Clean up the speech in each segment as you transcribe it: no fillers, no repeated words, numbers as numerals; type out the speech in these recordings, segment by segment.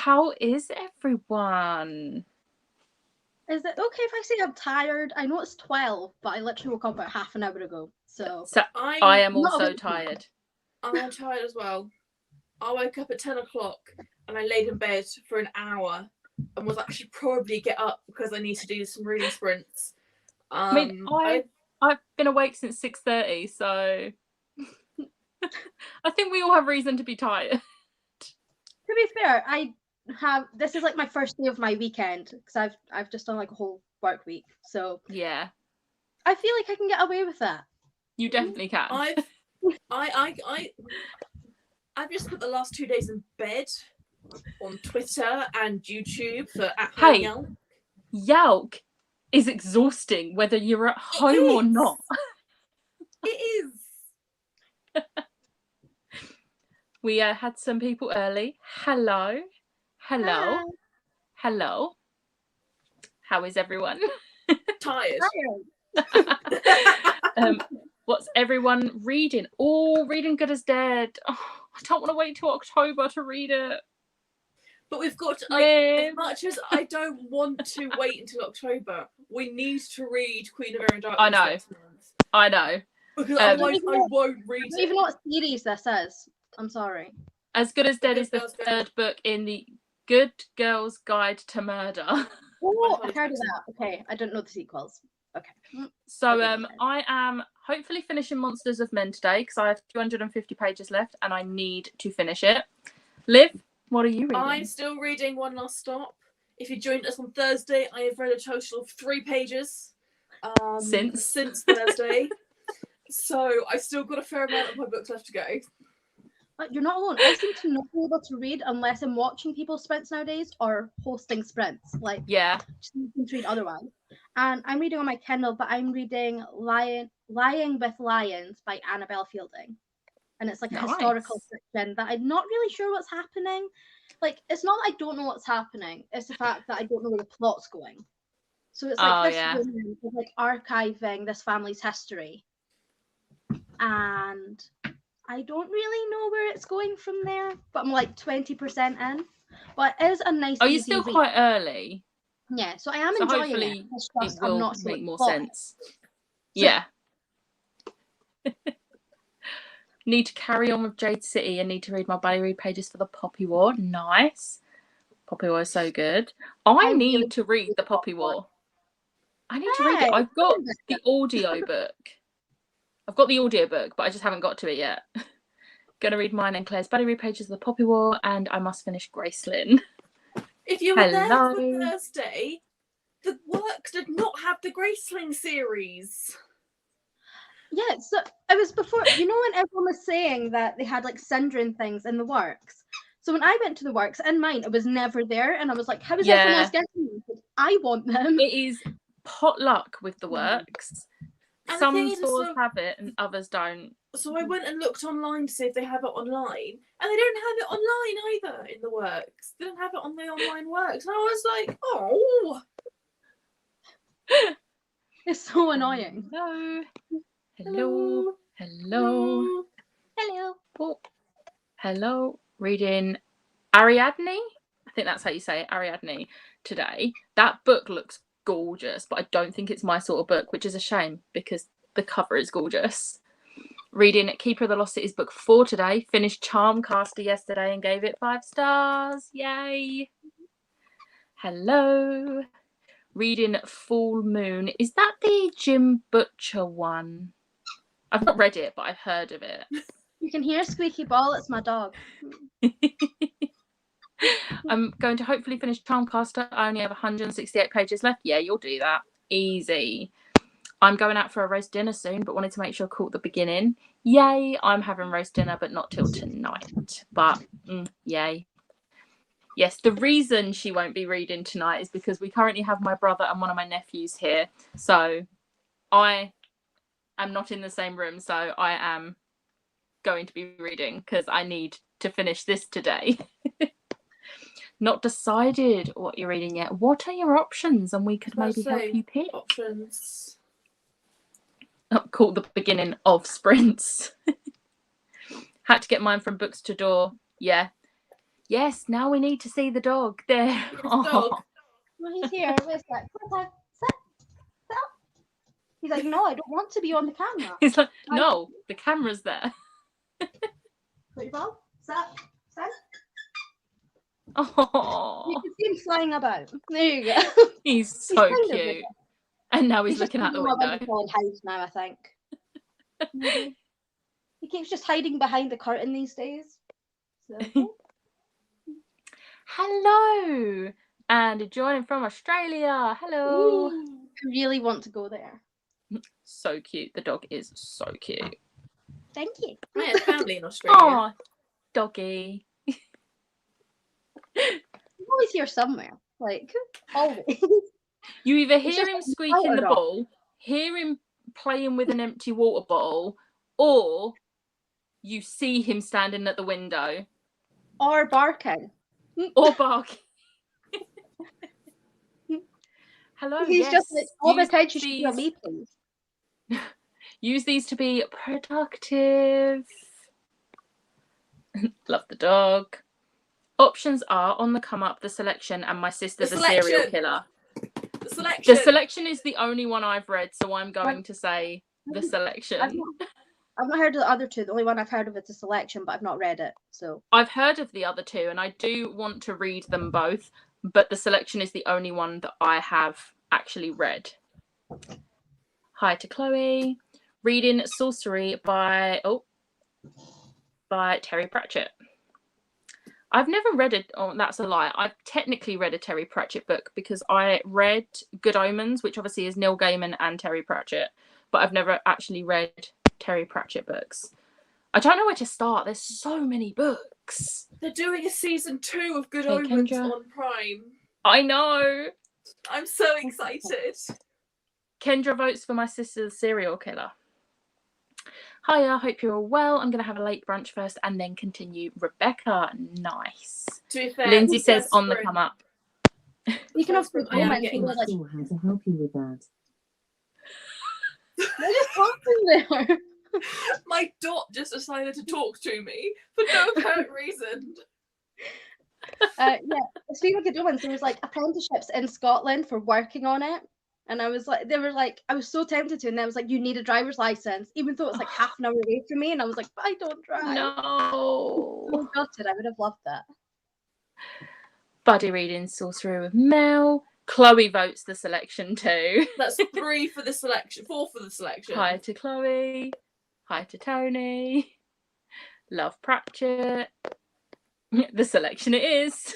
How is everyone? Is it okay if I say I'm tired? I know it's 12, but I literally woke up about half an hour ago. So I am also tired. I'm tired as well. I woke up at 10 o'clock and I laid in bed for an hour and was actually probably get up because I need to do some reading sprints. I've been awake since 6:30, so I think we all have reason to be tired. To be fair, this is like my first day of my weekend because I've just done like a whole work week. So yeah, I feel like I can get away with that. You definitely can. I've just spent the last 2 days in bed on Twitter and YouTube for Yelk. Yelk is exhausting whether you're at home or not. It is. We had some people early. Hello. Hi. Hello. How is everyone? Tired. What's everyone reading? Oh, reading Good as Dead. Oh, I don't want to wait till October to read it. But we've got to, as much as I don't want to wait until October, we need to read Queen of Air and Darkness. I know. Because otherwise I won't read it. I don't even know what series this is. I'm sorry. As Good as Dead is the third book in the Good Girl's Guide to Murder. Oh, I heard of that. Okay, I didn't know the sequels. Okay. So I am hopefully finishing Monsters of Men today because I have 250 pages left and I need to finish it. Liv, what are you reading? I'm still reading One Last Stop. If you joined us on Thursday, I have read a total of 3 pages since Thursday. So I've still got a fair amount of my books left to go. You're not alone. I seem to not be able to read unless I'm watching people's sprints nowadays or hosting sprints. Like, just need to read otherwise. And I'm reading on my Kindle, but I'm reading Lying with Lions by Annabelle Fielding. And it's like a historical fiction that I'm not really sure what's happening. Like, it's not that I don't know what's happening. It's the fact that I don't know where the plot's going. So it's like woman is like archiving this family's history. And I don't really know where it's going from there, but I'm like 20% in. But it is a nice. You're still quite early. Yeah, so I am enjoying it. It will make more sense. Yeah. Need to carry on with Jade City and need to read my Buddy Read pages for the Poppy War. Nice. Poppy War is so good. I need to read the Poppy War. I need to read it. I've got the audio book. But I just haven't got to it yet. Gonna read mine and Claire's Buddy Read pages of the Poppy War, and I must finish Gracelyn. If you were there for Thursday, the works did not have the Gracelyn series. Yeah, so it was before, when everyone was saying that they had like Syndra things in the works. So when I went to the works, in mine, it was never there, and I was like, how is everyone else getting them? I want them. It is potluck with the works. And some stores have it and others don't. So I went and looked online to see if they have it online, and they don't have it online either in the works. They don't have it on the online works. And I was like, oh. It's so annoying. Hello. Oh. Hello. Reading Ariadne. I think that's how you say it, Ariadne, today. That book looks gorgeous, but I don't think it's my sort of book, which is a shame because the cover is gorgeous. Reading Keeper of the Lost Cities book 4 today. Finished Charmcaster yesterday and gave it 5 stars. Yay. Hello. Reading Full Moon. Is that the Jim Butcher one? I've not read it, but I've heard of it. You can hear Squeaky Ball. It's my dog. I'm going to hopefully finish Charmcaster. I only have 168 pages left. Yeah, you'll do that. Easy. I'm going out for a roast dinner soon, but wanted to make sure I caught the beginning. Yay, I'm having roast dinner, but not till tonight. But, yay. Yes, the reason she won't be reading tonight is because we currently have my brother and one of my nephews here. So I am not in the same room, so I am going to be reading because I need to finish this today. Not decided what you're reading yet. What are your options? And we could maybe help you pick. Options. Called the beginning of sprints. Had to get mine from Books to Door. Yeah. Yes, now we need to see the dog. There. Dog. Well, he's here. Where's that? Sit. He's like, no, I don't want to be on the camera. He's like, no, the camera's there. Put your ball. Sit. Oh. You can see him flying about. There you go. He's so cute. And now he's looking out the window. House now, I think. Maybe. He keeps just hiding behind the curtain these days. So. Hello. And joining from Australia. Hello. Ooh, I really want to go there. So cute. The dog is so cute. Thank you. I have family in Australia. Oh, doggy. I'm always here somewhere. Like, always. You either hear him squeaking the ball, hear him playing with an empty water bottle, or you see him standing at the window. Or barking. Or barking. Hello, He's yes. just like, all the attention should be on me, please. Use these to be productive. Love the dog. Options are On the Come Up, The Selection, and My Sister's a Serial Killer. The Selection. The Selection is the only one I've read, so I'm going to say The Selection. I've not heard of the other two. The only one I've heard of is The Selection, but I've not read it. So I've heard of the other two, and I do want to read them both, but The Selection is the only one that I have actually read. Hi to Chloe. Reading Sorcery by Terry Pratchett. I've never read it. Oh, that's a lie. I've technically read a Terry Pratchett book because I read Good Omens, which obviously is Neil Gaiman and Terry Pratchett, but I've never actually read Terry Pratchett books. I don't know where to start. There's so many books. They're doing a season 2 of Good Omens on Prime. I know. I'm so excited. Kendra votes for My Sister's Serial Killer. Hiya, hope you're all well. I'm going to have a late brunch first and then continue. Rebecca, nice. To be fair, Lindsay says On the Come Up. You can also I am getting how to help you with that. What just happened there? My dot just decided to talk to me for no apparent reason. Yeah, speaking of Good Omens, there was like apprenticeships in Scotland for working on it. And I was like, I was so tempted to, and then I was like, you need a driver's license, even though it's like half an hour away from me. And I was like, but I don't drive. No. I gutted. I would have loved that. Buddy reading Sorcery with Mel. Chloe votes The Selection too. That's 3 for the selection, 4 for the selection. Hi to Chloe. Hi to Tony. Love Pratchett. The Selection it is.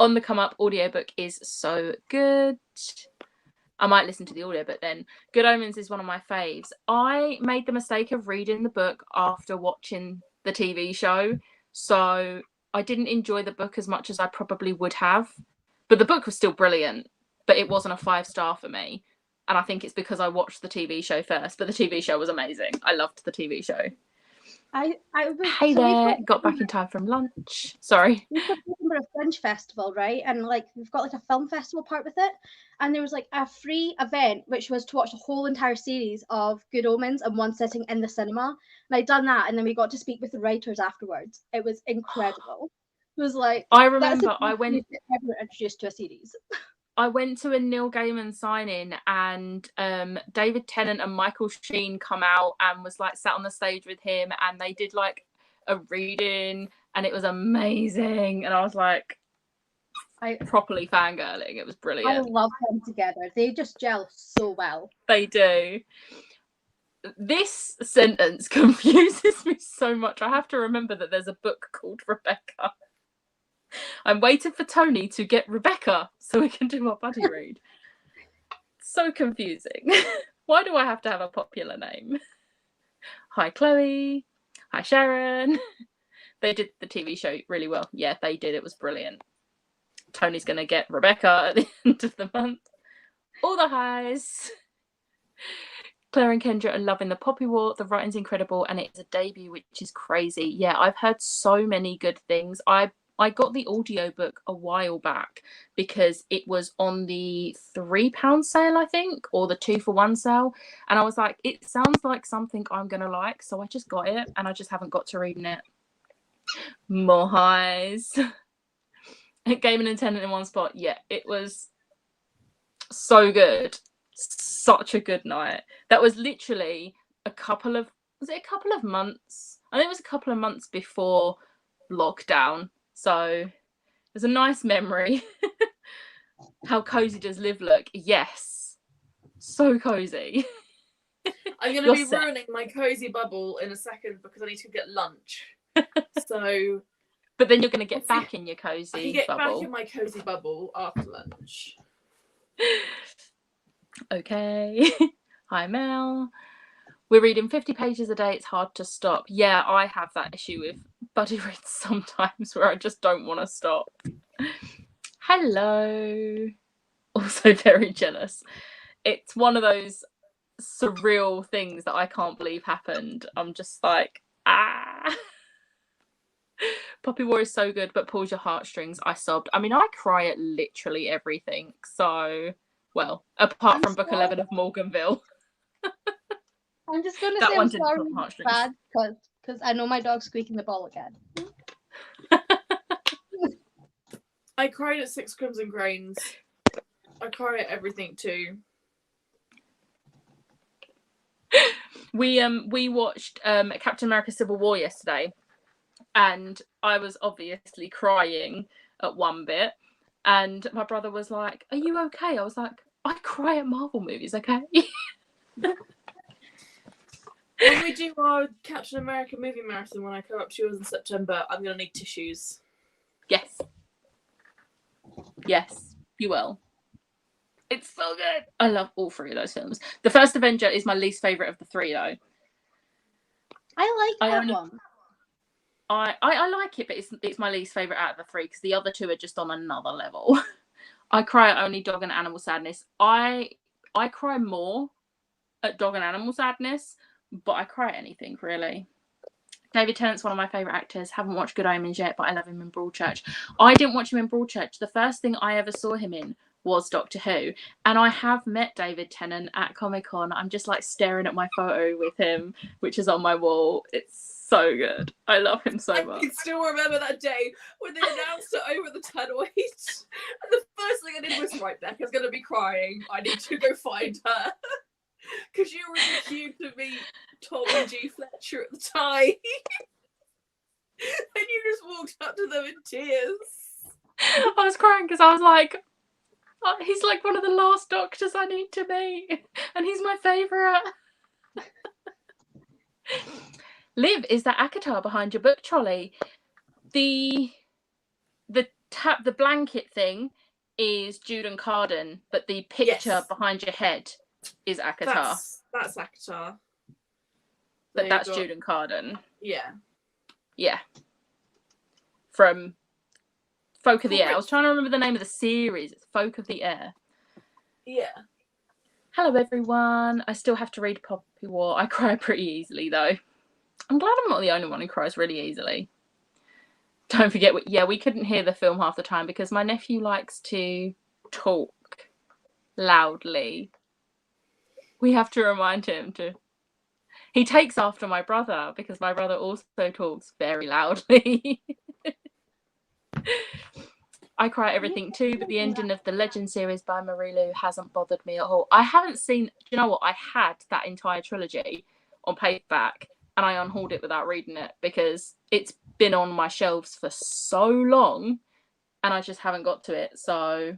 On the Come Up audiobook is so good. I might listen to the audiobook then. Good Omens is one of my faves. I made the mistake of reading the book after watching the TV show, so I didn't enjoy the book as much as I probably would have. But the book was still brilliant, but it wasn't a 5-star for me. And I think it's because I watched the TV show first, but the TV show was amazing. I loved the TV show. Hey there, got back in time from lunch. Sorry. We've got a Fringe festival, right? And like we've got like a film festival part with it. And there was like a free event which was to watch the whole entire series of Good Omens in one sitting in the cinema. And I'd done that, and then we got to speak with the writers afterwards. It was incredible. It was like I remember I went ever introduced to a series. I went to a Neil Gaiman sign-in, and David Tennant and Michael Sheen come out and was like sat on the stage with him, and they did like a reading, and it was amazing. And I was like, properly fangirling. It was brilliant. I love them together. They just gel so well. They do. This sentence confuses me so much. I have to remember that there's a book called Rebecca. I'm waiting for Tony to get Rebecca so we can do our buddy read. So confusing. Why do I have to have a popular name? Hi, Chloe. Hi, Sharon. They did the TV show really well. Yeah, they did. It was brilliant. Tony's going to get Rebecca at the end of the month. All the highs. Claire and Kendra are loving the Poppy War. The writing's incredible, and it's a debut, which is crazy. Yeah, I've heard so many good things. I got the audiobook a while back because it was on the £3 sale, I think, or the 2-for-1 sale. And I was like, it sounds like something I'm going to like. So I just got it, and I just haven't got to reading it. more highs. Gaming and tenant in one spot. Yeah, it was so good. Such a good night. That was literally a couple of months? I think it was a couple of months before lockdown. So there's a nice memory. How cozy does Liv look? Yes. So cozy. I'm going to be ruining my cozy bubble in a second because I need to get lunch. So... But then you're going to get back in your cozy bubble. I can get back in my cozy bubble after lunch. Okay. Hi, Mel. We're reading 50 pages a day. It's hard to stop. Yeah, I have that issue with buddy reads sometimes where I just don't want to stop. Hello. Also very jealous. It's one of those surreal things that I can't believe happened. I'm just like, ah. Poppy War is so good, but pulls your heartstrings. I sobbed. I mean, I cry at literally everything. So, well, apart from book 11 of Morganville. I'm just going to say I'm sorry bad because I know my dog's squeaking the ball again. I cried at 6 Crimson Grains. I cry at everything too. We watched Captain America Civil War yesterday, and I was obviously crying at one bit, and my brother was like, "Are you okay?" I was like, "I cry at Marvel movies, okay?" When we do our Captain America movie marathon, when I come up to yours in September, I'm going to need tissues. Yes. Yes, you will. It's so good. I love all three of those films. The first Avenger is my least favourite of the three, though. I like that one. I like it, but it's my least favourite out of the three because the other two are just on another level. I cry at only Dog and Animal Sadness. I cry more at Dog and Animal Sadness, but I cry at anything, really. David Tennant's one of my favourite actors. Haven't watched Good Omens yet, but I love him in Broadchurch. I didn't watch him in Broadchurch. The first thing I ever saw him in was Doctor Who. And I have met David Tennant at Comic-Con. I'm just like staring at my photo with him, which is on my wall. It's so good. I love him so much. I can still remember that day when they announced it over the tannoy. And the first thing I did was, right, Becca's going to be crying. I need to go find her. Because you were in the queue to meet Tom and G. Fletcher at the time. And you just walked up to them in tears. I was crying because I was like, oh, he's like one of the last Doctors I need to meet. And he's my favourite. Liv, is that Akatar behind your book trolley? The blanket thing is Jude and Carden, but the picture behind your head is Akatar. That's Akatar. But that's Jude and Carden. Yeah. Yeah. From Folk of the Air. I was trying to remember the name of the series. It's Folk of the Air. Yeah. Hello, everyone. I still have to read Poppy War. I cry pretty easily, though. I'm glad I'm not the only one who cries really easily. Don't forget, we couldn't hear the film half the time because my nephew likes to talk loudly. We have to remind him to. He takes after my brother because my brother also talks very loudly. I cry at everything too, but the ending of the Legend series by Marilu hasn't bothered me at all. I haven't seen. Do you know what? I had that entire trilogy on paperback and I unhauled it without reading it because it's been on my shelves for so long and I just haven't got to it. So,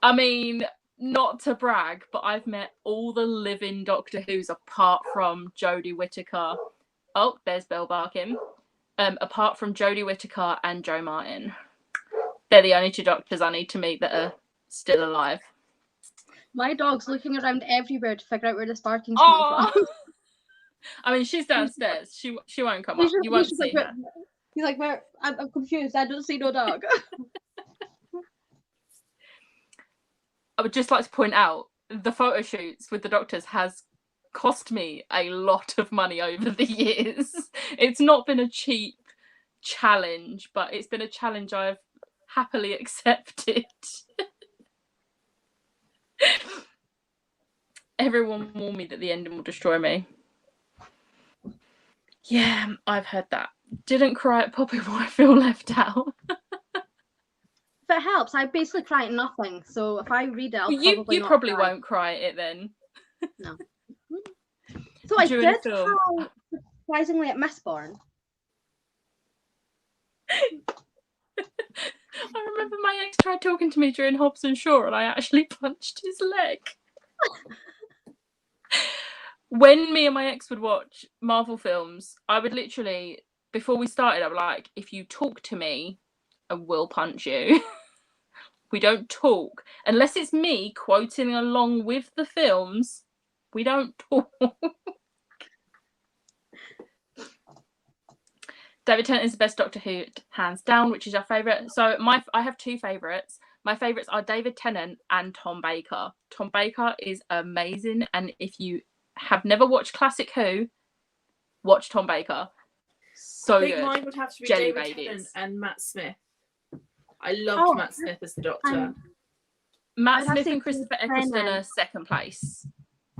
I mean, not to brag, but I've met all the living Doctor Who's apart from Jodie Whittaker. Oh, there's Bell barking. Apart from Jodie Whittaker and Joe Martin. They're the only two Doctors I need to meet that are still alive. My dog's looking around everywhere to figure out where this barking's coming from. I mean, she's downstairs. She won't come up. You won't see her. He's like, where? I'm confused. I don't see no dog. I would just like to point out the photo shoots with the Doctors has cost me a lot of money over the years. It's not been a cheap challenge, but it's been a challenge I've happily accepted. Everyone warned me that the ending will destroy me. Yeah, I've heard that. Didn't cry at Poppy War, I feel left out. If it helps, I basically cry at nothing. So if I read it, I'll you probably not probably cry. won't cry at it then. No. So I During did film. cry surprisingly at Mistborn. I remember my ex tried talking to me during Hobbs and Shaw and I actually punched his leg. When me and my ex would watch Marvel films, I would literally, before we started, I was like, if you talk to me, I will punch you. We don't talk. Unless it's me quoting along with the films, we don't talk. David Tennant is the best Doctor Who, hands down. Which is your favourite? So I have two favourites. My favourites are David Tennant and Tom Baker. Tom Baker is amazing, and if you have never watched Classic Who, watch Tom Baker. So good. I think mine would have to be Jelly David babies. Tennant and Matt Smith. I loved Matt Smith as the Doctor. Matt Smith and Christopher Eccleston are second place.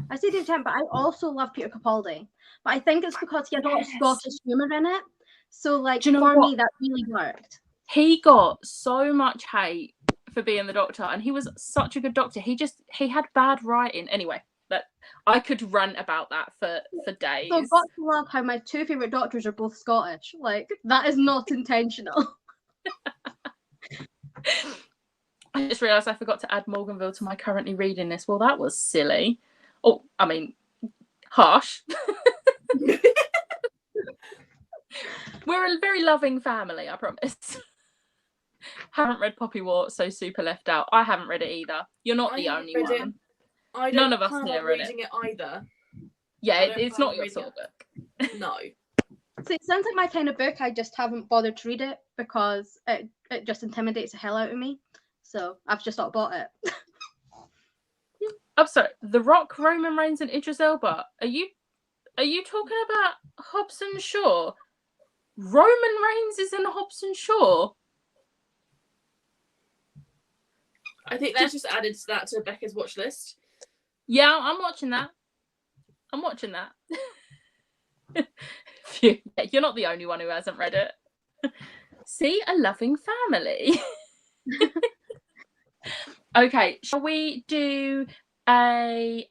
I say David Tennant, but I also love Peter Capaldi. But I think it's because he had a lot of Scottish humour in it. So, like, for me, that really worked. He got so much hate for being the Doctor, and he was such a good Doctor. He had bad writing. Anyway, that I could rant about that for days. So I've got to love how my two favourite Doctors are both Scottish. Like, that is not intentional. I just realised I forgot to add Morganville to my currently reading list. Well, that was silly. Oh, I mean, harsh. We're a very loving family, I promise. Haven't read Poppy War, so super left out. I haven't read it either. You're not the only one. None of us here read reading it either. Yeah, it's not your sort of book. No. So it sounds like my kind of book. I just haven't bothered to read it because it just intimidates the hell out of me. So I've just not bought it. I'm sorry. The Rock, Roman Reigns, and Idris Elba. Are you talking about Hobbs and Shaw? Roman Reigns is in Hobbs and Shaw. I think that's just added to Becca's watch list. Yeah, I'm watching that. You're not the only one who hasn't read it. See, a loving family. Okay, shall we do a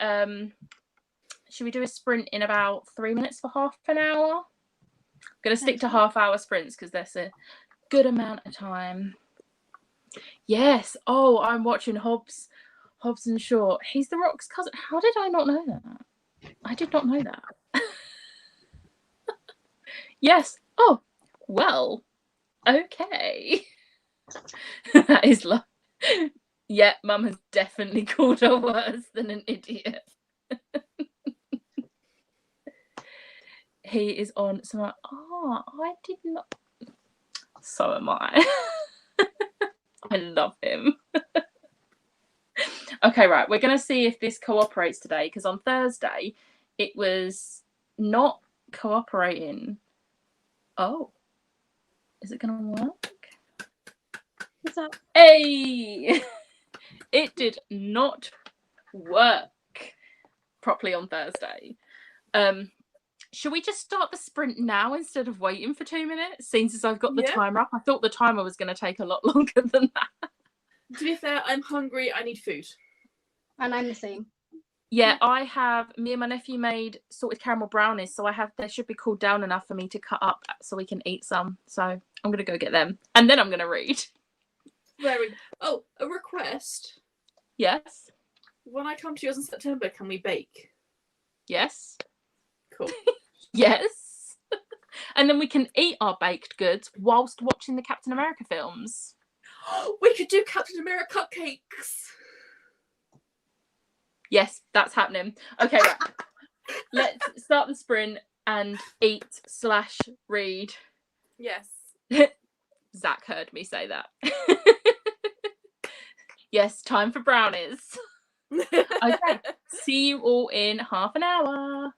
sprint in about 3 minutes for half an hour? I'm gonna stick to half-hour sprints because that's a good amount of time. Yes. Oh, I'm watching Hobbs and Shaw. He's the Rock's cousin. How did I not know that? I did not know that. Yes. Oh, well. Okay. That is love. Yeah, Mum has definitely called her worse than an idiot. He is on some. I did not. So am I. I love him. Okay, right. We're going to see if this cooperates today because on Thursday it was not cooperating. Oh, is it going to work? What's up? Hey! It did not work properly on Thursday. Should we just start the sprint now instead of waiting for 2 minutes? Since I've got the timer up, I thought the timer was going to take a lot longer than that. To be fair, I'm hungry. I need food. And I'm the same. Yeah, me and my nephew made salted caramel brownies, so they should be cooled down enough for me to cut up so we can eat some. So I'm going to go get them. And then I'm going to read. Oh, a request. Yes. When I come to yours in September, can we bake? Yes. Cool. Yes. And then we can eat our baked goods whilst watching the Captain America films. We could do Captain America cupcakes. Yes, that's happening. Okay, right. Let's start the sprint and eat/read. Yes. Zach heard me say that. Yes, time for brownies. Okay, see you all in half an hour.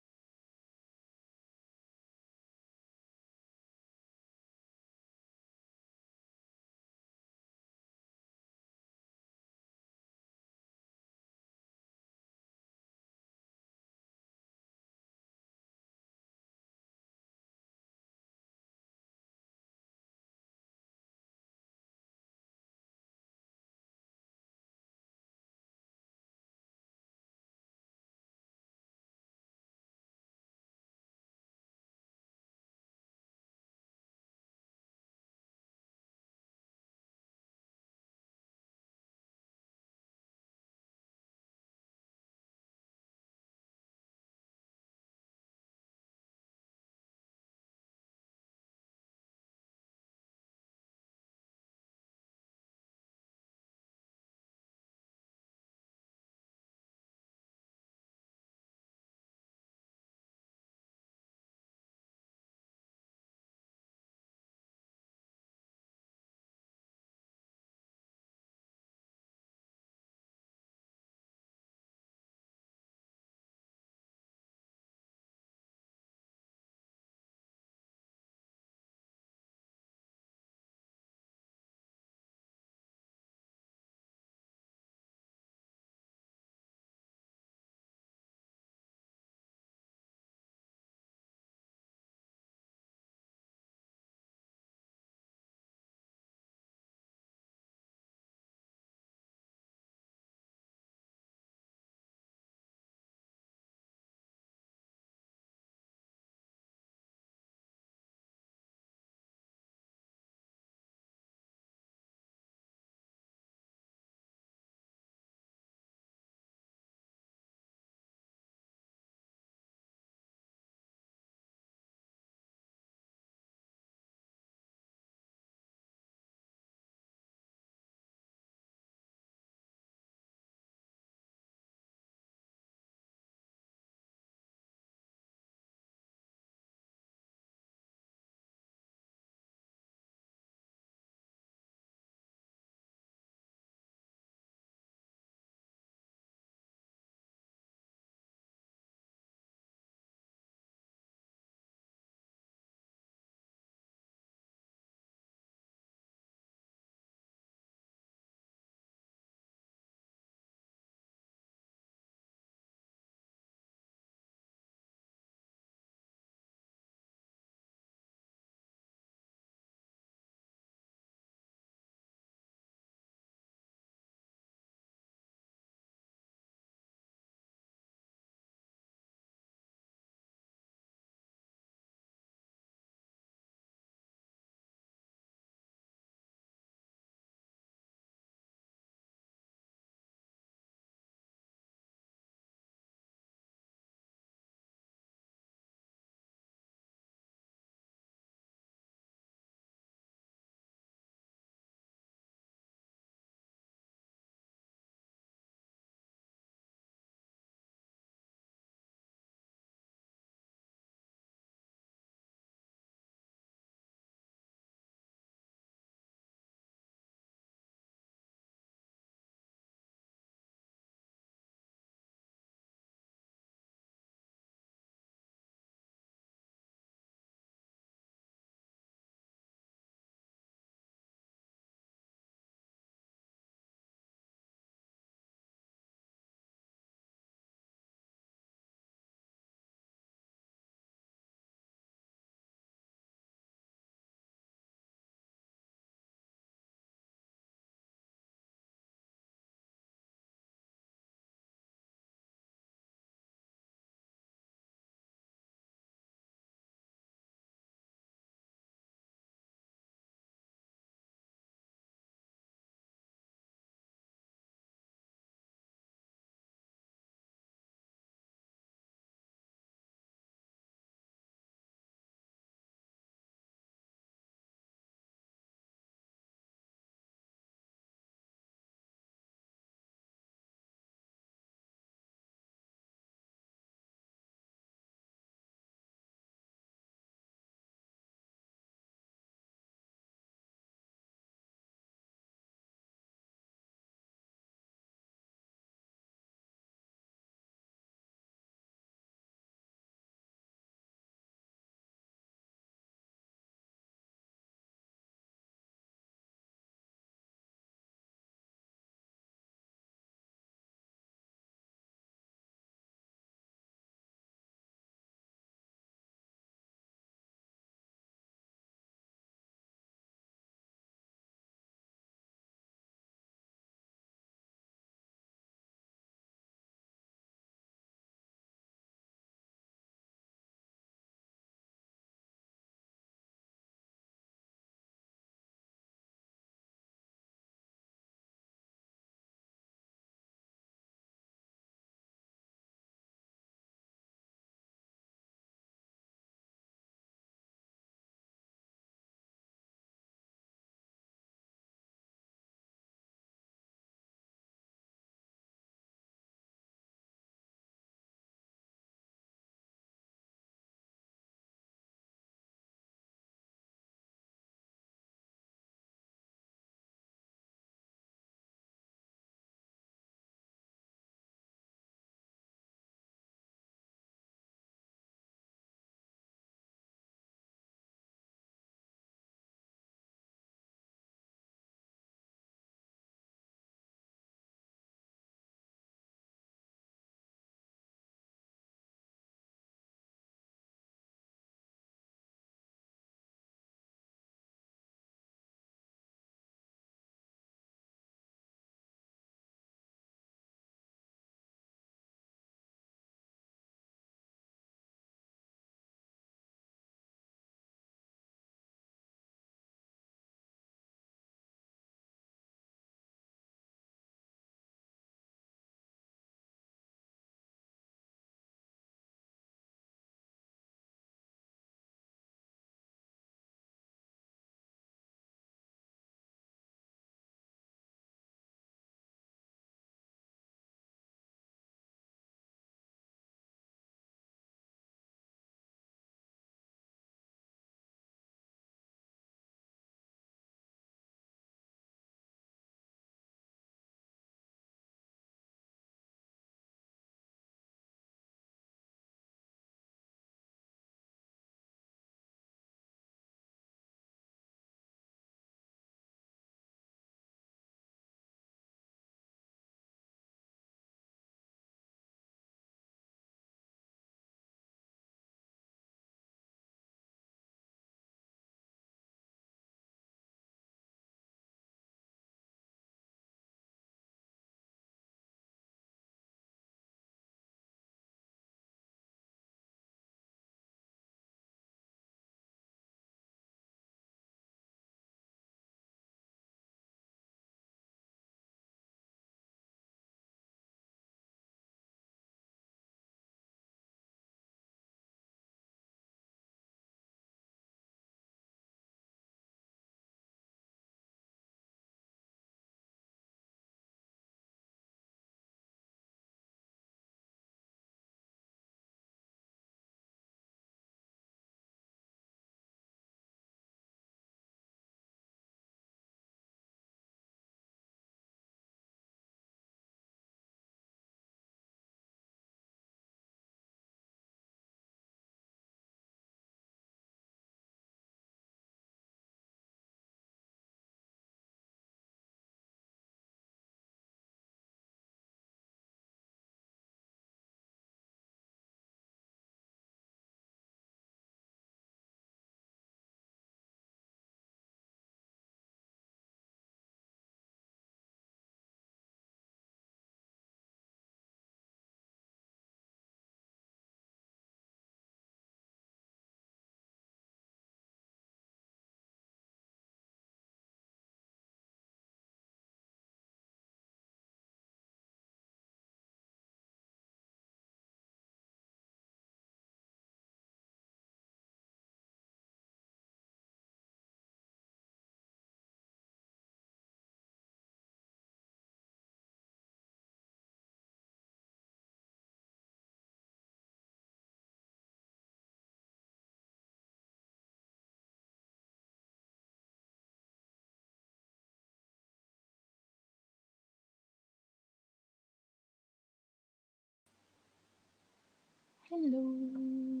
Hello.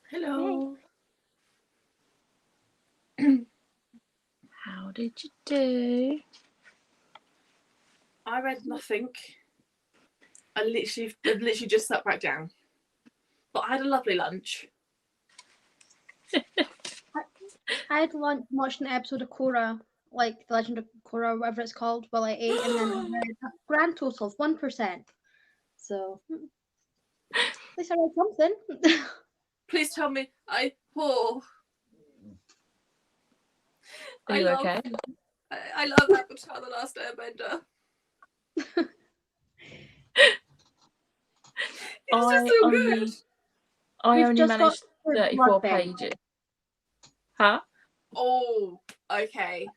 Hello. How did you do? I read nothing. I literally just sat back down. But I had a lovely lunch. I had lunch watching an episode of Korra, like The Legend of Korra, whatever it's called, while I ate, and then I read a grand total of 1%. So, at least I read something. Please tell me Are you okay? I love Avatar: The Last Airbender. It's just so good. I only managed 34 pages. Huh? Oh, okay.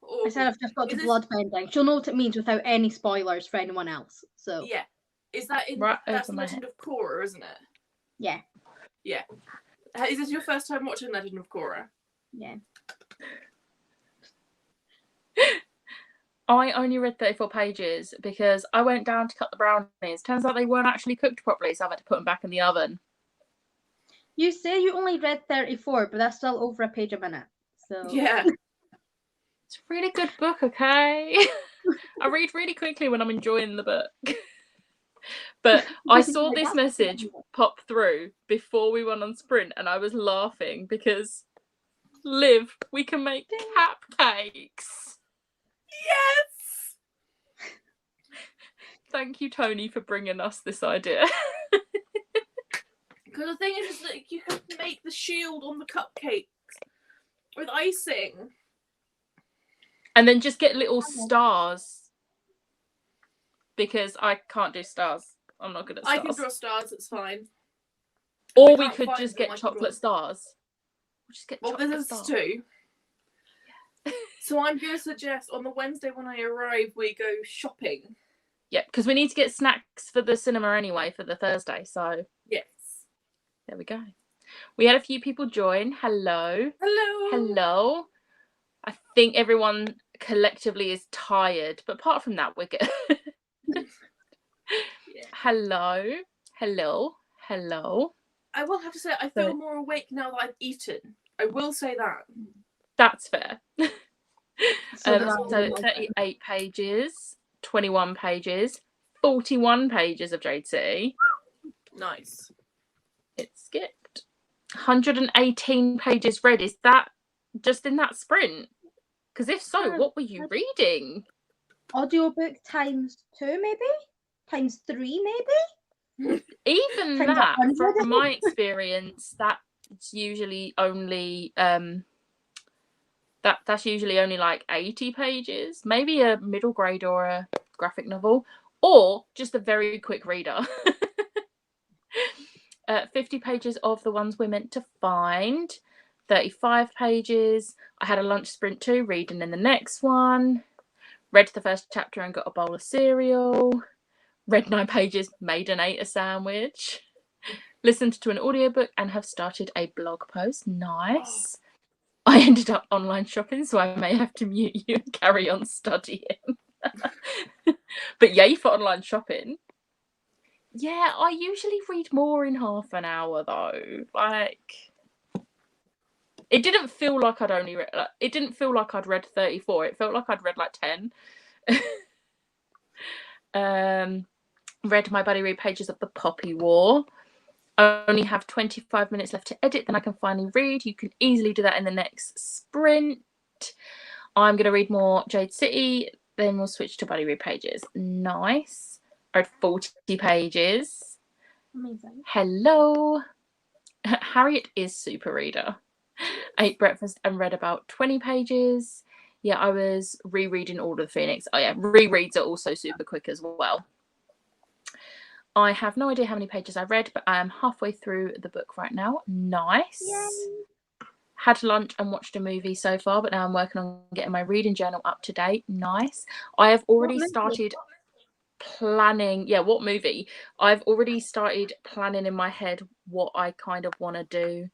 Oh. I said I've just got to bloodbending. She'll know what it means without any spoilers for anyone else. So yeah, is that in that's Legend of Korra, isn't it? Yeah. Yeah. Is this your first time watching Legend of Korra? Yeah. I only read 34 pages because I went down to cut the brownies. Turns out they weren't actually cooked properly, so I've had to put them back in the oven. You say you only read 34, but that's still over a page a minute. So yeah. It's a really good book, okay? I read really quickly when I'm enjoying the book. But I saw this message pop through before we went on sprint and I was laughing because, Liv, we can make cupcakes. Yes! Thank you, Tony, for bringing us this idea. Because the thing is that you can make the shield on the cupcakes with icing. And then just get little stars. Because I can't do stars. I'm not good at stars. I can draw stars, it's fine. Or we could just get chocolate stars. We'll just get chocolate stars. Two. So I'm going to suggest on the Wednesday when I arrive, we go shopping. Yeah, because we need to get snacks for the cinema anyway for the Thursday. So yes, there we go. We had a few people join. Hello. Hello. Hello. I think everyone collectively is tired, but apart from that, we're good. Yeah. Hello. Hello. Hello. I will have to say, I feel more awake now that I've eaten. I will say that. That's fair. So 38 pages, 21 pages, 41 pages of JT. Nice. It skipped. 118 pages read. Is that just in that sprint? Because if so, what were you reading? Audiobook times 2, maybe? Times 3, maybe? Even that, from my experience, that's usually only that's usually only like 80 pages, maybe a middle grade or a graphic novel, or just a very quick reader. 50 pages of the ones we're meant to find, 35 pages. I had a lunch sprint too, reading in the next one, read the first chapter and got a bowl of cereal, read 9 pages, made and ate a sandwich, listened to an audiobook and have started a blog post. Nice. I ended up online shopping, so I may have to mute you and carry on studying. But yay for online shopping. Yeah, I usually read more in half an hour though. Like, it didn't feel like I'd only read. It didn't feel like I'd read 34. It felt like I'd read like 10. Read my buddy read pages of The Poppy War. I only have 25 minutes left to edit, then I can finally read. You can easily do that in the next sprint. I'm going to read more Jade City, then we'll switch to buddy read pages. Nice. I read 40 pages. Amazing. Hello. Harriet is super reader. Ate breakfast and read about 20 pages. Yeah, I was rereading Order of the Phoenix. Oh yeah, rereads are also super quick as well. I have no idea how many pages I read, but I am halfway through the book right now. Nice. Yay. Had lunch and watched a movie so far, but now I'm working on getting my reading journal up to date. Nice. I have already started planning. Yeah, what movie? I've already started planning in my head what I kind of want to do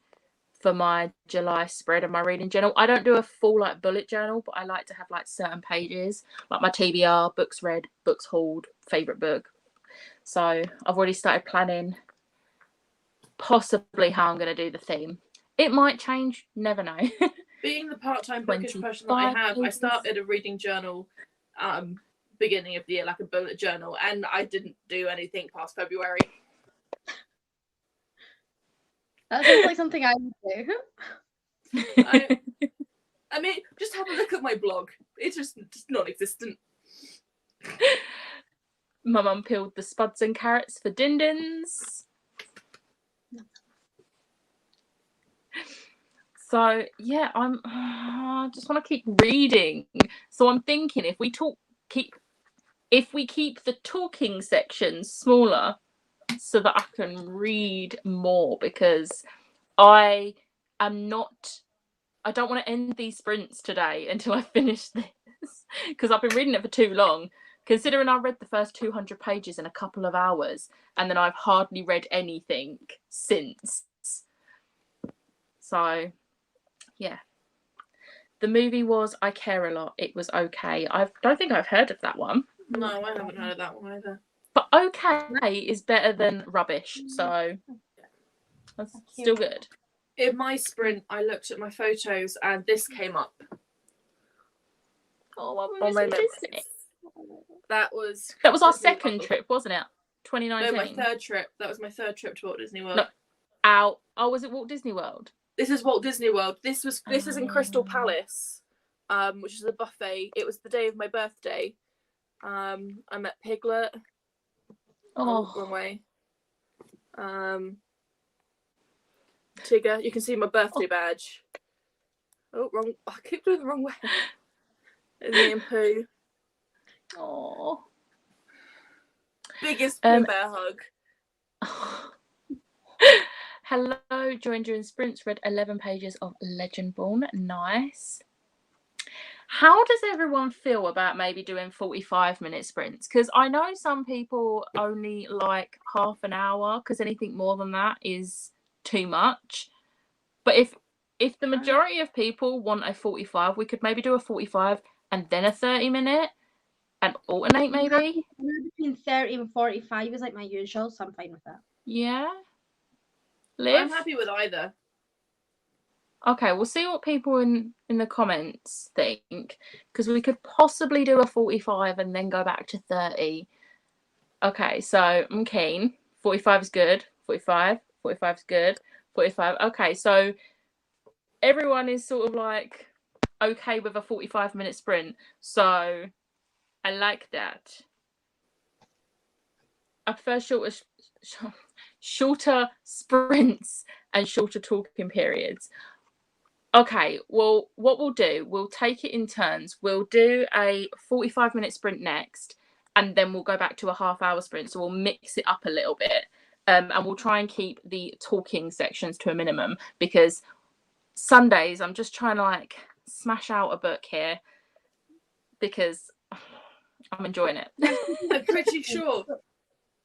for my July spread of my reading journal. I don't do a full like bullet journal, but I like to have like certain pages, like my TBR, books read, books hauled, favourite book. So I've already started planning possibly how I'm going to do the theme. It might change, never know. Being the part-time bookish person that I have, I started a reading journal beginning of the year, like a bullet journal, and I didn't do anything past February. That sounds like something I would do. I mean, just have a look at my blog. It's just non-existent. My mum peeled the spuds and carrots for din-dins. So yeah, I just want to keep reading. So I'm thinking if we keep the talking sections smaller, so that I can read more, because I don't want to end these sprints today until I finish this, because I've been reading it for too long. Considering I read the first 200 pages in a couple of hours, and then I've hardly read anything since. So yeah, the movie was I Care a Lot. It was okay. I don't think I've heard of that one. No, I haven't heard of that one either. But okay is better than rubbish, so that's still good. In my sprint, I looked at my photos and this came up. Oh, on my Disney. That was our second trip, wasn't it? 2019. No, my third trip. That was my third trip to Walt Disney World. No. Oh, was it Walt Disney World? This is Walt Disney World. This is in Crystal Palace, which is a buffet. It was the day of my birthday. I met Piglet. Oh, wrong way. Tigger. You can see my birthday badge. Oh, wrong. I keep doing the wrong way. And me and Pooh. Oh. Biggest Pooh Bear hug. Hello, joined during sprints, read 11 pages of Legendborn. Nice. How does everyone feel about maybe doing 45-minute sprints? Because I know some people only like half an hour, because anything more than that is too much. But if the majority of people want a 45, we could maybe do a 45 and then a 30-minute and alternate maybe. Between 30 and 45 is like my usual, so I'm fine with that. Yeah. Liv? I'm happy with either. Okay, we'll see what people in the comments think, because we could possibly do a 45 and then go back to 30. Okay, so I'm keen. 45 is good. 45 is good. 45. Okay, so everyone is sort of like okay with a 45-minute sprint. So I like that. I prefer shorter sprints and shorter talking periods. Okay, well, what we'll do, we'll take it in turns. We'll do a 45-minute sprint next, and then we'll go back to a half-hour sprint. So we'll mix it up a little bit, and we'll try and keep the talking sections to a minimum, because Sundays I'm just trying to like smash out a book here because I'm enjoying it. I'm pretty sure.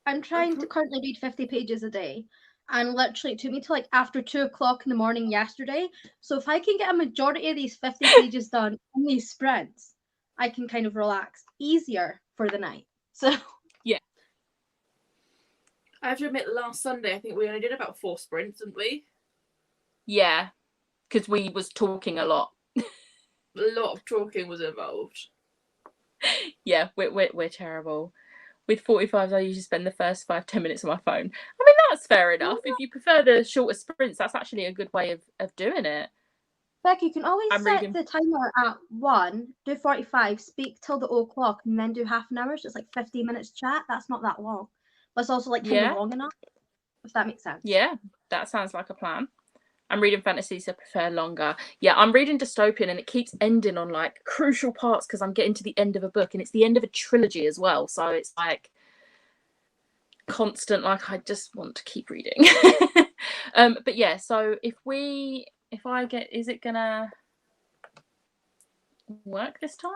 I'm trying to currently read 50 pages a day. And literally, it took me to like after 2 o'clock in the morning yesterday. So if I can get a majority of these 50 pages done in these sprints, I can kind of relax easier for the night. So yeah. I have to admit, last Sunday, I think we only did about 4 sprints, didn't we? Yeah, because we was talking a lot. A lot of talking was involved. Yeah, we're terrible. With 45s, I usually spend the first 5-10 minutes on my phone. I mean, that's fair enough. If you prefer the shorter sprints, that's actually a good way of doing it. Beck, you can always set the timer at 1, do 45, speak till the 0 o'clock, and then do half an hour. So it's like 15 minutes chat. That's not that long. But it's also like kind of long enough, if that makes sense. Yeah, that sounds like a plan. I'm reading fantasy, so I prefer longer. Yeah, I'm reading dystopian, and it keeps ending on like crucial parts because I'm getting to the end of a book, and it's the end of a trilogy as well. So it's like constant, like I just want to keep reading. But yeah, so is it gonna work this time?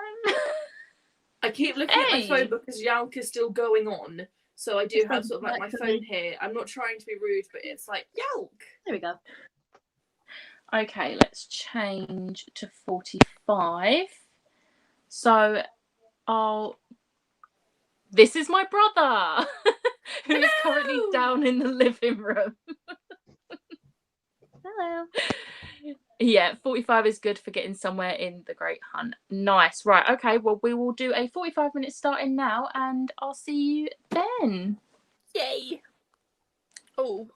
I keep looking at my phone because Yalk is still going on. So I do have sort of like my phone here. I'm not trying to be rude, but it's like, Yalk. There we go. Okay, let's change to 45. So this is my brother. who is currently down in the living room. Hello. Yeah, 45 is good for getting somewhere in the Great Hunt. Nice. Right, okay, well, we will do a 45-minute starting now, and I'll see you then. Yay. Oh.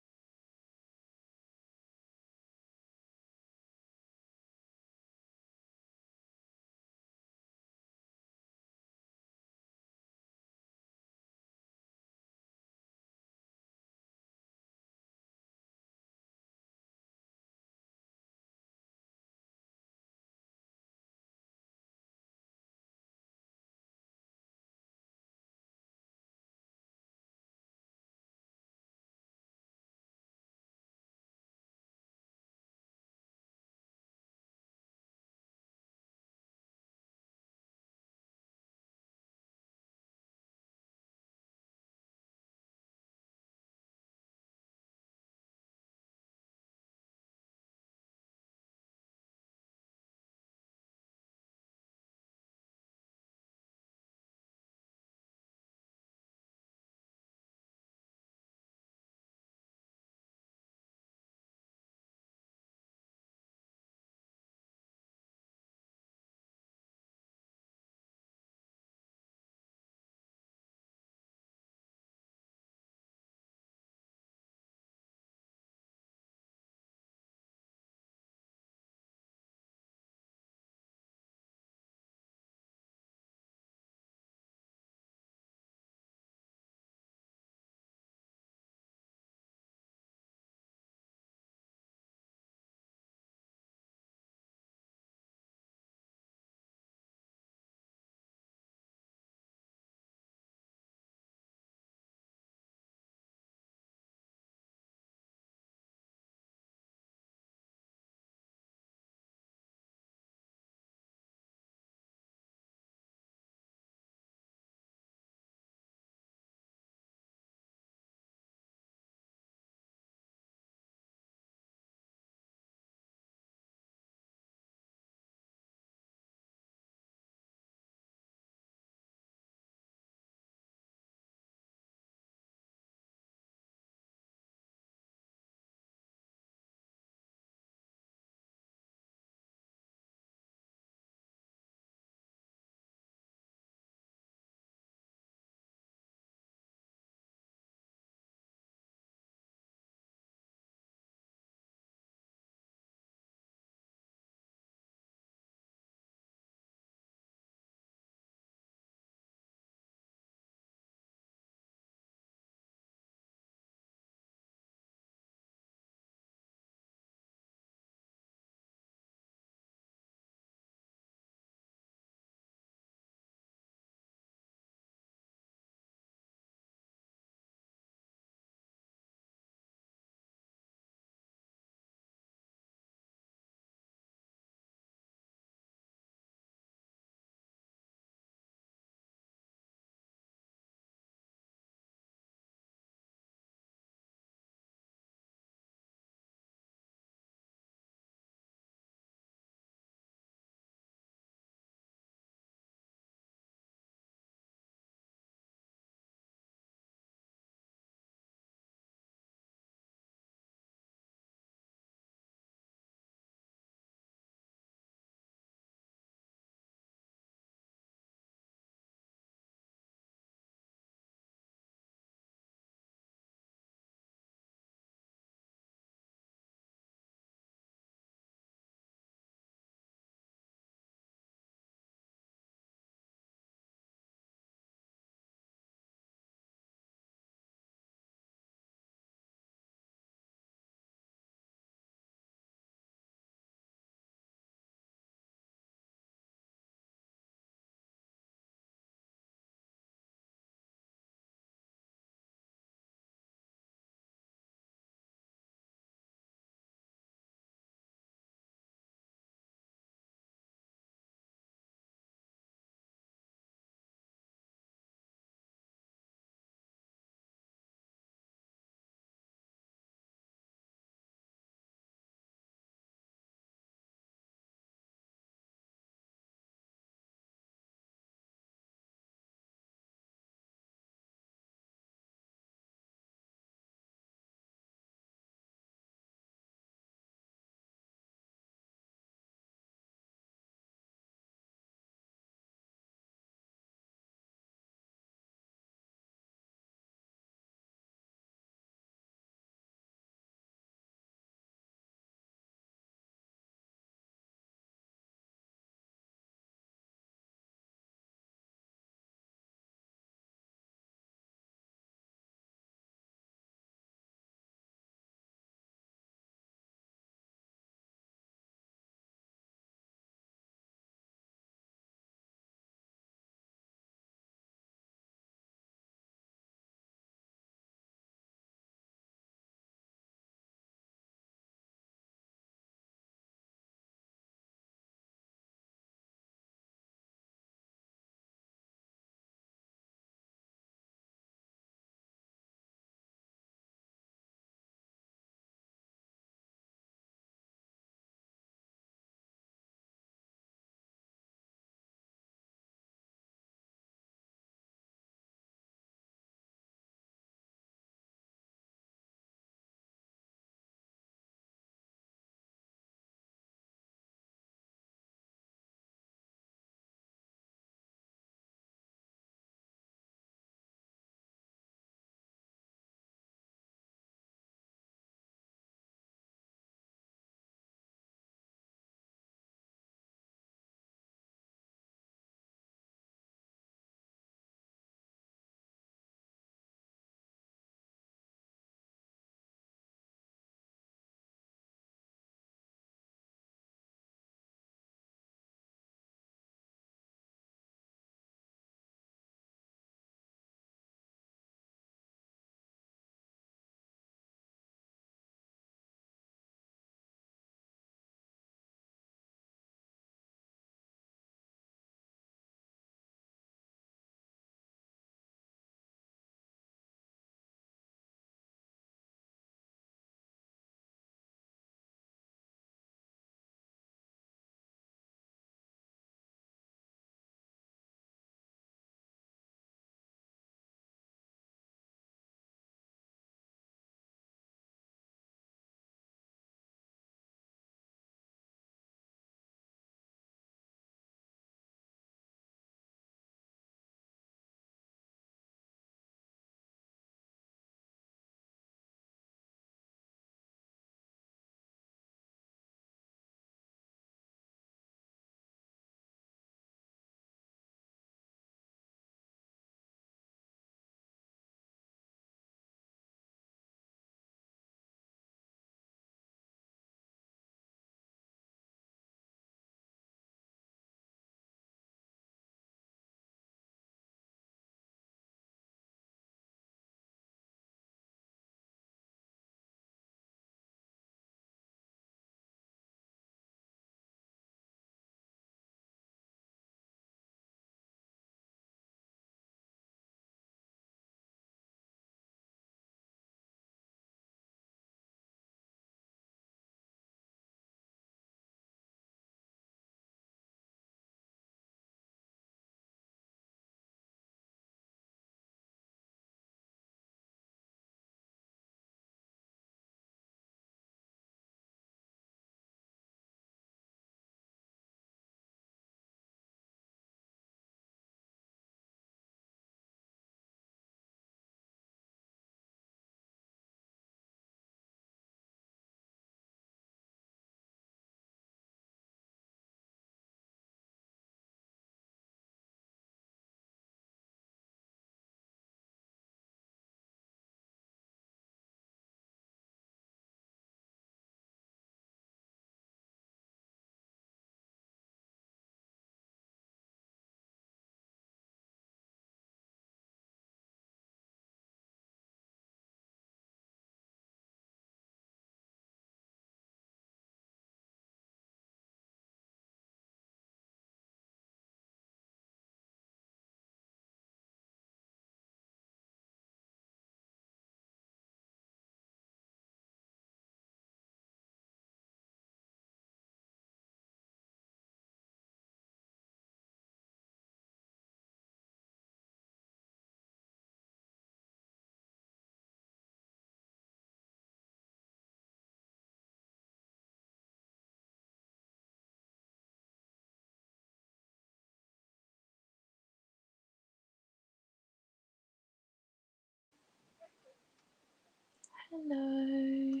Hello.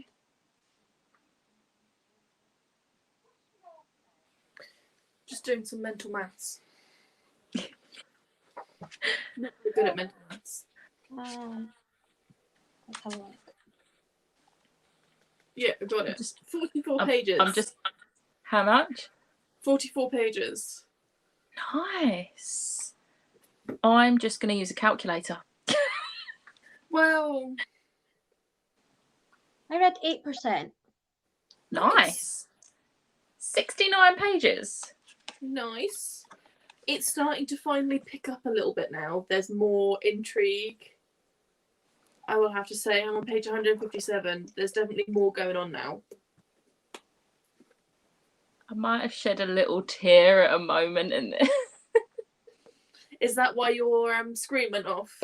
Just doing some mental maths. Not very good at mental maths. Let's have a look. Yeah, I got it. 44 pages. I'm just... How much? 44 pages. Nice. I'm just going to use a calculator. Well... I read 8%. Nice. 69 pages. Nice. It's starting to finally pick up a little bit now. There's more intrigue. I will have to say, I'm on page 157. There's definitely more going on now. I might have shed a little tear at a moment in this. Is that why your screen went off?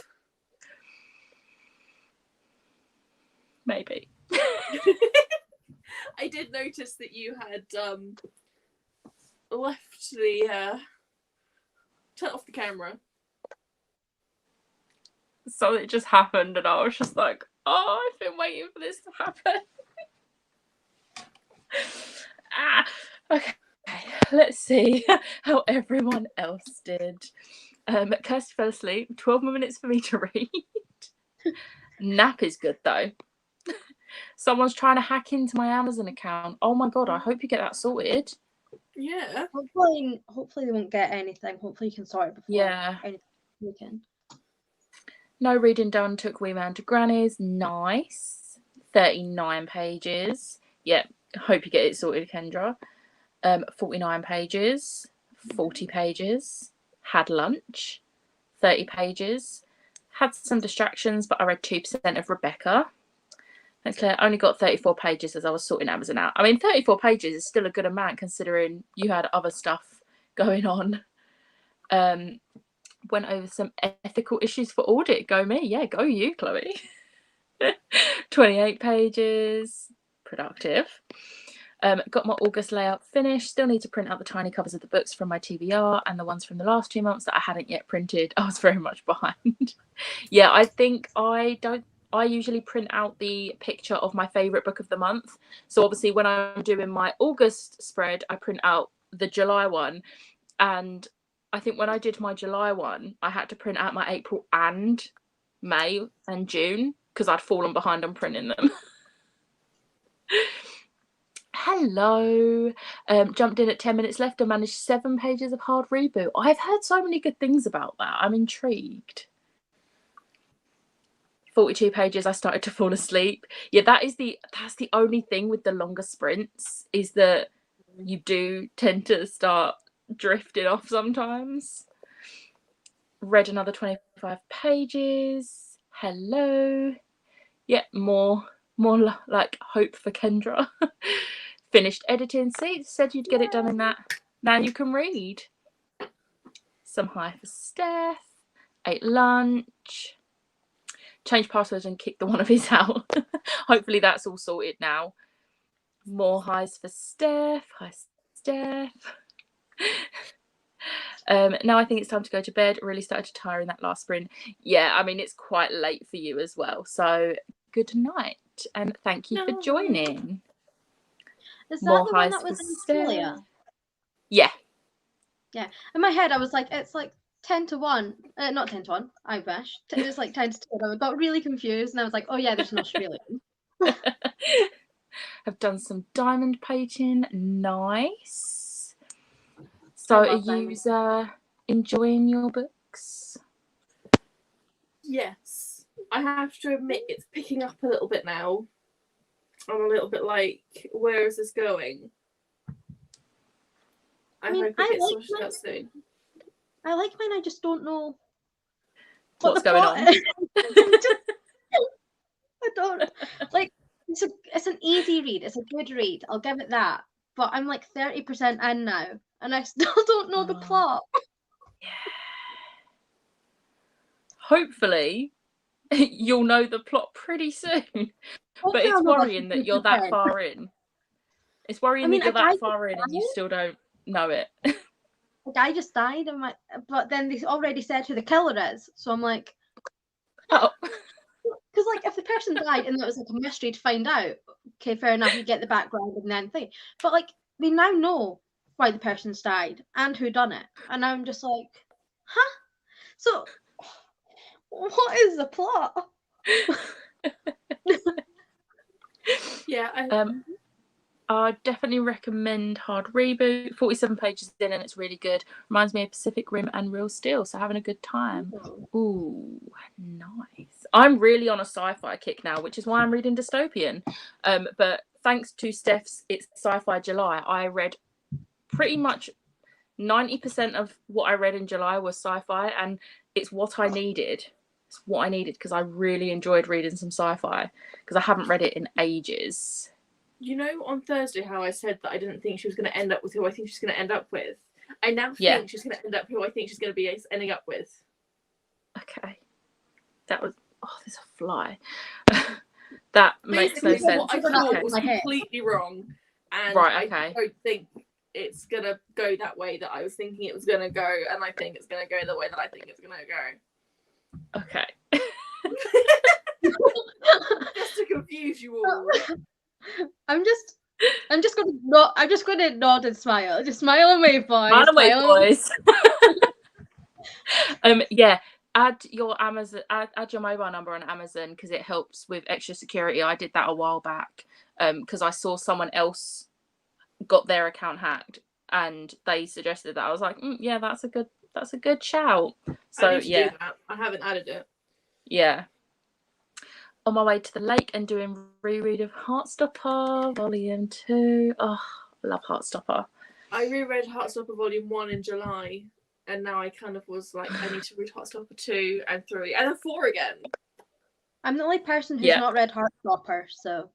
Maybe. I did notice that you had left the turn off the camera. So it just happened, and I was just like, "Oh, I've been waiting for this to happen." Okay. Let's see how everyone else did. Kirsty fell asleep. 12 more minutes for me to read. Nap is good though. Someone's trying to hack into my Amazon account. Oh my god, I hope you get that sorted. Yeah. Hopefully they won't get anything. Hopefully you can sort it before anything you can. No reading done, took Wee Man to Granny's. Nice. 39 pages. Yep. Hope you get it sorted, Kendra. 49 pages. 40 pages. Had lunch. 30 pages. Had some distractions, but I read 2% of Rebecca. Thanks, Claire. Only got 34 pages as I was sorting Amazon out. I mean, 34 pages is still a good amount considering you had other stuff going on. Went over some ethical issues for audit. Go me. Yeah, go you, Chloe. 28 pages. Productive. Got my August layout finished. Still need to print out the tiny covers of the books from my TBR and the ones from the last 2 months that I hadn't yet printed. I was very much behind. Yeah, I think I usually print out the picture of my favourite book of the month. So obviously when I'm doing my August spread, I print out the July one. And I think when I did my July one, I had to print out my April and May and June because I'd fallen behind on printing them. Hello. Jumped in at 10 minutes left and managed 7 pages of hard reboot. I've heard so many good things about that. I'm intrigued. 42 pages, I started to fall asleep. Yeah, that's the only thing with the longer sprints is that you do tend to start drifting off sometimes. Read another 25 pages. Hello. Yeah, more like hope for Kendra. Finished editing. See, said you'd get it done in that. Now you can read. Some hi for Steph. Ate lunch. Changed passwords and kicked the one of his out. Hopefully that's all sorted now. More highs for Steph. Hi, Steph. Now I think it's time to go to bed. Really started to tire in that last sprint. Yeah, I mean, it's quite late for you as well. So good night and thank you for joining. Is that the one that was in Australia? Yeah. Yeah. In my head, I was like, it's like 10 to 1. Not 10 to 1. I wish. It was like 10 to 2. I got really confused and I was like, oh yeah, there's an Australian. I've done some diamond painting. Nice. So are you enjoying your books? Yes. I have to admit it's picking up a little bit now. I'm a little bit like, where is this going? I hope it gets sorted out soon. I like mine, I just don't know what's going on. I don't like it's an easy read, it's a good read, I'll give it that. But I'm like 30% in now and I still don't know the plot. Yeah. Hopefully you'll know the plot pretty soon. But it's worrying that you're that far in. It's worrying that you're that far in and you still don't know it. The guy just died, but then they already said who the killer is, so I'm like, oh, Because, like, if the person died and that was like a mystery to find out, okay, fair enough, you get the background and then thing. But like, we now know why the person's died and who done it, and I'm just like, huh? So, what is the plot? Yeah. I definitely recommend Hard Reboot. 47 pages in and it's really good. Reminds me of Pacific Rim and Real Steel, so having a good time. Ooh, nice. I'm really on a sci-fi kick now, which is why I'm reading dystopian. But thanks to Steph's It's Sci-Fi July, I read pretty much 90% of what I read in July was sci-fi, and it's what I needed. It's what I needed because I really enjoyed reading some sci-fi because I haven't read it in ages. You know, on Thursday, how I said that I didn't think she was going to end up with who I think she's going to end up with? I now think she's going to end up who I think she's going to be ending up with. Okay. That was... Oh, there's a fly. That makes no sense. What I thought was completely wrong. And I don't think it's going to go that way that I was thinking it was going to go. And I think it's going to go the way that I think it's going to go. Okay. Just to confuse you all. I'm just gonna nod and smile. Just smile and wave, boys. Smile and wave, boys. Yeah. Add your mobile number on Amazon because it helps with extra security. I did that a while back because I saw someone else got their account hacked and they suggested that. I was like, yeah, that's a good shout. So I need to do that. I haven't added it. Yeah. On my way to the lake and doing reread of Heartstopper Volume 2. Oh, I love Heartstopper. I reread Heartstopper Volume 1 in July, and now I kind of was like, I need to read Heartstopper 2 and 3 and then 4 again. I'm the only person who's not read Heartstopper, so.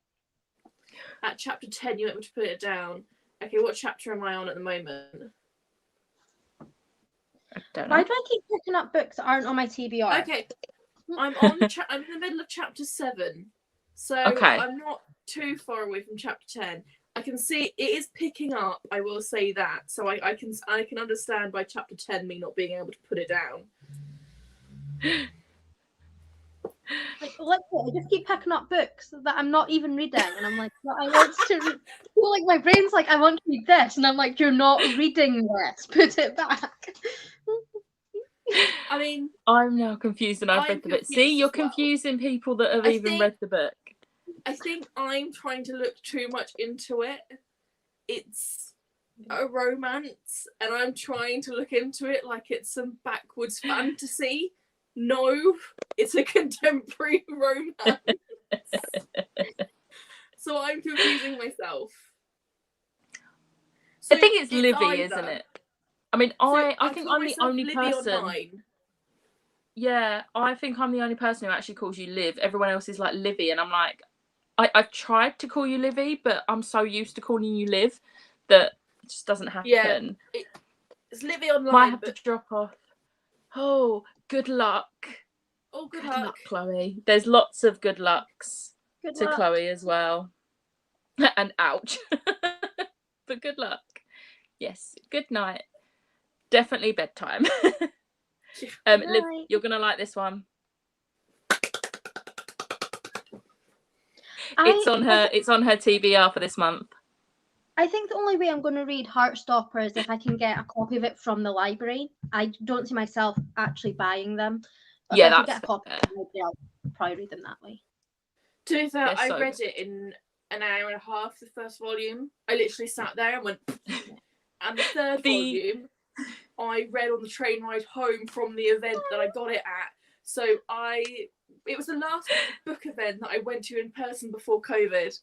At chapter 10, you want me to put it down. Okay, what chapter am I on at the moment? I don't know. Why do I keep picking up books that aren't on my TBR? Okay. I'm in the middle of chapter 7, so I'm not too far away from chapter 10. I can see it is picking up. I will say that, so I can understand by chapter 10 me not being able to put it down. Like, I just keep picking up books that I'm not even reading, and I'm like, well, I want to. Well, like my brain's like, I want to read this, and I'm like, you're not reading this. Put it back. I mean, I'm now confused and I've read the book. See, you're confusing people that have read the book. I think I'm trying to look too much into it. It's a romance, and I'm trying to look into it like it's some backwoods fantasy. No, it's a contemporary romance. So I'm confusing myself. So I think it's Livy, isn't it? I mean, I think I'm the only person. Online. Yeah, I think I'm the only person who actually calls you Liv. Everyone else is like Livy, and I'm like, I've tried to call you Livy, but I'm so used to calling you Liv that it just doesn't happen. Yeah, it's Livy online. Might have to drop off. Oh, good luck. Oh, good luck, Chloe. There's lots of good lucks to Chloe as well. And ouch. But good luck. Yes, good night. Definitely bedtime. Liv, you're gonna like this one. It's on her TBR for this month. I think the only way I'm going to read Heartstopper is if I can get a copy of it from the library. I don't see myself actually buying them. But if I can get a copy of them, I'll probably read them that way. To be fair, I read it in an hour and a half, the first volume. I literally sat there and went... And the third volume, I read on the train ride home from the event that I got it at. So it was the last book event that I went to in person before COVID.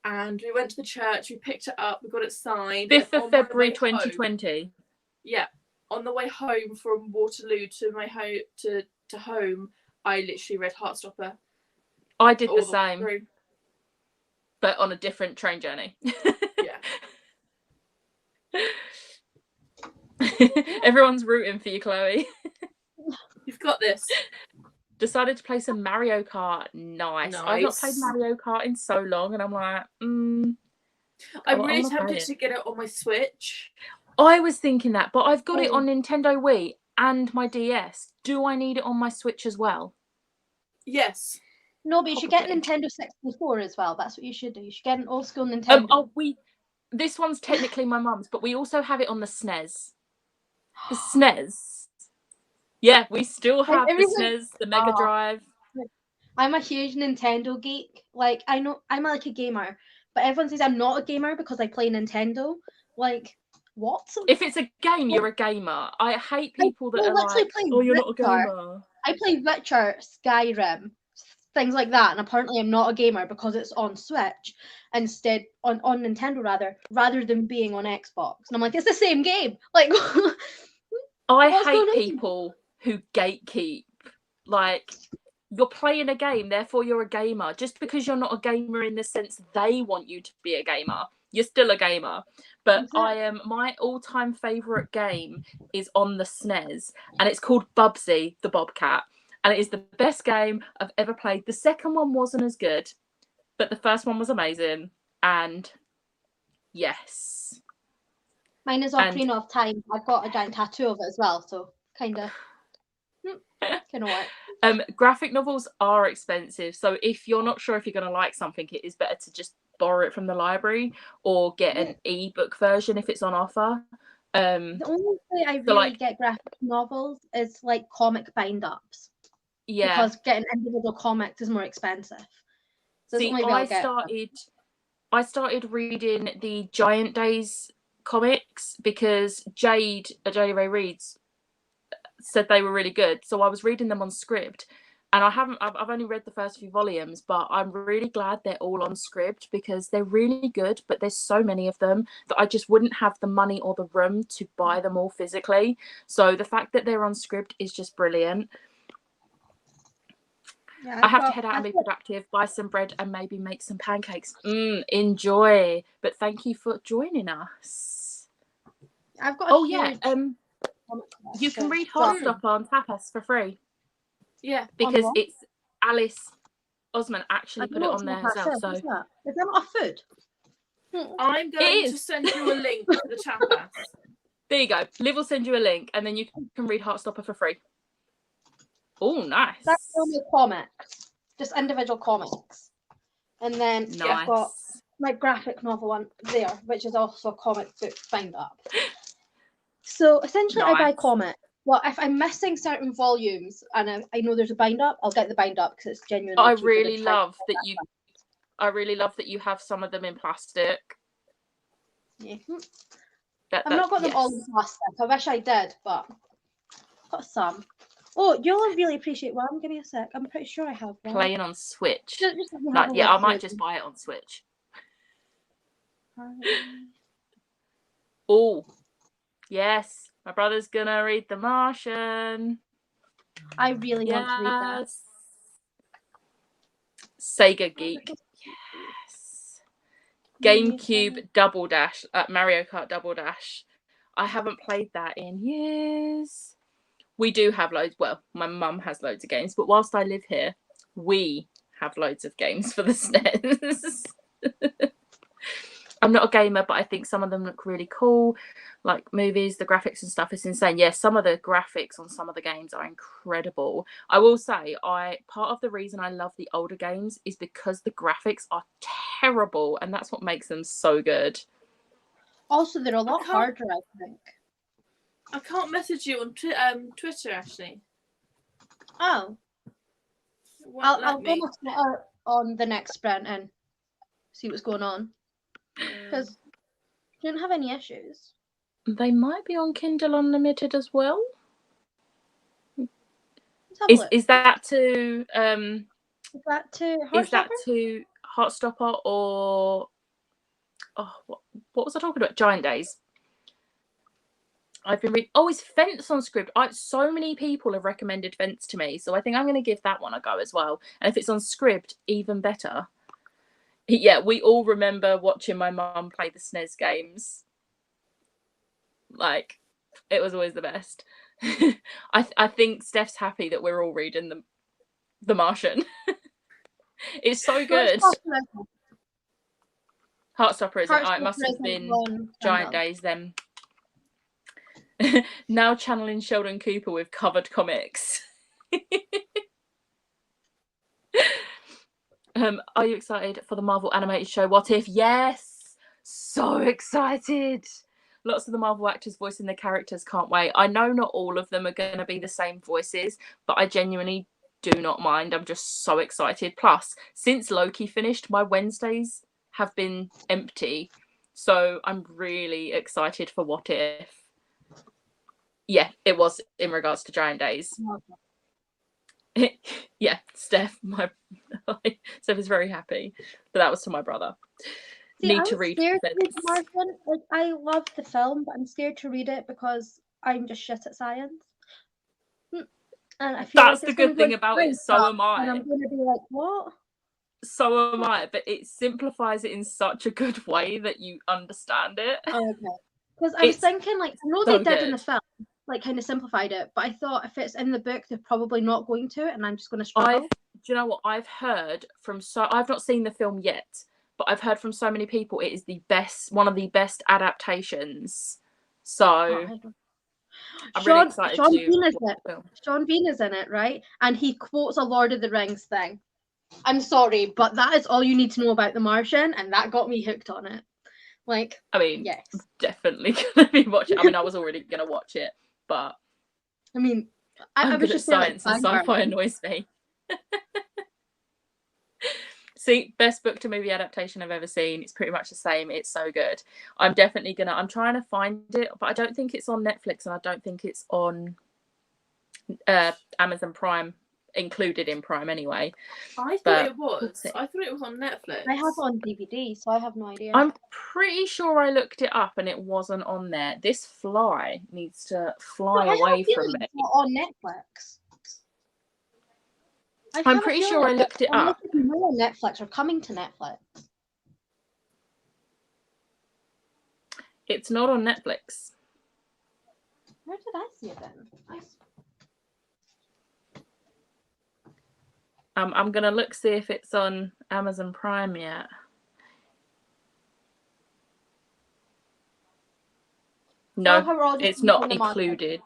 And we went to the church, we picked it up, we got it signed. 5th of February 2020. Yeah. On the way home from Waterloo to my home to home, I literally read Heartstopper. I did the same. But on a different train journey. Yeah. Everyone's rooting for you, Chloe. You've got this. Decided to play some Mario Kart. Nice. I've not played Mario Kart in so long, and I'm like, I'm really tempted to get it on my Switch. I was thinking that, but I've got it on Nintendo Wii and my DS. Do I need it on my Switch as well? Yes. No, but you should get a Nintendo 64 as well. That's what you should do. You should get an old school Nintendo. This one's technically my mum's, but we also have it on the SNES. The SNES. Yeah, we still have the SNES, the Mega Drive. I'm a huge Nintendo geek. Like, I know I'm like a gamer, but everyone says I'm not a gamer because I play Nintendo. Like, what? If it's a game, you're a gamer. I hate people that are like, oh, you're not a gamer. I play Witcher, Skyrim, things like that, and apparently I'm not a gamer because it's on Switch instead, on Nintendo rather than being on Xbox. And I'm like, it's the same game. Like, I hate people who gatekeep. Like, you're playing a game, therefore you're a gamer. Just because you're not a gamer in the sense they want you to be a gamer, you're still a gamer. But my all-time favourite game is on the SNES, and it's called Bubsy the Bobcat. And it is the best game I've ever played. The second one wasn't as good, but the first one was amazing. And yes. Mine is Ocarina of Time. I've got a giant tattoo of it as well, so kind of work. Graphic novels are expensive, so if you're not sure if you're going to like something, it is better to just borrow it from the library or get an ebook version if it's on offer. The only way I really get graphic novels is like comic bind-ups. Yeah. Because getting individual comics is more expensive. So see, I started reading the Giant Days comics because Jade Ray Reads said they were really good, so I was reading them on Scribd, and I've only read the first few volumes, but I'm really glad they're all on Scribd because they're really good, but there's so many of them that I just wouldn't have the money or the room to buy them all physically. So the fact that they're on Scribd is just brilliant. Yeah, I have to head out and be productive, buy some bread and maybe make some pancakes. Enjoy. But thank you for joining us. I've got you can read Heartstopper on Tapas for free. Yeah. Because it's Alice Osman actually put it on there herself. So is that not a food? I'm going to send you a link to the Tapas. There you go. Liv will send you a link and then you can read Heartstopper for free. Oh, nice. That's only comics, just individual comics. And then I've got my graphic novel one there, which is also a comic book bind up. So essentially, I buy comics. Well, if I'm missing certain volumes and I know there's a bind up, I'll get the bind up because it's genuinely. I really love that you have some of them in plastic. Yeah. I've not got them all in plastic. I wish I did, but I've got some. Oh, you'll really appreciate one. Give me a sec. I'm pretty sure I have one. Playing on Switch. I might just buy it on Switch. Oh, yes. My brother's gonna read The Martian. I really want to read that. Sega Geek. Yes. GameCube Double Dash. Mario Kart Double Dash. I haven't played that in years. We do have loads. Well, my mum has loads of games, but whilst I live here, we have loads of games for the SNES. I'm not a gamer, but I think some of them look really cool. Like movies, the graphics and stuff is insane. Yeah, some of the graphics on some of the games are incredible. I will say, part of the reason I love the older games is because the graphics are terrible, and that's what makes them so good. Also, they're a lot harder, I think. I can't message you on Twitter, Ashleigh. Oh. I'll go on Twitter on the next sprint and see what's going on. Because you don't have any issues. They might be on Kindle Unlimited as well. Is that to Heartstopper or what was I talking about? Giant Days. I've been reading. Oh, is Fence on Scribd? So many people have recommended Fence to me, so I think I'm going to give that one a go as well. And if it's on Scribd, even better. Yeah, we all remember watching my mum play the SNES games. Like, it was always the best. I think Steph's happy that we're all reading the Martian. It's so good. Heartstopper, isn't it? It must have been Giant Days then. Now channeling Sheldon Cooper with covered comics. Are you excited for the Marvel animated show What If? Yes, so excited. Lots of the Marvel actors voicing the characters, can't wait. I know not all of them are going to be the same voices, but I genuinely do not mind. I'm just so excited. Plus, since Loki finished, my Wednesdays have been empty, so I'm really excited for What If. Yeah, it was in regards to Giant Days. Yeah, Steph is very happy, but that was to my brother. See, Need I'm to read scared to read Fence. The Martian. Like, I love the film, but I'm scared to read it because I'm just shit at science. And I feel That's like the good thing about it. So am I. And I'm going to be like, what? So am I. But it simplifies it in such a good way that you understand it. Oh, okay. Because I was thinking, like, I know so they did in good. the film, like, kind of simplified it, but I thought if it's in the book, they're probably not going to, and I'm just going to struggle. Do you know what I've heard from? I've not seen the film yet, but I've heard from so many people it is one of the best adaptations. So I'm really excited Sean to Bean is watch it. the film. Sean Bean is in it, right? And he quotes a Lord of the Rings thing. I'm sorry, but that is all you need to know about The Martian, and that got me hooked on it. Like, I mean, yes, definitely gonna be watching. I mean, I was already gonna watch it, but I mean, I'm I good was at just saying, like, science, and sci-fi annoys me. See, best book to movie adaptation I've ever seen. It's pretty much the same. It's so good. I'm trying to find it, but I don't think it's on Netflix, and I don't think it's on Amazon Prime, included in Prime anyway. I thought it was. I thought it was on Netflix. I have it on DVD, so I have no idea. I'm pretty sure I looked it up and it wasn't on there. This fly needs to fly away from me. It's not on Netflix. I'm pretty sure I looked it up. On Netflix or coming to Netflix. It's not on Netflix. Where did I see it then? I'm gonna see if it's on Amazon Prime yet. No, it's not included.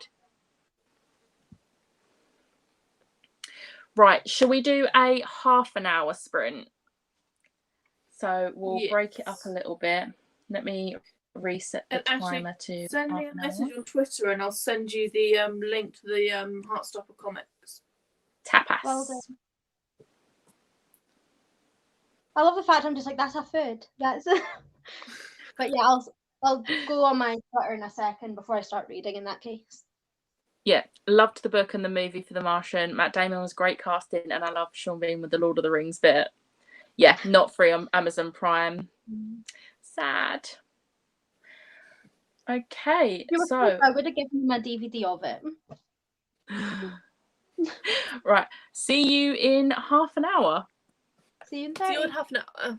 Right, shall we do a half an hour sprint? So we'll break it up a little bit. Let me reset the timer to send me a message on Twitter and I'll send you the link to the Heartstopper comics. Tapas. Well done. I love the fact I'm just like, that's a food. That's but yeah, I'll go on my Twitter in a second before I start reading in that case. Yeah, loved the book and the movie for The Martian. Matt Damon was great casting, and I love Sean Bean with the Lord of the Rings bit. Yeah, not free on Amazon Prime. Sad. Okay, so I would have given you my DVD of it. Right, see you in half an hour. See you in half an hour.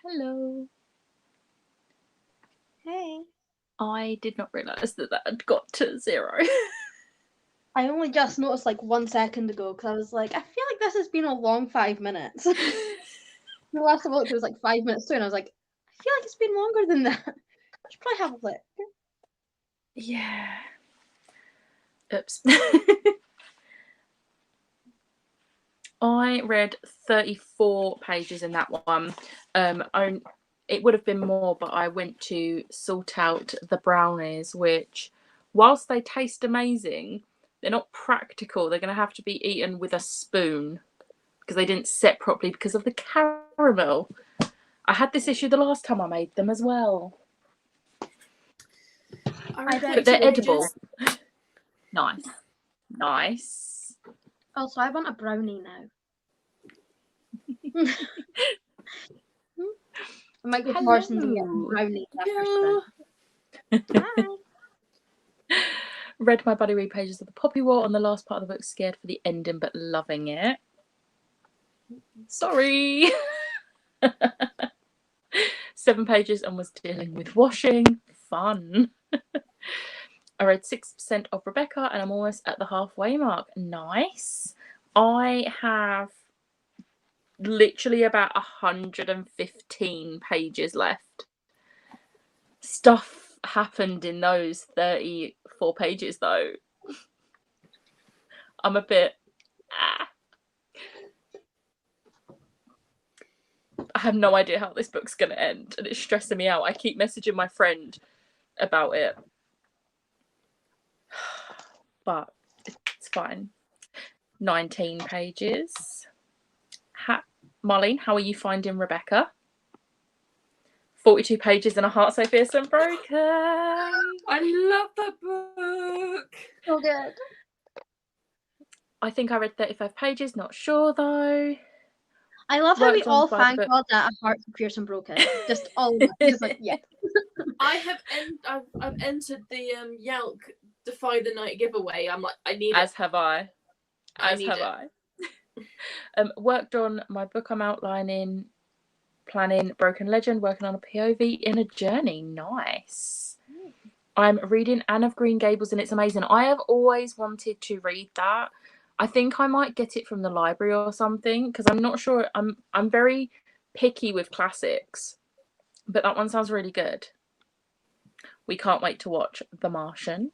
Hello. Hey. I did not realise that had got to 0. I only just noticed like 1 second ago because I was like, I feel like this has been a long 5 minutes. The last time I looked, it was like 5 minutes through, and I was like, I feel like it's been longer than that. I should probably have a look. Yeah. Oops. I read 34 pages in that one. It would have been more, but I went to sort out the brownies, which, whilst they taste amazing, they're not practical. They're going to have to be eaten with a spoon because they didn't set properly because of the caramel. I had this issue the last time I made them as well. But they're edible. Nice. Nice. Oh, so I want a brownie now. I might go to Parsons and get brownies after sprint. Hi. Read my buddy read pages of the Poppy War on the last part of the book, scared for the ending but loving it. Sorry. 7 pages and was dealing with washing. Fun. I read 6% of Rebecca and I'm almost at the halfway mark. Nice. I have literally about 115 pages left. Stuff happened in those 34 pages though. I'm a bit I have no idea how this book's gonna end and it's stressing me out. I keep messaging my friend about it, but it's fine. 19 pages. Marlene, how are you finding Rebecca? 42 pages and a heart so fierce and broken. I love that book. So good. I think I read 35 pages, not sure though. I love how we all thank God that a heart so fierce and broken. Just all of it. Just like, yeah. I've entered the Yelk Defy the Night giveaway. I'm like, I need As it. have I. As have I. Worked on my book I'm outlining, planning Broken Legend, working on a POV in a journey. Nice. I'm reading Anne of Green Gables and it's amazing. I have always wanted to read that. I think I might get it from the library or something because I'm not sure. I'm very picky with classics, but that one sounds really good. We can't wait to watch The Martian.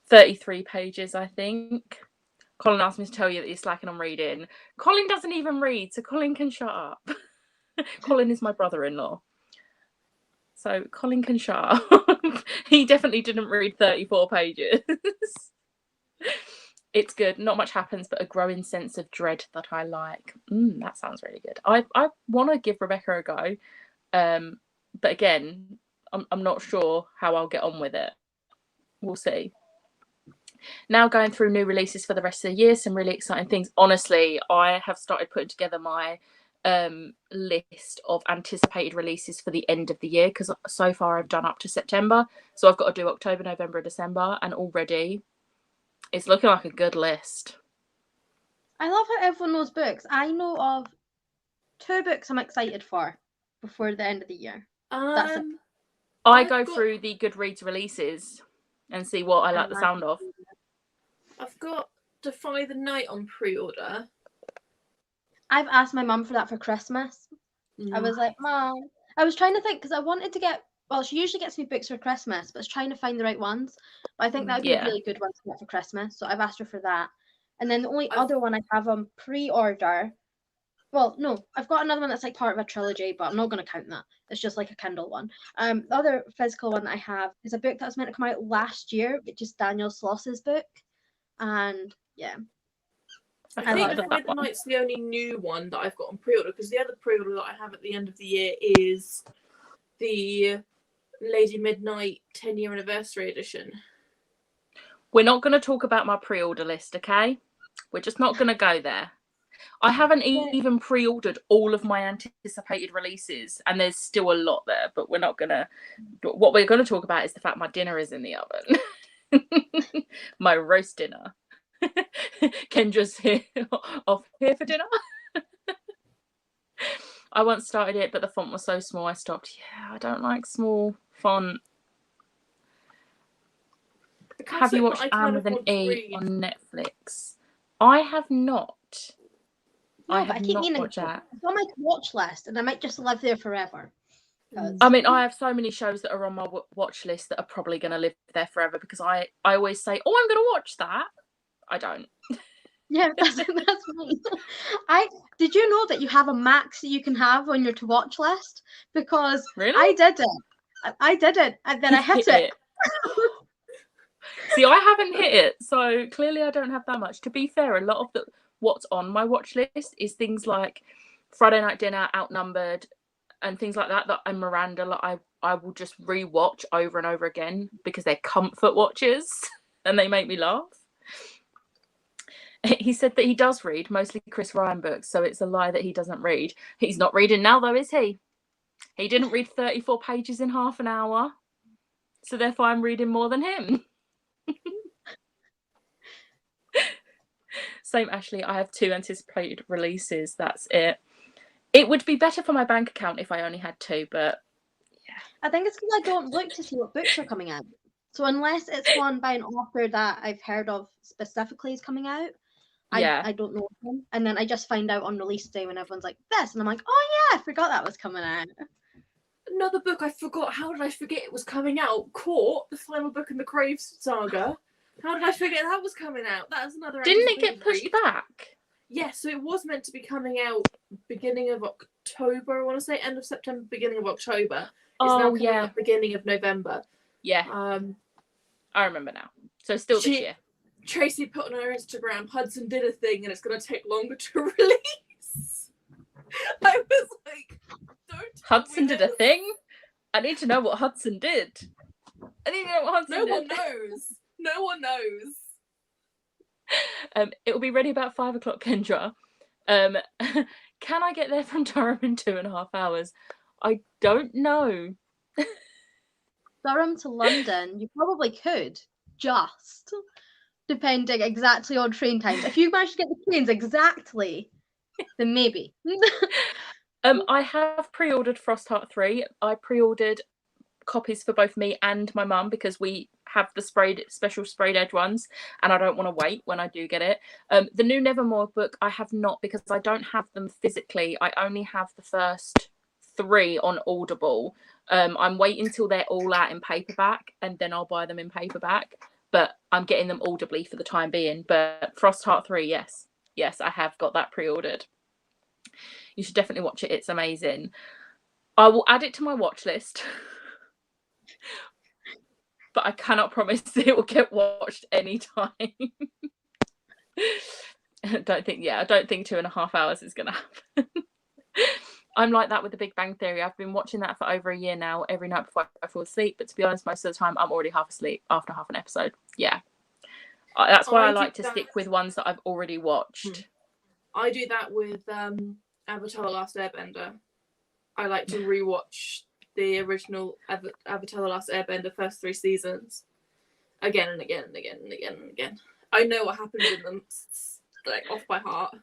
33 pages, I think. Colin asked me to tell you that he's slacking on reading. Colin doesn't even read, so Colin can shut up. Colin is my brother-in-law. So Colin can shut up. He definitely didn't read 34 pages. It's good. Not much happens, but a growing sense of dread that I like. That sounds really good. I want to give Rebecca a go. But again, I'm not sure how I'll get on with it. We'll see. Now going through new releases for the rest of the year, some really exciting things. Honestly, I have started putting together my list of anticipated releases for the end of the year because so far I've done up to September. So I've got to do October, November, December, and already it's looking like a good list. I love how everyone knows books. I know of 2 books I'm excited for before the end of the year. That's it. I go through the Goodreads releases and see what I like the sound of. I've got Defy the Night on pre-order. I've asked my mum for that for Christmas. I was like, Mom, I was trying to think because I wanted to get, well, she usually gets me books for Christmas, but I was trying to find the right ones. But I think that would be a really good one to get for Christmas. So I've asked her for that. And then the only other one I have on pre-order, well, no, I've got another one that's like part of a trilogy, but I'm not going to count that. It's just like a Kindle one. The other physical one that I have is a book that was meant to come out last year, which is Daniel Sloss's book. And yeah. I think Defy the Night's the only new one that I've got on pre-order because the other pre-order that I have at the end of the year is the Lady Midnight 10-year anniversary edition. We're not going to talk about my pre-order list, okay? We're just not going to go there. I haven't even pre-ordered all of my anticipated releases and there's still a lot there, but we're not going to... What we're going to talk about is the fact my dinner is in the oven. My roast dinner. Kendra's here off here for dinner. I once started it, but the font was so small I stopped. Yeah, I don't like small font. Have you watched Anne with an E on Netflix? I have not. No, I have not watched that. It's on my watch list, and I might just live there forever. I mean, I have so many shows that are on my watch list that are probably going to live there forever because I always say, "Oh, I'm going to watch that." I don't. Yeah, that's me. Did you know that you have a max that you can have on your to watch list? Because really? I did it, and then I hit it. See, I haven't hit it, so clearly I don't have that much. To be fair, a lot of what's on my watch list is things like Friday Night Dinner, Outnumbered, and things like that. And Miranda, like I will just re-watch over and over again because they're comfort watches and they make me laugh. He said that he does read, mostly Chris Ryan books, so it's a lie that he doesn't read. He's not reading now, though, is he? He didn't read 34 pages in half an hour, so therefore I'm reading more than him. Same, Ashleigh. I have 2 anticipated releases. That's it. It would be better for my bank account if I only had 2, but yeah. I think it's because I don't look to see what books are coming out. So unless it's one by an author that I've heard of specifically is coming out, I don't know them. And then I just find out on release day when everyone's like, this. And I'm like, oh yeah, I forgot that was coming out. Another book I forgot. How did I forget it was coming out? Court, the final book in the Craves saga. How did I forget that was coming out? That was another. Didn't it get pushed back? Yeah, so it was meant to be coming out beginning of October. I want to say end of September, beginning of October. It's now coming out beginning of November. Yeah. I remember now. So still this year. Tracy put on her Instagram, Hudson did a thing and it's going to take longer to release. I was like, don't. Hudson did a thing? I need to know what Hudson did. I need to know what Hudson did. No one knows. No one knows. It will be ready about 5 o'clock, Kendra. Can I get there from Durham in 2.5 hours? I don't know. Durham to London, you probably could, just depending exactly on train times. If you manage to get the trains exactly, then maybe. I have pre-ordered Frostheart 3. I pre-ordered copies for both me and my mum because we have the special sprayed edge ones and I don't want to wait when I do get it. The new Nevermore book I have not because I don't have them physically. I only have the first 3 on Audible. I'm waiting till they're all out in paperback and then I'll buy them in paperback, but I'm getting them audibly for the time being. But Frostheart 3, yes, I have got that pre-ordered. You should definitely watch it. It's amazing. I will add it to my watch list. But I cannot promise that it will get watched anytime. I don't think 2.5 hours is going to happen. I'm like that with The Big Bang Theory. I've been watching that for over a year now, every night before I fall asleep. But to be honest, most of the time I'm already half asleep after half an episode. Yeah. That's why I like to stick with ones that I've already watched. I do that with Avatar: The Last Airbender. I like to rewatch the original Avatar: The Last Airbender first 3 seasons again and again and again and again and again. I know what happens in them, like off by heart.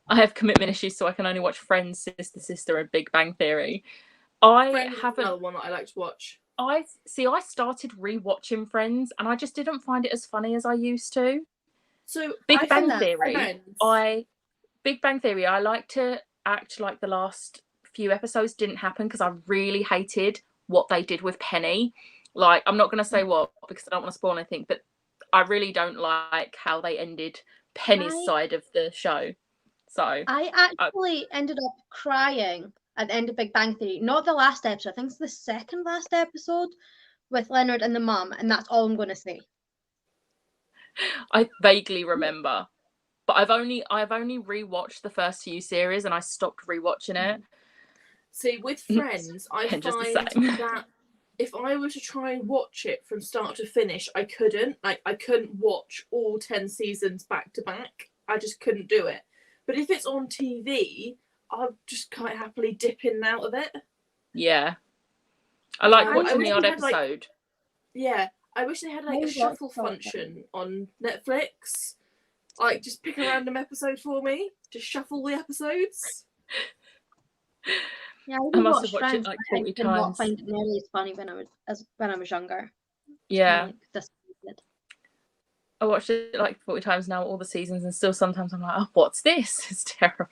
I have commitment issues, so I can only watch Friends, Sister, and Big Bang Theory. I haven't. Another one that I like to watch. I started rewatching Friends, and I just didn't find it as funny as I used to. So Big Bang Theory. I like to act like the last few episodes didn't happen because I really hated what they did with Penny. Like, I'm not going to say what because I don't want to spoil anything, but I really don't like how they ended Penny's side of the show. So I actually ended up crying at the end of Big Bang Theory. Not the last episode. I think it's the second last episode with Leonard and the mum, and that's all I'm going to say. I vaguely remember, but I've only rewatched the first few series, and I stopped rewatching it. See, with Friends, I find that if I were to try and watch it from start to finish, I couldn't. Like, I couldn't watch all 10 seasons back to back. I just couldn't do it. But if it's on TV, I'll just quite happily dip in and out of it. Yeah. I like watching the odd episode. I wish they had like a shuffle function on Netflix. Like, just pick a random episode for me. Just shuffle the episodes. Yeah, I must have watched it like 40 I did not times. find it nearly as funny when I was younger. Yeah. Like, disappointed. I watched it like 40 times now, all the seasons, and still sometimes I'm like, oh, what's this? It's terrible.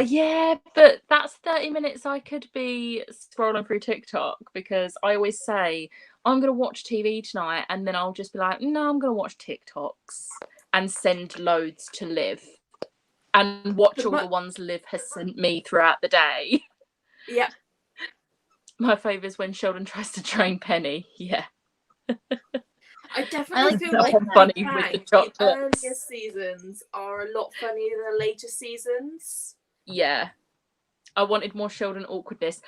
Yeah, but that's 30 minutes I could be scrolling through TikTok, because I always say, I'm going to watch TV tonight, and then I'll just be like, no, I'm going to watch TikToks and send loads to Liv and watch all the ones Liv has sent me throughout the day. Yeah. My favourite is when Sheldon tries to train Penny. Yeah. I definitely feel like funny Big with the Bang, chocolates. the earlier seasons are a lot funnier than the later seasons. Yeah. I wanted more Sheldon awkwardness.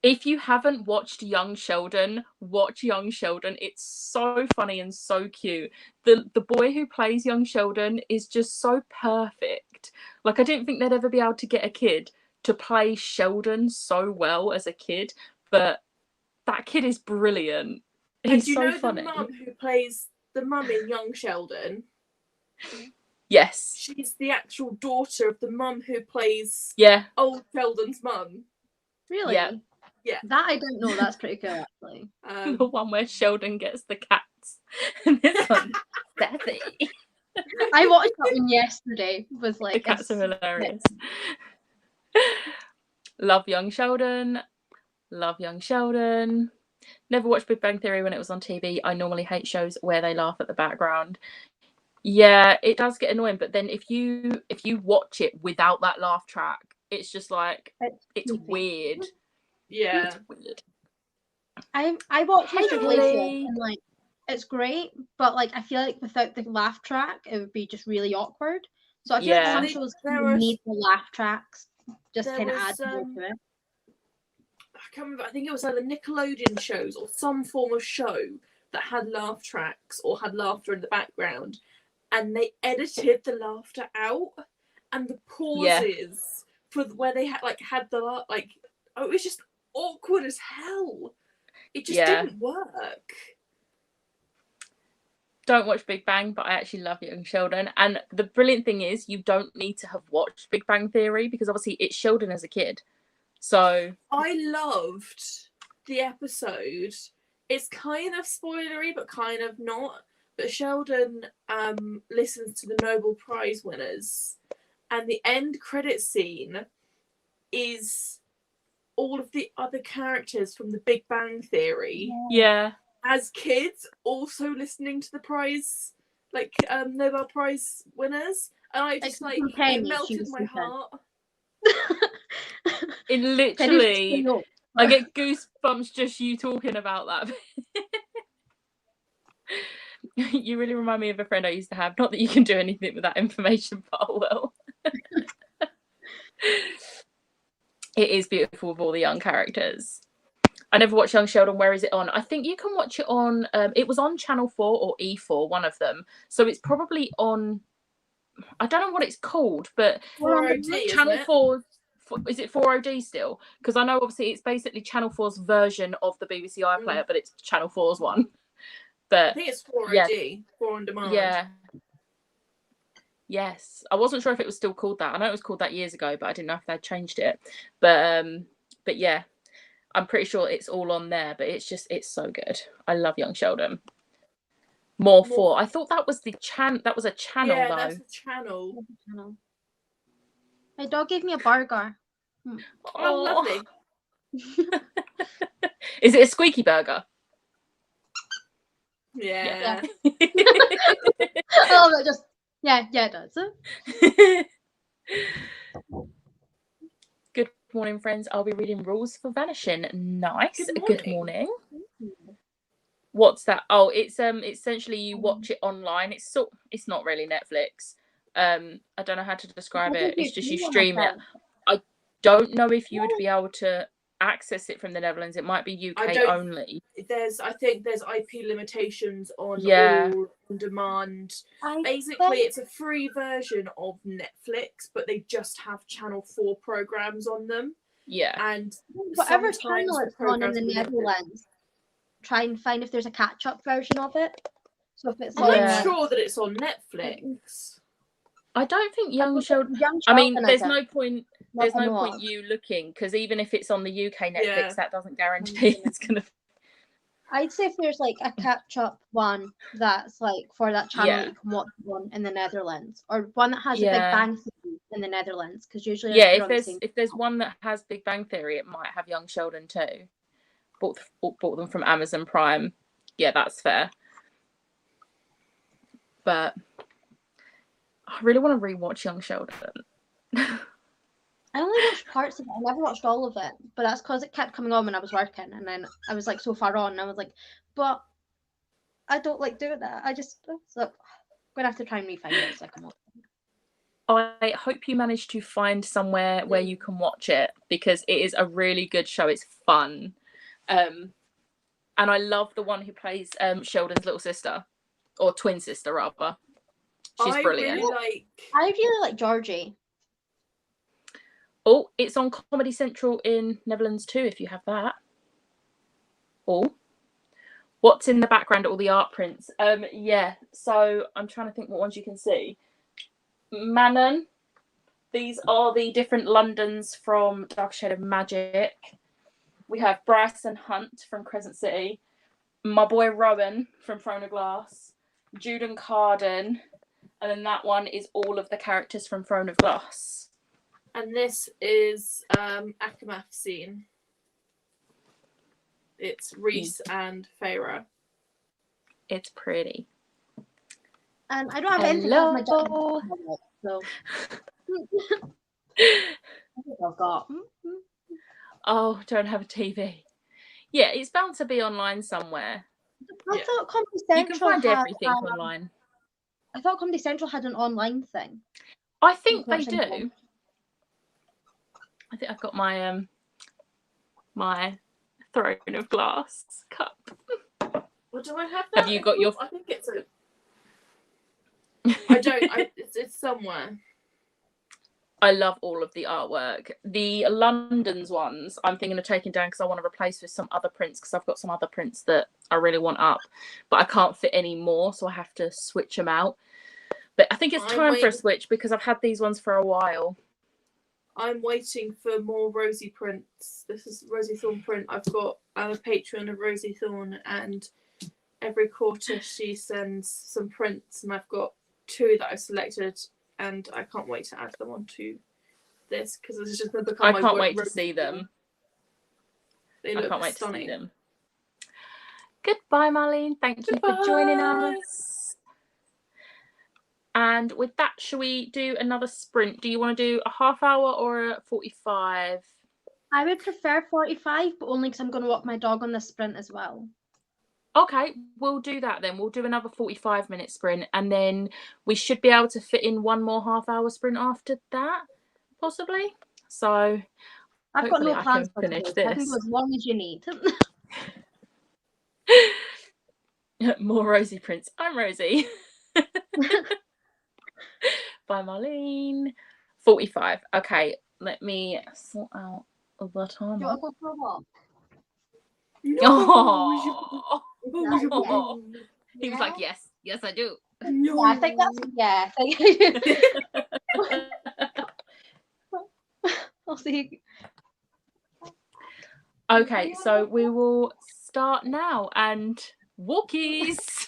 If you haven't watched Young Sheldon, watch Young Sheldon. It's so funny and so cute. The boy who plays Young Sheldon is just so perfect. Like, I didn't think they'd ever be able to get a kid to play Sheldon so well as a kid, but that kid is brilliant. He's do you so know funny. The mum who plays the mum in Young Sheldon? Yes. She's the actual daughter of the mum who plays old Sheldon's mum. Really? Yeah. Yeah. That I don't know. That's pretty cool, actually. The one where Sheldon gets the cats. And this one's Bethy. I watched that one yesterday. Was like, the cats are hilarious. Love Young Sheldon. Love Young Sheldon. Never watched Big Bang Theory when it was on TV. I normally hate shows where they laugh at the background. Yeah, it does get annoying, but then if you watch it without that laugh track, it's just like it's weird. Yeah. It's weird. I watched Mr. Glacier and like it's great, but like I feel like without the laugh track it would be just really awkward. So I feel like some shows need the laugh tracks just kind of add more to it. I can't remember, I think it was either Nickelodeon shows or some form of show that had laugh tracks or had laughter in the background, and they edited the laughter out, and the pauses for where they had the it was just awkward as hell. It just didn't work. Don't watch Big Bang, but I actually love Young Sheldon. And the brilliant thing is, you don't need to have watched Big Bang Theory, because obviously it's Sheldon as a kid. So I loved the episode. It's kind of spoilery, but kind of not. But Sheldon listens to the Nobel Prize winners, and the end credit scene is all of the other characters from the Big Bang Theory. Yeah. As kids, also listening to the prize, Nobel Prize winners, and I just it melted my heart. It literally, I get goosebumps just you talking about that. You really remind me of a friend I used to have. Not that you can do anything with that information, but I will. It is beautiful with all the young characters. I never watched Young Sheldon. Where is it on? I think you can watch it on, it was on Channel 4 or E4, one of them. So it's probably on, I don't know what it's called, but 4OD, Channel 4, is it 4OD still? Because I know obviously it's basically Channel 4's version of the BBC iPlayer, but it's Channel 4's one. But I think it's 4OD, 4 on demand. Yeah. Yes. I wasn't sure if it was still called that. I know it was called that years ago, but I didn't know if they'd changed it. But yeah, I'm pretty sure it's all on there, but it's so good. I love Young Sheldon. More 4. I thought that was that was a channel, though. Yeah, that's a channel. My dog gave me a burger. Oh, lovely. Is it a squeaky burger? Yeah. Oh, that just it does. Good morning, friends. I'll be reading Rules for Vanishing. Nice. Good morning. What's that? Oh, it's essentially you watch it online. It's not really Netflix. I don't know how to describe it. It's just you stream it. I don't know if you would be able to access it from the Netherlands. It might be UK only. I think there's IP limitations on all on demand. Basically, it's a free version of Netflix, but they just have Channel 4 programs on them. Yeah. And whatever channel it's on in the Netherlands, try and find if there's a catch-up version of it. So if it's I'm sure that it's on Netflix. I don't think Young Sheldon. Young I mean, Sheldon there's isn't. no point. Not There's that I no know point of. you looking, because even if it's on the UK Netflix, Yeah. that doesn't guarantee it's gonna. I'd say if there's like a catch-up one that's like for that channel that you can watch one in the Netherlands, or one that has a Big Bang Theory in the Netherlands, because usually they're on the same if there's one that has Big Bang Theory, it might have Young Sheldon too. Bought them from Amazon Prime. Yeah, that's fair. But I really want to rewatch Young Sheldon. I only watched parts of it. I never watched all of it, but that's because it kept coming on when I was working, and then I was like so far on, and I was like, but I don't like doing that. I'm gonna have to try and re-find it so I can watch it. I hope you manage to find somewhere where you can watch it, because it is a really good show. It's fun. And I love the one who plays Sheldon's little sister, or twin sister rather. She's brilliant. I really like Georgie. Oh, it's on Comedy Central in Netherlands too, if you have that. Oh, what's in the background? All the art prints. Yeah. So I'm trying to think what ones you can see. Manon. These are the different Londons from Dark Shade of Magic. We have Bryson Hunt from Crescent City, my boy Rowan from Throne of Glass, Juden Carden, and then that one is all of the characters from Throne of Glass. And this is Akamath scene. It's Reese and Feyre. It's pretty. And I don't have anything to have my job. So. I've got. Oh, don't have a TV. Yeah, it's bound to be online somewhere. I thought Comedy Central you can find everything online. I thought Comedy Central had an online thing. I think they do. I think I've got my my Throne of Glass cup. Well, do I have that? Have you got your? I think it's a. I don't. It's somewhere. I love all of the artwork. The London's ones I'm thinking of taking down because I want to replace with some other prints, because I've got some other prints that I really want up, but I can't fit any more, so I have to switch them out. But I think it's time for a switch, because I've had these ones for a while. I'm waiting for more Rosie prints. This is Rosie Thorne print. I'm a patron of Rosie Thorne, and every quarter she sends some prints, and I've got 2 that I've selected, and I can't wait to add them onto this, because this is just going to become I can't wait to see them. They look I can't wait stunning. to see them. Goodbye, Marlene. Thank you for joining us. And with that, shall we do another sprint? Do you want to do a half hour or a 45? I would prefer 45, but only because I'm going to walk my dog on the sprint as well. Okay, we'll do that then. We'll do another 45-minute sprint, and then we should be able to fit in one more half-hour sprint after that, possibly. So I've got no plans for finish this. this. I can go as long as you need. More Rosie prints. I'm Rosie. Bye, Marlene. 45. Okay, let me sort out the timer. Do you want to go for a walk? Oh. No. He was like, yes, I do. No. Yeah, I think that's I'll see. Okay, so we will start now, and walkies.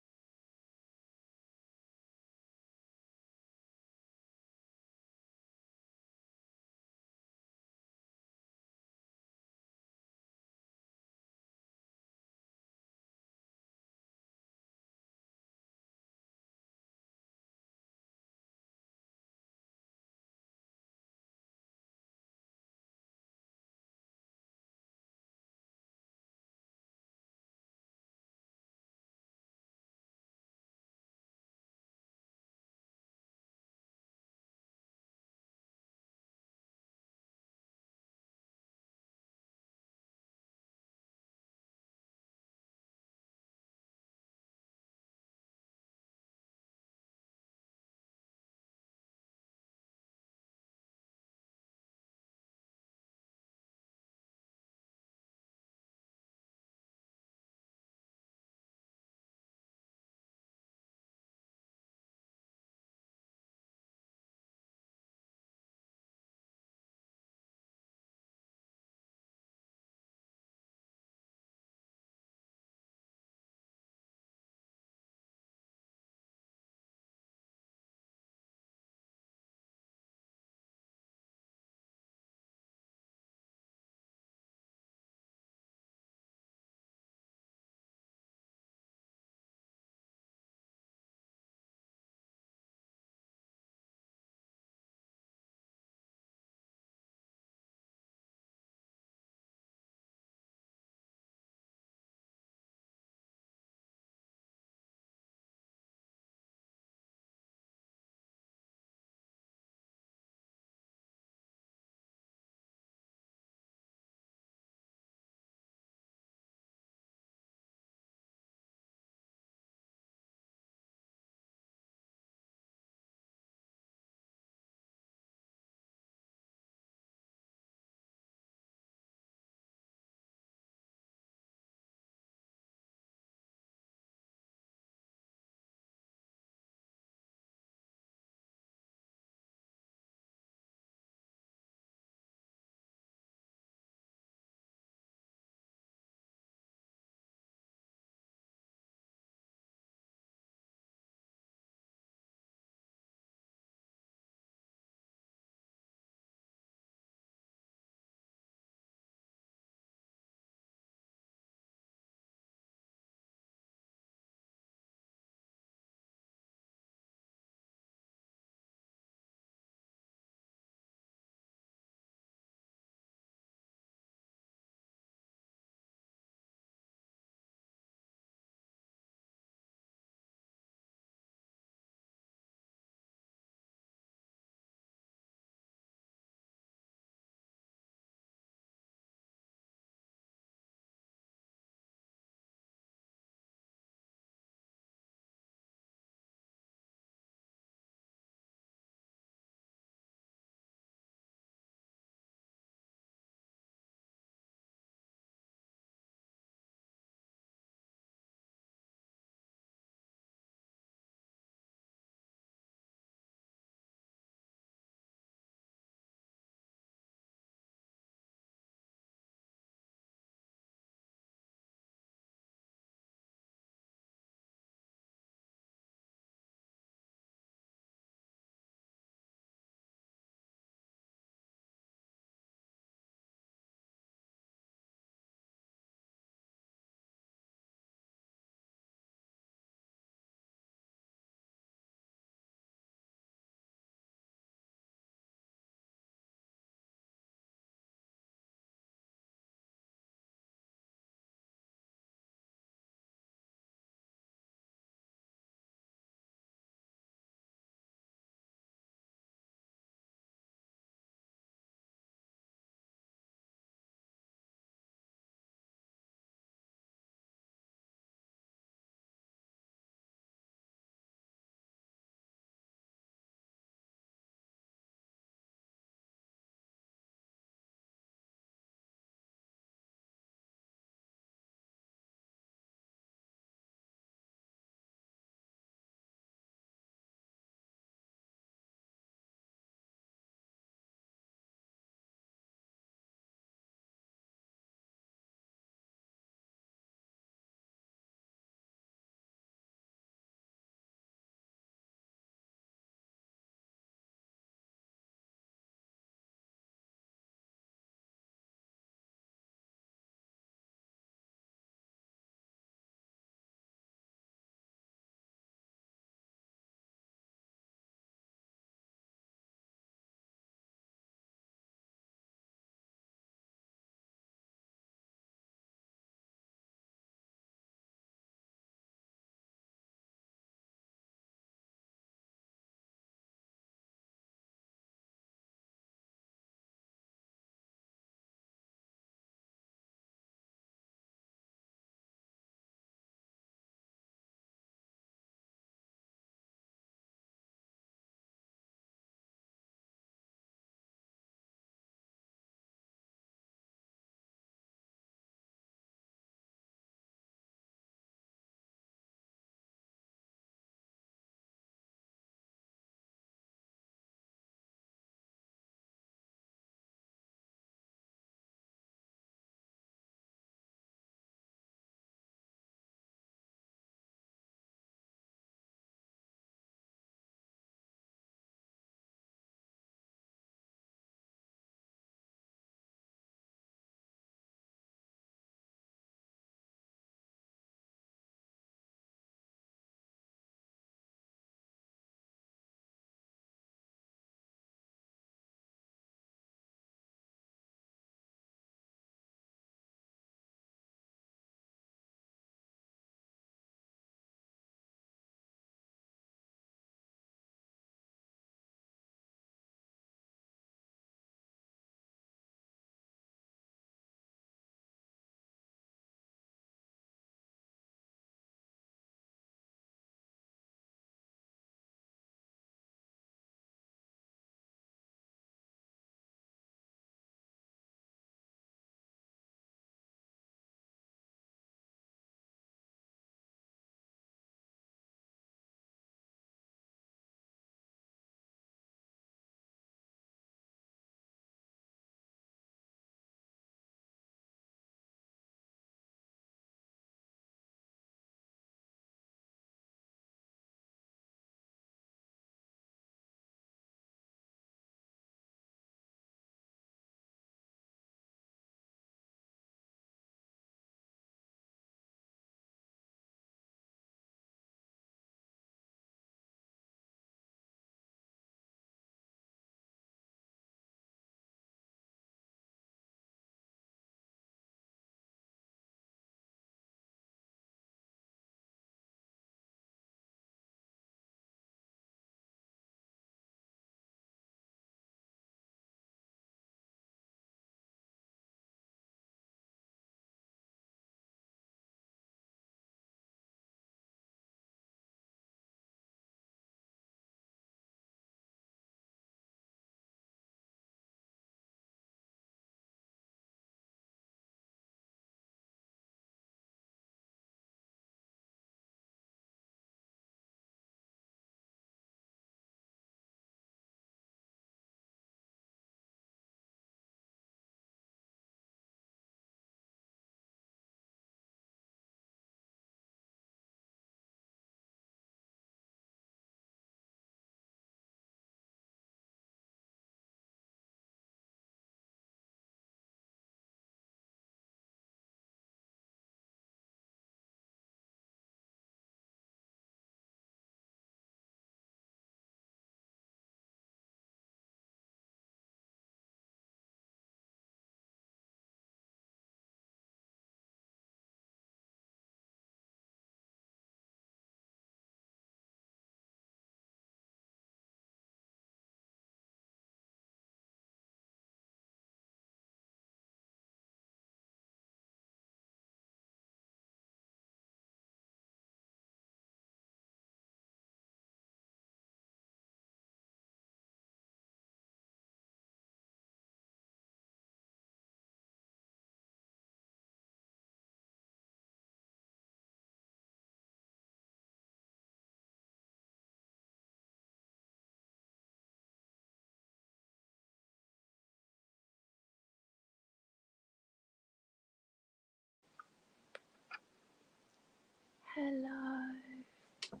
Hello.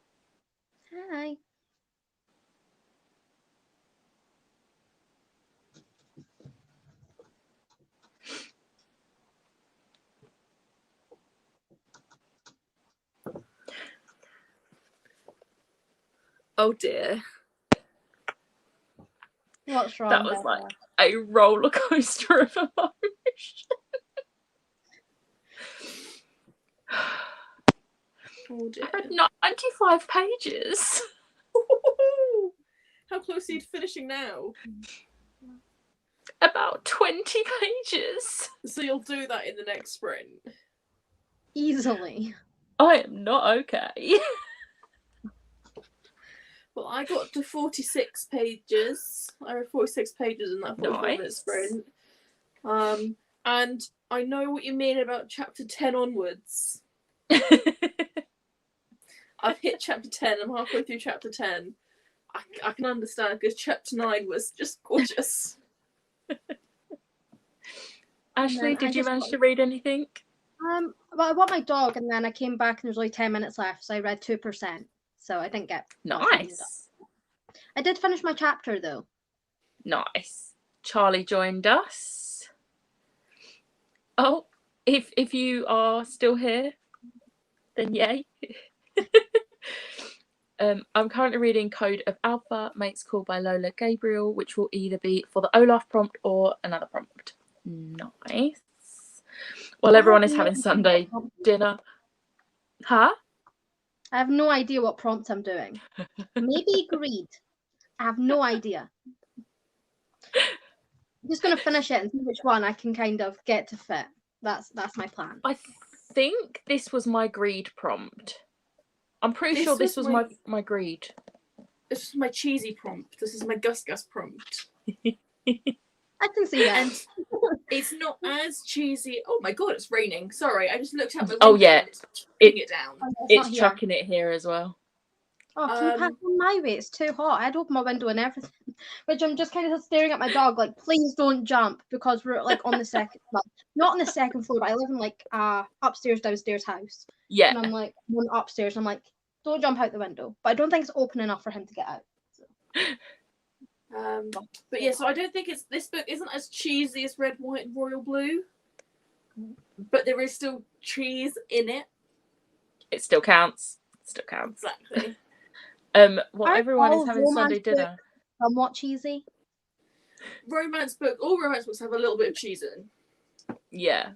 Hi. Oh dear. What's wrong? That was like a roller coaster of emotion. Oh dear. I read 95 pages. How close are you to finishing now? About 20 pages. So you'll do that in the next sprint? Easily. I am not okay. Well, I got to 46 pages. I read 46 pages in that 45-minute sprint. And I know what you mean about chapter 10 onwards. I've hit chapter 10. I'm halfway through chapter 10. I can understand because chapter 9 was just gorgeous. Ashleigh, did you manage to read anything? Well, I bought my dog and then I came back and there was only 10 minutes left, so I read 2%. So I didn't get nice. I did finish my chapter though. Nice. Charlie joined us. Oh, if you are still here, then yay. I'm currently reading Code of Alpha, Mates Call by Lola Gabriel, which will either be for the Olaf prompt or another prompt. Nice. While everyone is having Sunday dinner. Huh? I have no idea what prompt I'm doing. Maybe greed. I have no idea. I'm just going to finish it and see which one I can kind of get to fit. That's my plan. I think this was my greed prompt. I'm pretty sure this was my greed. This is my cheesy prompt. This is my Gus prompt. I can see that. And it's not as cheesy. Oh my god, it's raining. Sorry, I just looked out my window. Oh yeah, It's it down. It's chucking it here as well. Oh, can you pass on my way? It's too hot. I'd open my window and everything. Which I'm just kind of staring at my dog, like, please don't jump, because we're like on the second, well, not on the second floor, but I live in like upstairs, downstairs house. Yeah. And I'm like, I'm upstairs. I'm like, don't jump out the window. But I don't think it's open enough for him to get out. So. But yeah, so I don't think this book isn't as cheesy as Red, White, and Royal Blue, but there is still cheese in it. It still counts. Exactly. Well, everyone is having Sunday dinner. Somewhat cheesy. All romance books have a little bit of cheese in. Yeah.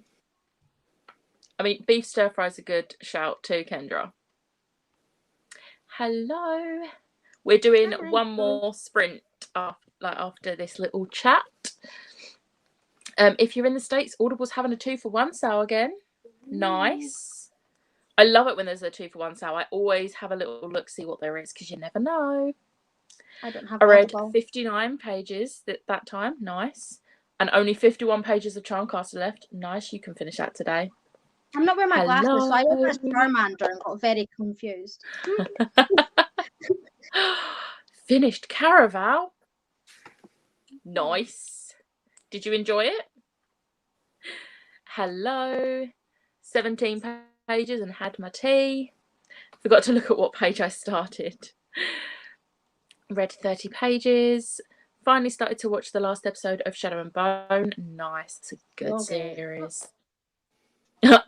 I mean, beef stir fry's a good shout too, Kendra. Hello. We're doing one more sprint after this little chat. If you're in the States, Audible's having a 2-for-1 sale again. Nice. I love it when there's a 2-for-1 sale. I always have a little look, see what there is, because you never know. I read 59 pages that time. Nice. And only 51 pages of Charmcaster left. Nice. You can finish that today. I'm not wearing my glasses, so I went as Charmander and got very confused. Finished Caraval. Nice. Did you enjoy it? Hello. 17 pages and had my tea. Forgot to look at what page I started. Read 30 pages. Finally started to watch the last episode of Shadow and Bone. Nice. It's a good series.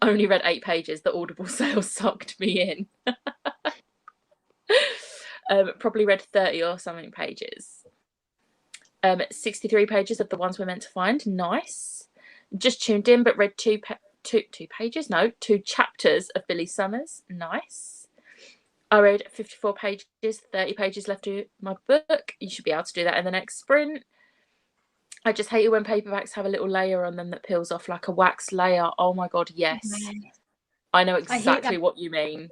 Only read 8 pages. The Audible sale sucked me in. Probably read 30 or something pages. 63 pages of The Ones We're Meant to Find. Nice. Just tuned in, but read 2 chapters of Billy Summers. Nice. I read 54 pages, 30 pages left to my book. You should be able to do that in the next sprint. I just hate it when paperbacks have a little layer on them that peels off, like a wax layer. Oh my god, yes. I know exactly what you mean.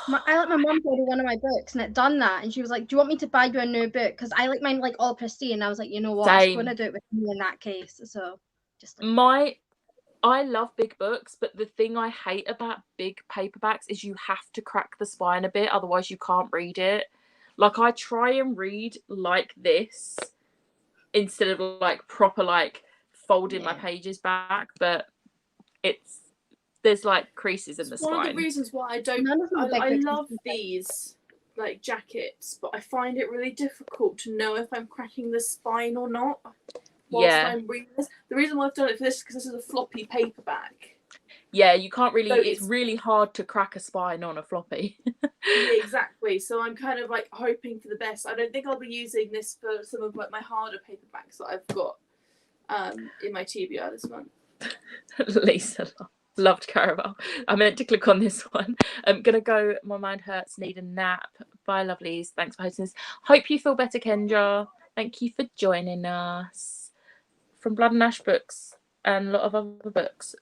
I let my mum borrow one of my books and it done that, and she was like, do you want me to buy you a new book? Because I like mine like all pristine. And I was like, you know what, I'm going to do it with me in that case. So just like... I love big books, but the thing I hate about big paperbacks is you have to crack the spine a bit, otherwise you can't read it. Like, I try and read like this instead of like proper like folding my pages back, but there's like creases in the spine. One of the reasons why I don't. I love these like jackets, but I find it really difficult to know if I'm cracking the spine or not. Whilst I'm reading this. The reason why I've done it for this is because this is a floppy paperback. Yeah, you can't really. So it's really hard to crack a spine on a floppy. Yeah, exactly. So I'm kind of like hoping for the best. I don't think I'll be using this for some of like my harder paperbacks that I've got in my TBR this month. Lisa loved Caramel. I meant to click on this one. I'm gonna go. My mind hurts. Need a nap. Bye, lovelies. Thanks for hosting this. Hope you feel better, Kendra. Thank you for joining us. From Blood and Ash books and a lot of other books.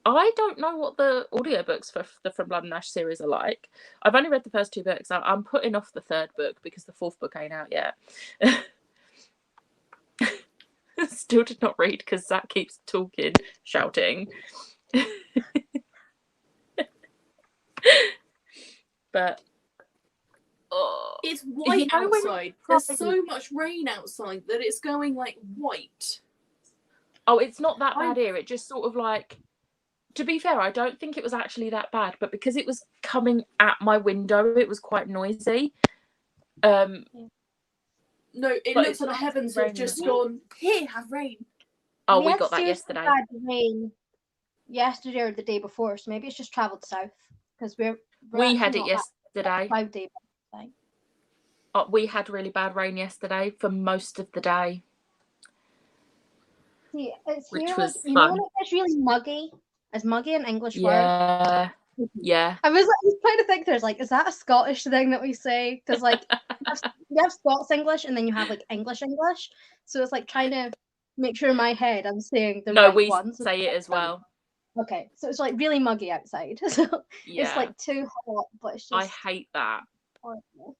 I don't know what the audiobooks for the From Blood and Ash series are like. I've only read the first 2 books. I'm putting off the 3rd book because the 4th book ain't out yet. Still did not read because Zach keeps talking, shouting. But it's white outside. There's so much rain outside that it's going like white. Oh, it's not that bad here. It just sort of like, to be fair, I don't think it was actually that bad, but because it was coming at my window, it was quite noisy. No, it looks like the heavens have just gone, here, have rain. Oh, we got that yesterday. Had rain yesterday or the day before, so maybe it's just travelled south. Because we had it yesterday. 5 days. We had really bad rain yesterday for most of the day. See, it's which here, was like, you fun. know when it's really muggy? Is muggy an English word? Yeah. I was trying to think. There's like, is that a Scottish thing that we say? Because like you have Scots English and then you have like English. So it's like trying to make sure in my head I'm saying the right ones. No, we say it as well. Okay, so it's like really muggy outside. So yeah. It's like too hot, but it's just. I hate that. Horrible.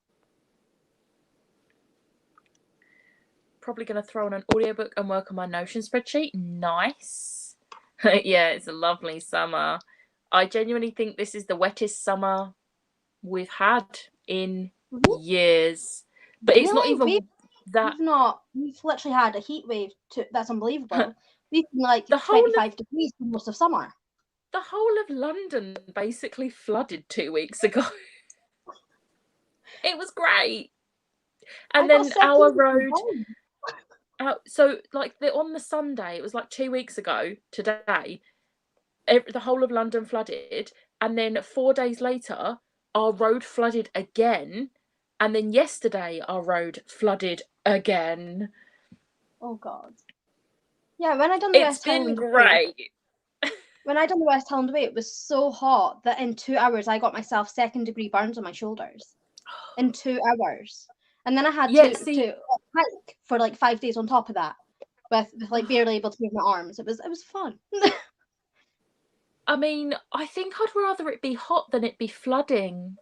Probably going to throw on an audiobook and work on my Notion spreadsheet. Nice. Yeah, it's a lovely summer. I genuinely think this is the wettest summer we've had in years. But it's not even that. We've literally had a heat wave. That's unbelievable. We've been like 25 degrees for most of summer. The whole of London basically flooded 2 weeks ago. It was great. And then our road. So like on the Sunday, it was like 2 weeks ago today, the whole of London flooded, and then 4 days later our road flooded again, and then yesterday our road flooded again. Oh god. Yeah, when I done the West Highland great. When I done the West Highland Way, it was so hot that in 2 hours I got myself 2nd-degree burns on my shoulders. In 2 hours. And then I had to hike for like 5 days on top of that, with like barely able to move my arms. It was fun. I mean, I think I'd rather it be hot than it be flooding.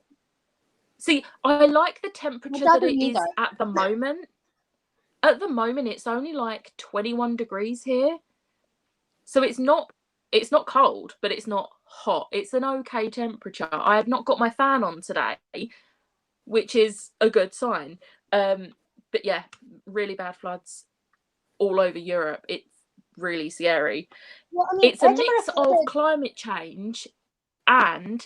See, I like the temperature that it is at the moment. At the moment, it's only like 21 degrees here, so it's not cold, but it's not hot. It's an okay temperature. I have not got my fan on today, which is a good sign. But yeah, really bad floods all over Europe. It's really scary. Well, I mean, it's a mix of climate change and,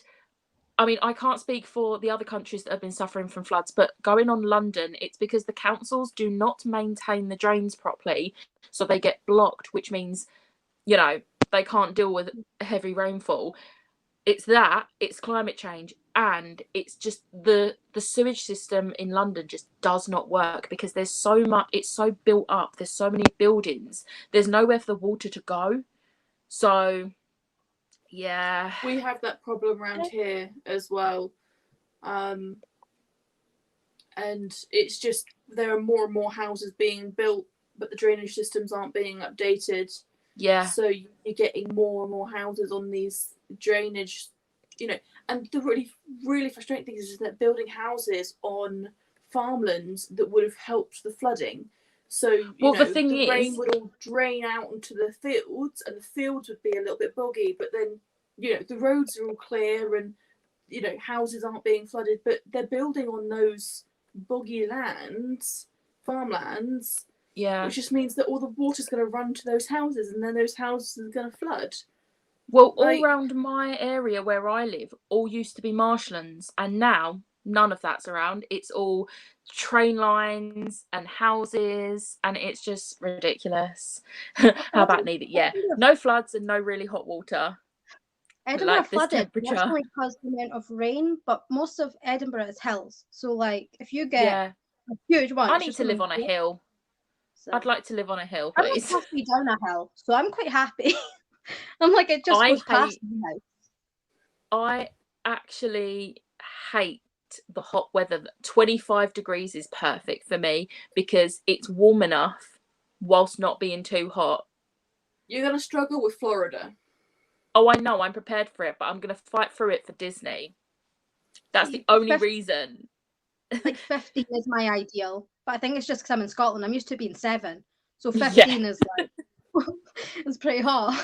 I mean, I can't speak for the other countries that have been suffering from floods, but going on London, it's because the councils do not maintain the drains properly, so they get blocked, which means, you know, they can't deal with heavy rainfall. It's climate change, and it's just the sewage system in London just does not work because there's so much, it's so built up, there's so many buildings, there's nowhere for the water to go. So yeah, we have that problem around here as well, and it's just there are more and more houses being built, but the drainage systems aren't being updated. Yeah, so you're getting more and more houses on these drainage, you know. And the really, really frustrating thing is that building houses on farmlands that would have helped the flooding. So you know, the rain would all drain out into the fields, and the fields would be a little bit boggy. But then, you know, the roads are all clear, and you know, houses aren't being flooded. But they're building on those boggy lands, farmlands. Yeah, which just means that all the water's going to run to those houses, and then those houses are going to flood. Well, all around my area where I live, all used to be marshlands, and now none of that's around. It's all train lines and houses, and it's just ridiculous. How about neither? Yeah, no floods and no really hot water. Edinburgh flooded naturally because the amount of rain, but most of Edinburgh is hills. So, like, if you get a huge one, I need to live on a hill. So. I'd like to live on a hill, please. I'm not supposed to be down a hill, so I'm quite happy. I'm like, it just goes past my house. I actually hate the hot weather. 25 degrees is perfect for me because it's warm enough whilst not being too hot. You're going to struggle with Florida. Oh, I know. I'm prepared for it, but I'm going to fight through it for Disney. That's the only reason. Like 15 is my ideal, but I think it's just because I'm in Scotland. I'm used to being 7, so 15 is like it's pretty hot.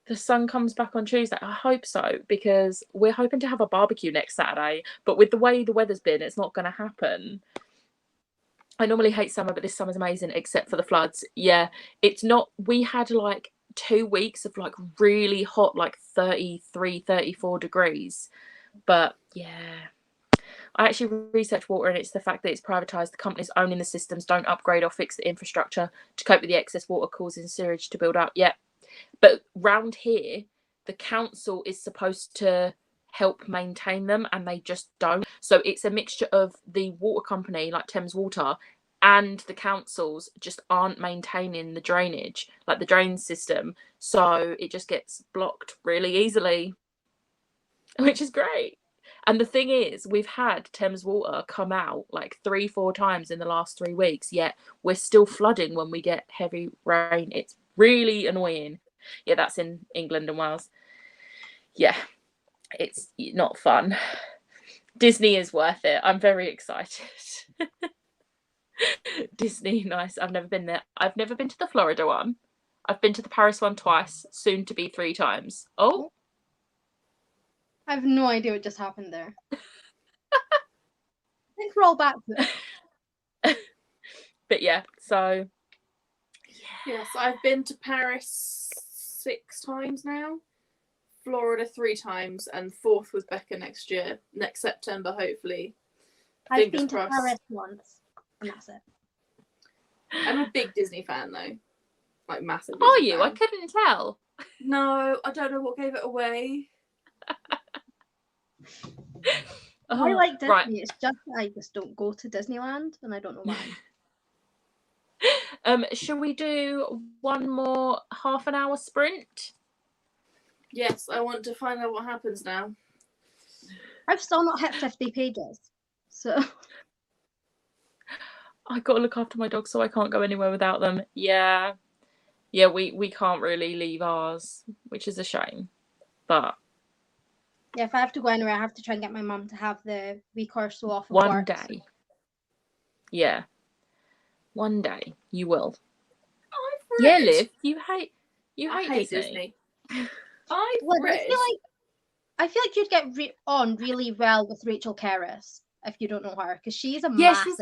The sun comes back on Tuesday. I hope so, because we're hoping to have a barbecue next Saturday, but with the way the weather's been, it's not going to happen. I normally hate summer, but this summer's amazing, except for the floods. Yeah, it's not. We had like 2 weeks of like really hot, like 33, 34 degrees. But yeah, I actually researched water, and it's the fact that it's privatised. The companies owning the systems don't upgrade or fix the infrastructure to cope with the excess water causing sewage to build up. Yeah. But round here, the council is supposed to help maintain them, and they just don't. So it's a mixture of the water company, like Thames Water, and the councils just aren't maintaining the drainage, like the drain system. So it just gets blocked really easily, which is great. And the thing is, we've had Thames Water come out like 3-4 times in the last 3 weeks, yet we're still flooding when we get heavy rain. It's really annoying. Yeah, that's in England and Wales. Yeah, it's not fun. Disney is worth it. I'm very excited. Disney, nice. I've never been there. I've never been to the Florida one. I've been to the Paris one twice, soon to be 3 times. Oh. I have no idea what just happened there. I think we're all back there. But yeah, so. Yes, I've been to Paris 6 times now, Florida 3 times, and 4th with Becca next September, hopefully. I've been to Paris once, and that's it. I'm a big Disney fan, though. Like, massive Disney Are you? fan. I couldn't tell. No, I don't know what gave it away. I like Disney. Right. It's just that I just don't go to Disneyland, and I don't know why. Shall we do one more half an hour sprint? Yes, I want to find out what happens now. I've still not hit 50 pages, so I got to look after my dog, so I can't go anywhere without them. Yeah, we can't really leave ours, which is a shame. But yeah, if I have to go anywhere, I have to try and get my mum to have the week or so off of one work. Day. Yeah. One day you will. Yeah, Liv, you hate Disney. I feel like you'd get on really well with Rachel Carris if you don't know her, because she's a massive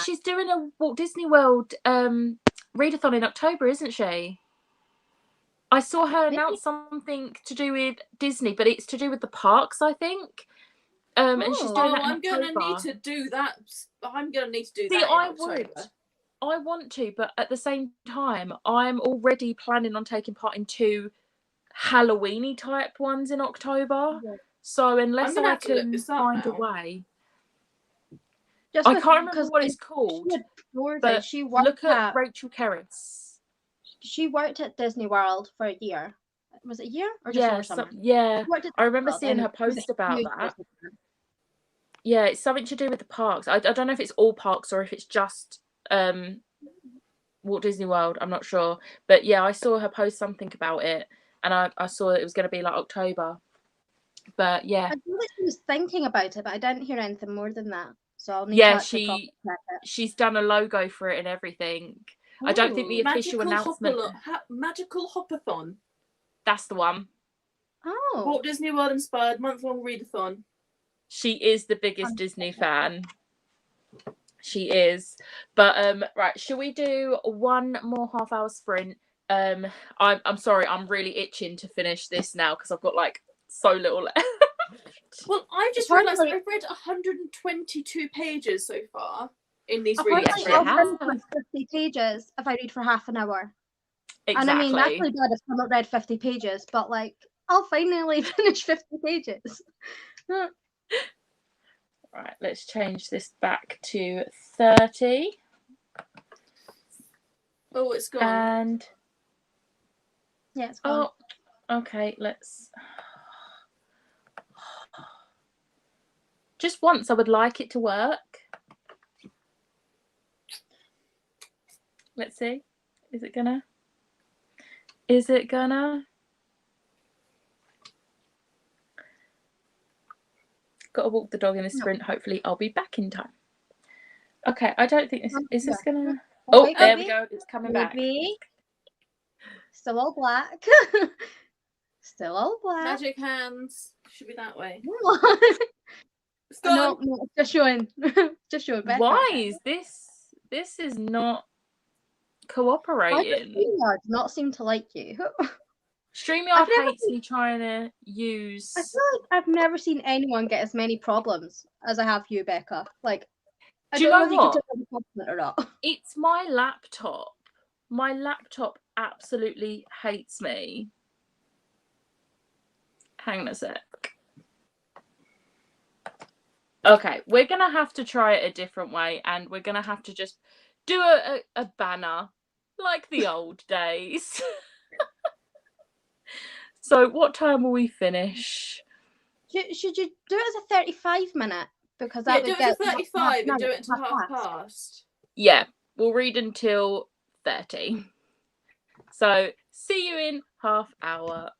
she's doing a Walt Disney World readathon in October, isn't she? I saw her announce something to do with Disney, but it's to do with the parks, I think. And she's doing that in October. I'm gonna need to do that. I'm gonna need to do that. See, I would. I want to, but at the same time, I'm already planning on taking part in 2 Halloween-y type ones in October. Yeah. So unless I can find a way. I can't remember what it's called. But look at Rachel Carris. She worked at Disney World for a year. Was it a year or just over summer? Yeah, I remember seeing her post about that. Yeah, it's something to do with the parks. I don't know if it's all parks or if it's just Walt Disney World. I'm not sure. But yeah, I saw her post something about it, and I saw it was going to be like October. But yeah. I feel like she was thinking about it, but I didn't hear anything more than that. So I'll need to she's done a logo for it and everything. Ooh, I don't think the official announcement. Magical Hopathon. That's the one. Oh. Walt Disney World inspired month-long readathon. She is the biggest Disney fan. She is. But right, shall we do one more half-hour sprint? I'm sorry, I'm really itching to finish this now because I've got like so little left. Well, I just realised I've read 122 pages so far in these reading I'll finish 50 pages if I read for half an hour. Exactly. And I mean, that's really bad if I've not read 50 pages, but like, I'll finally finish 50 pages. Right, let's change this back to 30. Oh, it's gone. And yeah, it's gone. Oh, okay, let's. Just once, I would like it to work. Let's see. Is it gonna? Got to walk the dog in a sprint. Hopefully, I'll be back in time. Okay, I don't think this is this gonna. Oh, there we go. It's coming back. Still all black. Still all black. Magic hands. Should be that way. No, it's just showing. Just showing. Why is this? This is not cooperating. Why does StreamYard not seem to like you? StreamYard hates me trying to use. I feel like I've never seen anyone get as many problems as I have you, Becca. Like, I do you don't know know what? if you could compliment or not. It's my laptop. My laptop absolutely hates me. Hang on a sec. Okay, we're going to have to try it a different way, and we're going to have to just do a banner like the old days. So what time will we finish? Should you do it as a 35-minute? Because that would do it as get 35 and do it until 1:30. Yeah, we'll read until 30. So see you in half hour.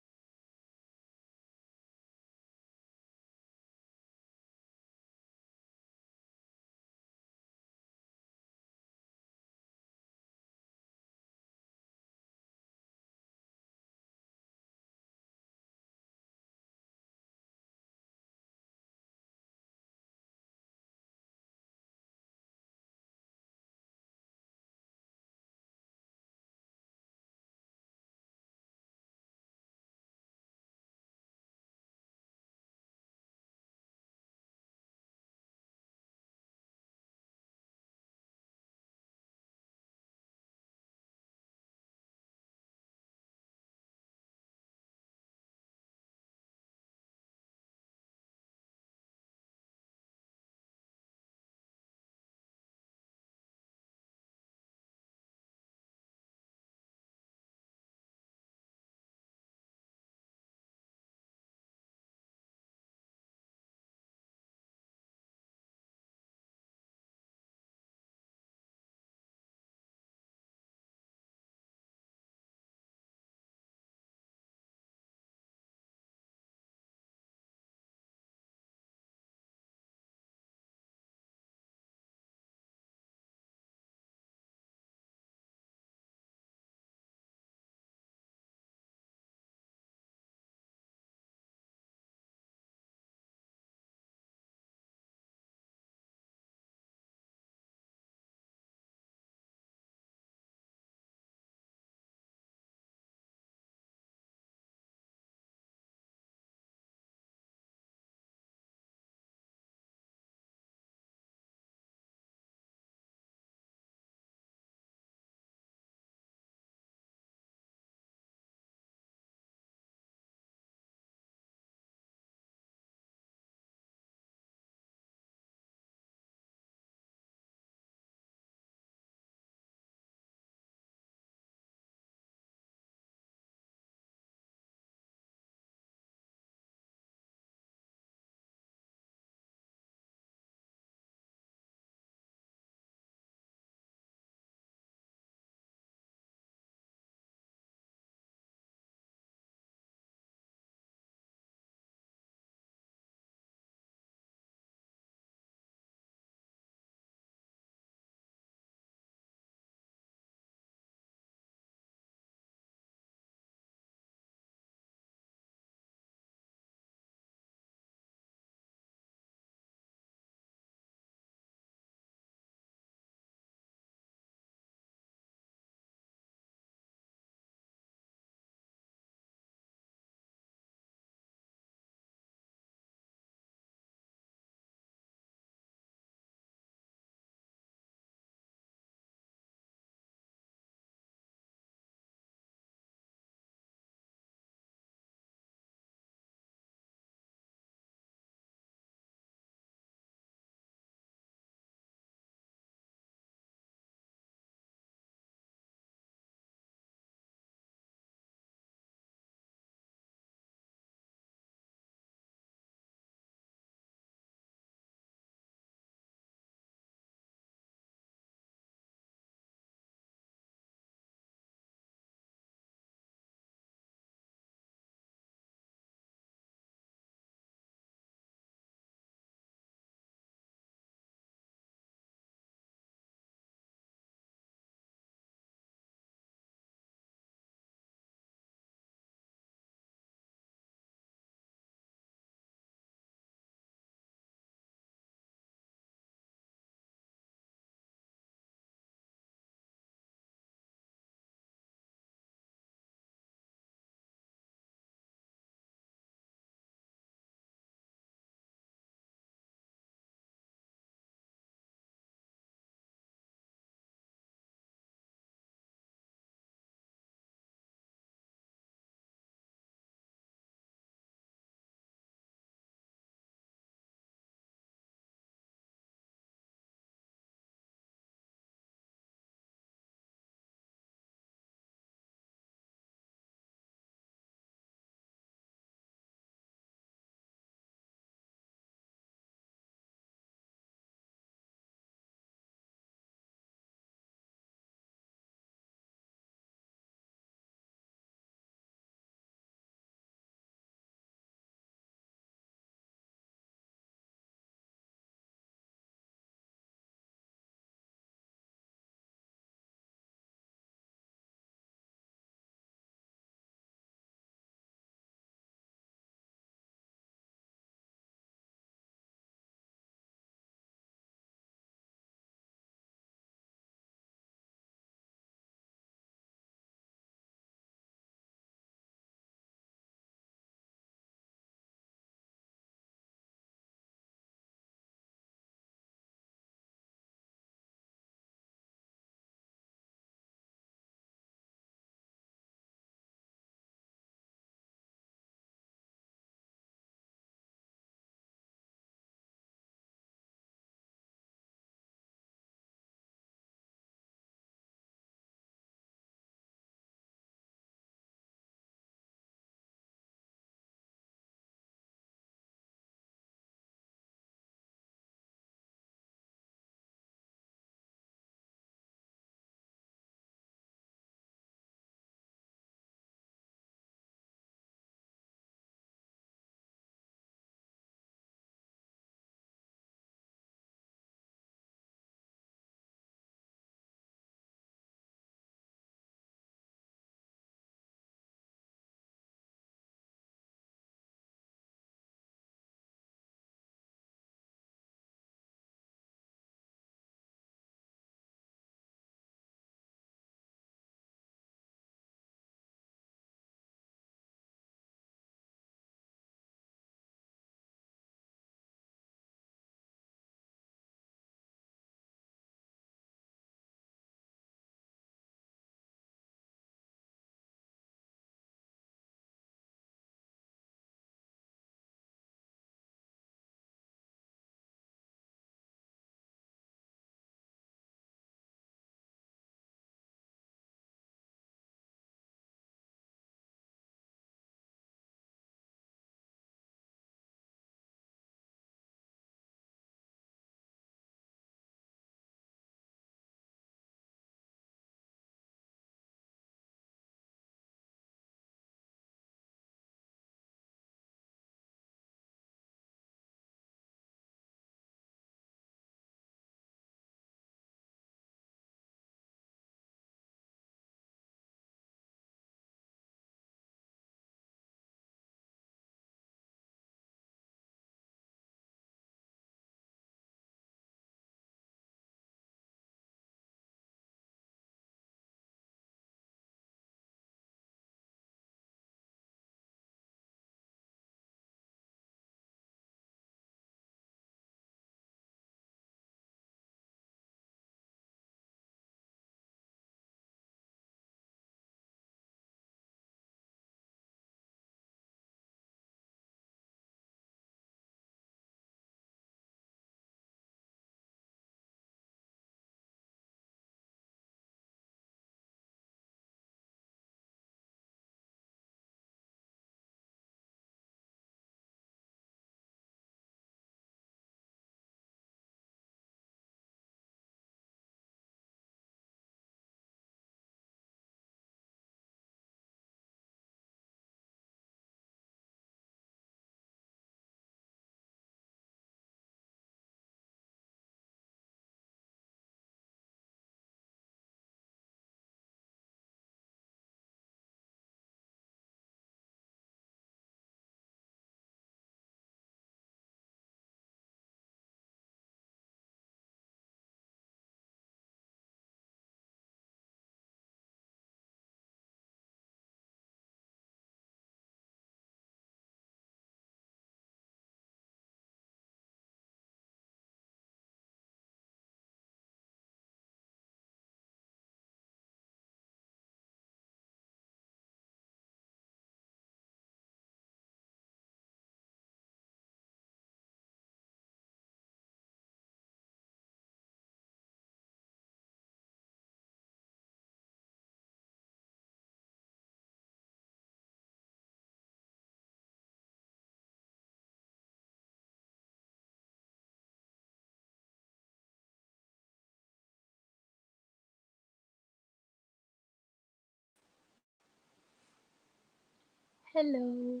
Hello.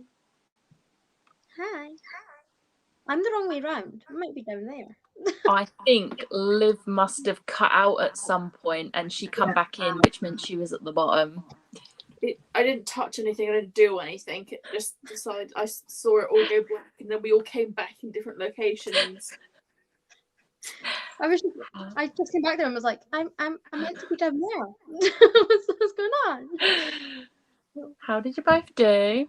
Hi. I'm the wrong way round. I might be down there. I think Liv must have cut out at some point and she come back in, which meant she was at the bottom. I didn't touch anything. I didn't do anything. It just decided. I saw it all go black, and then we all came back in different locations. I just came back there and was like, I'm meant to be down there. what's going on? How did you both do?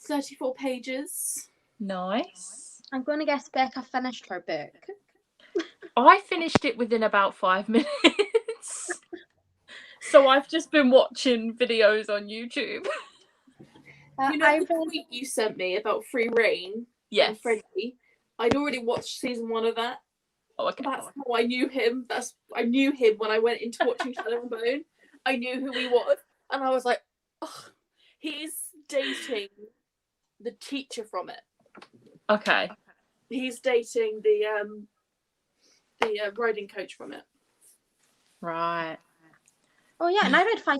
34 pages. Nice. I'm going to guess Becca finished her book. I finished it within about 5 minutes. So I've just been watching videos on YouTube. You know the tweet you sent me about Free Reign? Yes. And Freddie? I'd already watched season 1 of that. Oh, okay. That's how I knew him. I knew him when I went into watching Shadow and Bone. I knew who he was. And I was like, oh, he's dating the teacher from it. Okay. He's dating the riding coach from it. Right. Oh yeah, and I read 5%.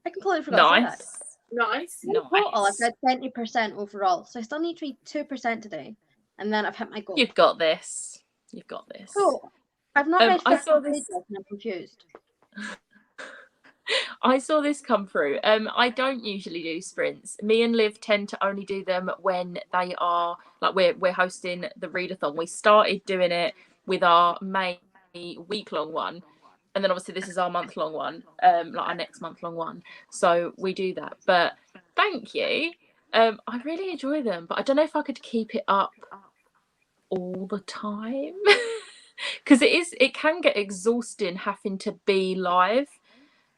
I completely forgot to say that. Nice. In total, I've read 20% overall, so I still need to read 2% today, and then I've hit my goal. You've got this. You've got this. Cool. I've not read 50 I saw this. pages and I'm confused. I saw this come through. I don't usually do sprints. Me and Liv tend to only do them when they are like we're hosting the readathon. We started doing it with our May week-long one, and then obviously this is our month-long one, like our next month-long one. So we do that. But thank you. I really enjoy them, but I don't know if I could keep it up all the time because it can get exhausting having to be live.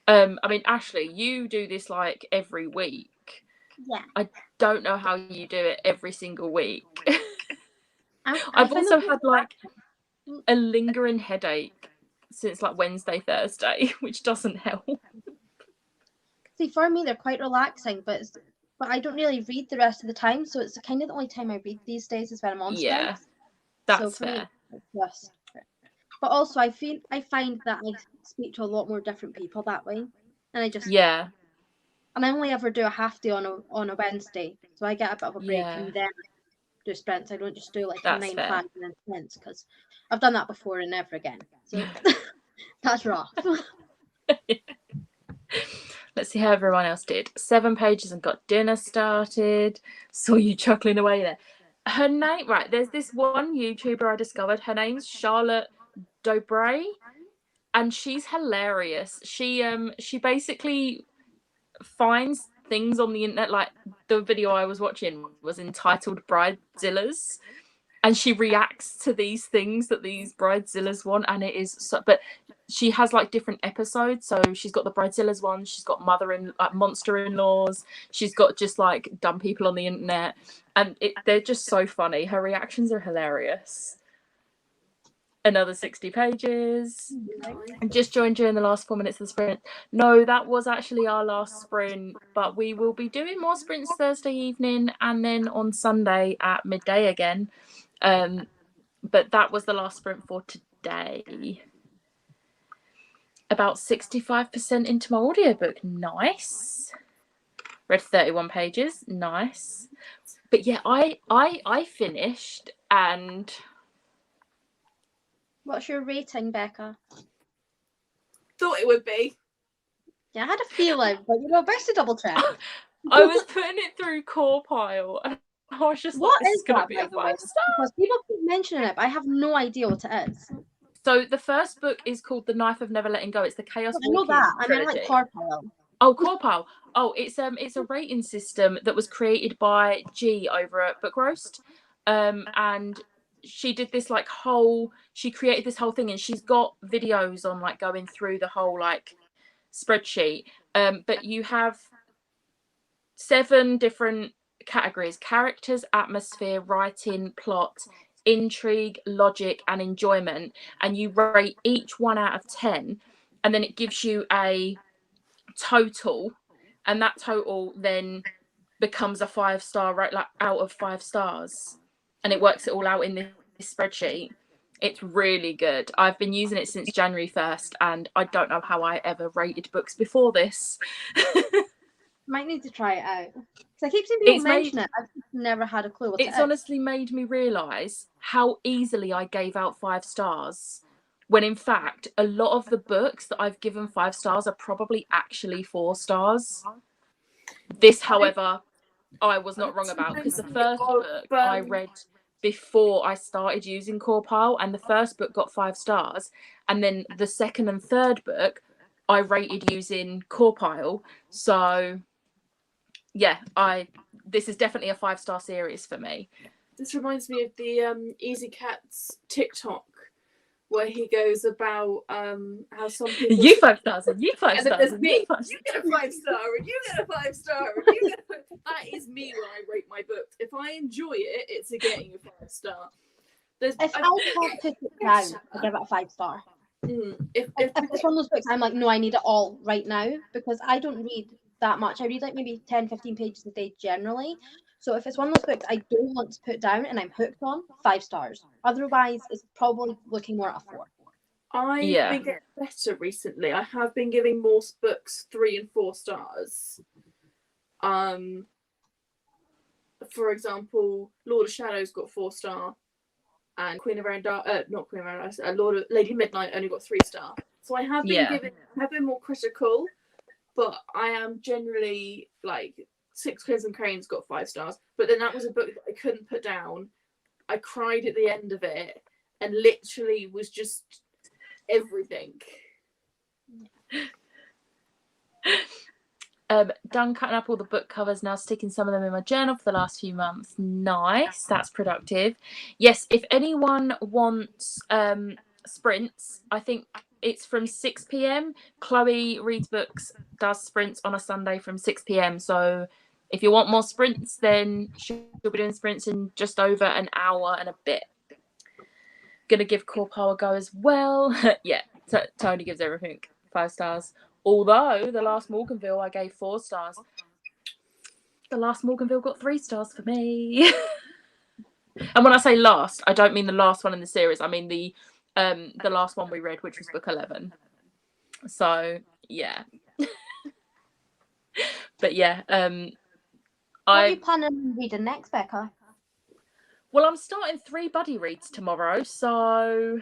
I mean, Ashleigh, you do this like every week. Yeah. I don't know how you do it every single week. I've also had like a lingering headache since like Wednesday, Thursday, which doesn't help. See, for me, they're quite relaxing, but I don't really read the rest of the time, so it's kind of the only time I read these days is when I'm on sprints. That's so for fair. me, it's just. But also, I find that I speak to a lot more different people that way, and I just and I only ever do a half day on a Wednesday, so I get a bit of a break and then do sprints. I don't just do like a 9 to 5 and then sprints because I've done that before and never again. So that's rough. Let's see how everyone else did. 7 pages and got dinner started. Saw you chuckling away there. Her name, right? There's this one YouTuber I discovered. Her name's Charlotte Dobray, and she's hilarious. She basically finds things on the internet. Like the video I was watching was entitled Bridezillas, and she reacts to these things that these Bridezillas want, and it is so. But she has like different episodes. So she's got the Bridezillas one. She's got monster-in-laws. She's got just like dumb people on the internet, and they're just so funny. Her reactions are hilarious. Another 60 pages. And just joined during the last 4 minutes of the sprint. No, that was actually our last sprint, but we will be doing more sprints Thursday evening and then on Sunday at midday again. But that was the last sprint for today. About 65% into my audiobook. Nice. Read 31 pages. Nice. But yeah, I finished and... What's your rating, Becca? Thought it would be. Yeah, I had a feeling, but best to double check. I was putting it through Core Pile, and I was just what like, is that, by the way? Because people keep mentioning it, but I have no idea what it is. So the first book is called The Knife of Never Letting Go. It's the Chaos Walking. I know that. I mean, like Core Pile. Oh, Core Pile. Oh, it's a rating system that was created by G over at Book Roast, and she did this like she created this whole thing, and she's got videos on like going through the whole like spreadsheet. But you have 7 different categories: characters, atmosphere, writing, plot, intrigue, logic, and enjoyment. And you rate each one out of 10, and then it gives you a total, and that total then becomes a 5-star, right? Like out of 5 stars. And it works it all out in this spreadsheet. It's really good. I've been using it since January 1st, and I don't know how I ever rated books before this. Might need to try it out. Because I keep seeing people mention it. I've never had a clue what it is. It's honestly made me realise how easily I gave out 5 stars. When in fact, a lot of the books that I've given 5 stars are probably actually 4 stars. This, however, I was not wrong about, because the first book I read before I started using Corpile, and the first book got 5 stars, and then the second and third book I rated using Corpile. So yeah, this is definitely a 5-star series for me. This reminds me of the Easy Cat's TikTok, where he goes about how some people... You 5 stars, and you 5 and stars. Then there's me. You get a 5-star, and you get a 5-star, and you get a... That is me when I rate my books. If I enjoy it, it's getting a 5-star. If I can't put it down, I give it a 5-star. If it's one of those books, I'm like, no, I need it all right now, because I don't read that much. I read like maybe 10-15 pages a day generally. So if it's one of those books I don't want to put down and I'm hooked on, 5 stars. Otherwise, it's probably looking more at a 4. I've been getting better recently. I have been giving more books 3 and 4 stars. For example, Lord of Shadows got 4-star, and Queen of Rain Lady Midnight only got 3-star. So I have been more critical, but I am generally like Six Crimson Cranes got 5 stars. But then that was a book that I couldn't put down. I cried at the end of it, and literally was just everything. Done cutting up all the book covers, now sticking some of them in my journal for the last few months. Nice, that's productive. Yes, if anyone wants sprints, I think it's from 6 p.m. Chloe Reads Books does sprints on a Sunday from 6 p.m. So if you want more sprints, then she'll be doing sprints in just over an hour and a bit. Gonna give Corpile a go as well. Yeah, Tony gives everything 5 stars. Although the last Morganville I gave 4 stars. The last Morganville got 3 stars for me. And when I say last, I don't mean the last one in the series. I mean the last one we read, which was book 11. So yeah. But yeah, what are you planning on reading next, Becca? Well, I'm starting 3 buddy reads tomorrow, so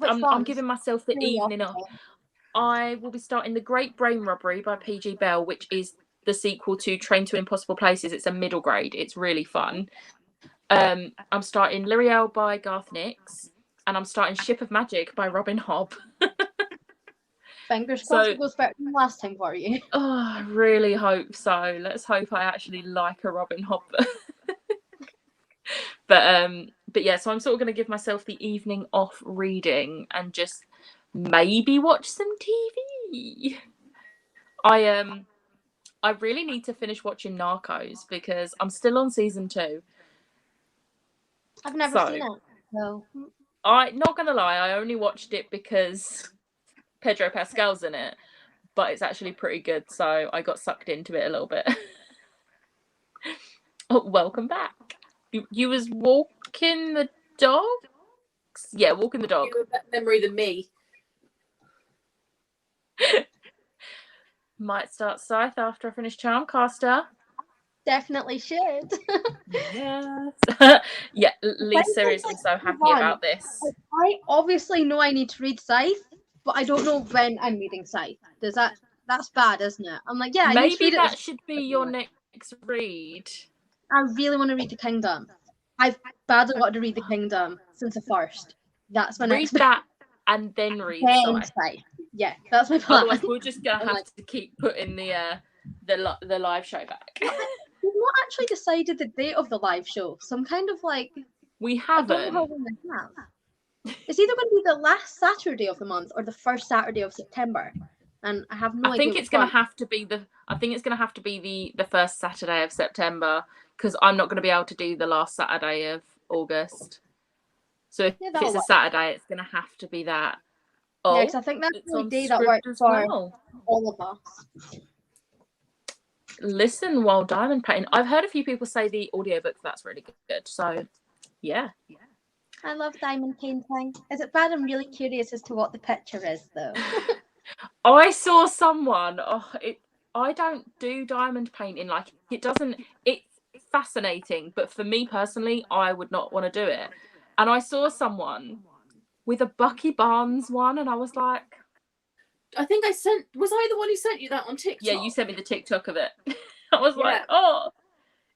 I'm giving myself the evening off. I will be starting The Great Brain Robbery by P.G. Bell, which is the sequel to Train to Impossible Places. It's a middle grade. It's really fun. I'm starting Lyriel by Garth Nix, and I'm starting Ship of Magic by Robin Hobb. Fingers crossed it goes better than last time for you. Oh, I really hope so. Let's hope I actually like a Robin Hobb. But yeah, so I'm sort of going to give myself the evening off reading and just maybe watch some TV. I really need to finish watching Narcos because I'm still on season 2. I've never seen it. No. Not gonna lie, I only watched it because Pedro Pascal's in it, but it's actually pretty good, so I got sucked into it a little bit. Oh, welcome back. You was walking the dog? Yeah, walking the dog. You have better memory than me. Might start Scythe after I finish Charmcaster. Definitely should. Yes. Yeah, Lee's seriously so happy about this. I obviously know I need to read Scythe, but I don't know when I'm reading Scythe. That's bad, isn't it? I'm like, yeah, maybe that should be your next read. I really want to read The Kingdom. I've badly wanted to read The Kingdom since the first. That's my next read that and then read Scythe. Yeah, that's my plan. Otherwise, we're just gonna have to keep putting the live show back. We've not actually decided the date of the live show. Some kind of like we haven't. I don't know how long we have. It's either going to be the last Saturday of the month or the first Saturday of September, and I have no idea. I think it's going to have to be the first Saturday of September because I'm not going to be able to do the last Saturday of August. So if it's a Saturday, it's going to have to be that. Oh, yeah, because I think that's the only day that works for all of us. Listen while diamond painting. I've heard a few people say the audiobook that's really good. So, yeah. I love diamond painting. Is it bad? I'm really curious as to what the picture is, though. I saw someone. I don't do diamond painting. Like it's fascinating, but for me personally, I would not want to do it. And I saw someone with a Bucky Barnes one, and I was like, I think was I the one who sent you that on TikTok? Yeah, you sent me the TikTok of it. I was like, oh,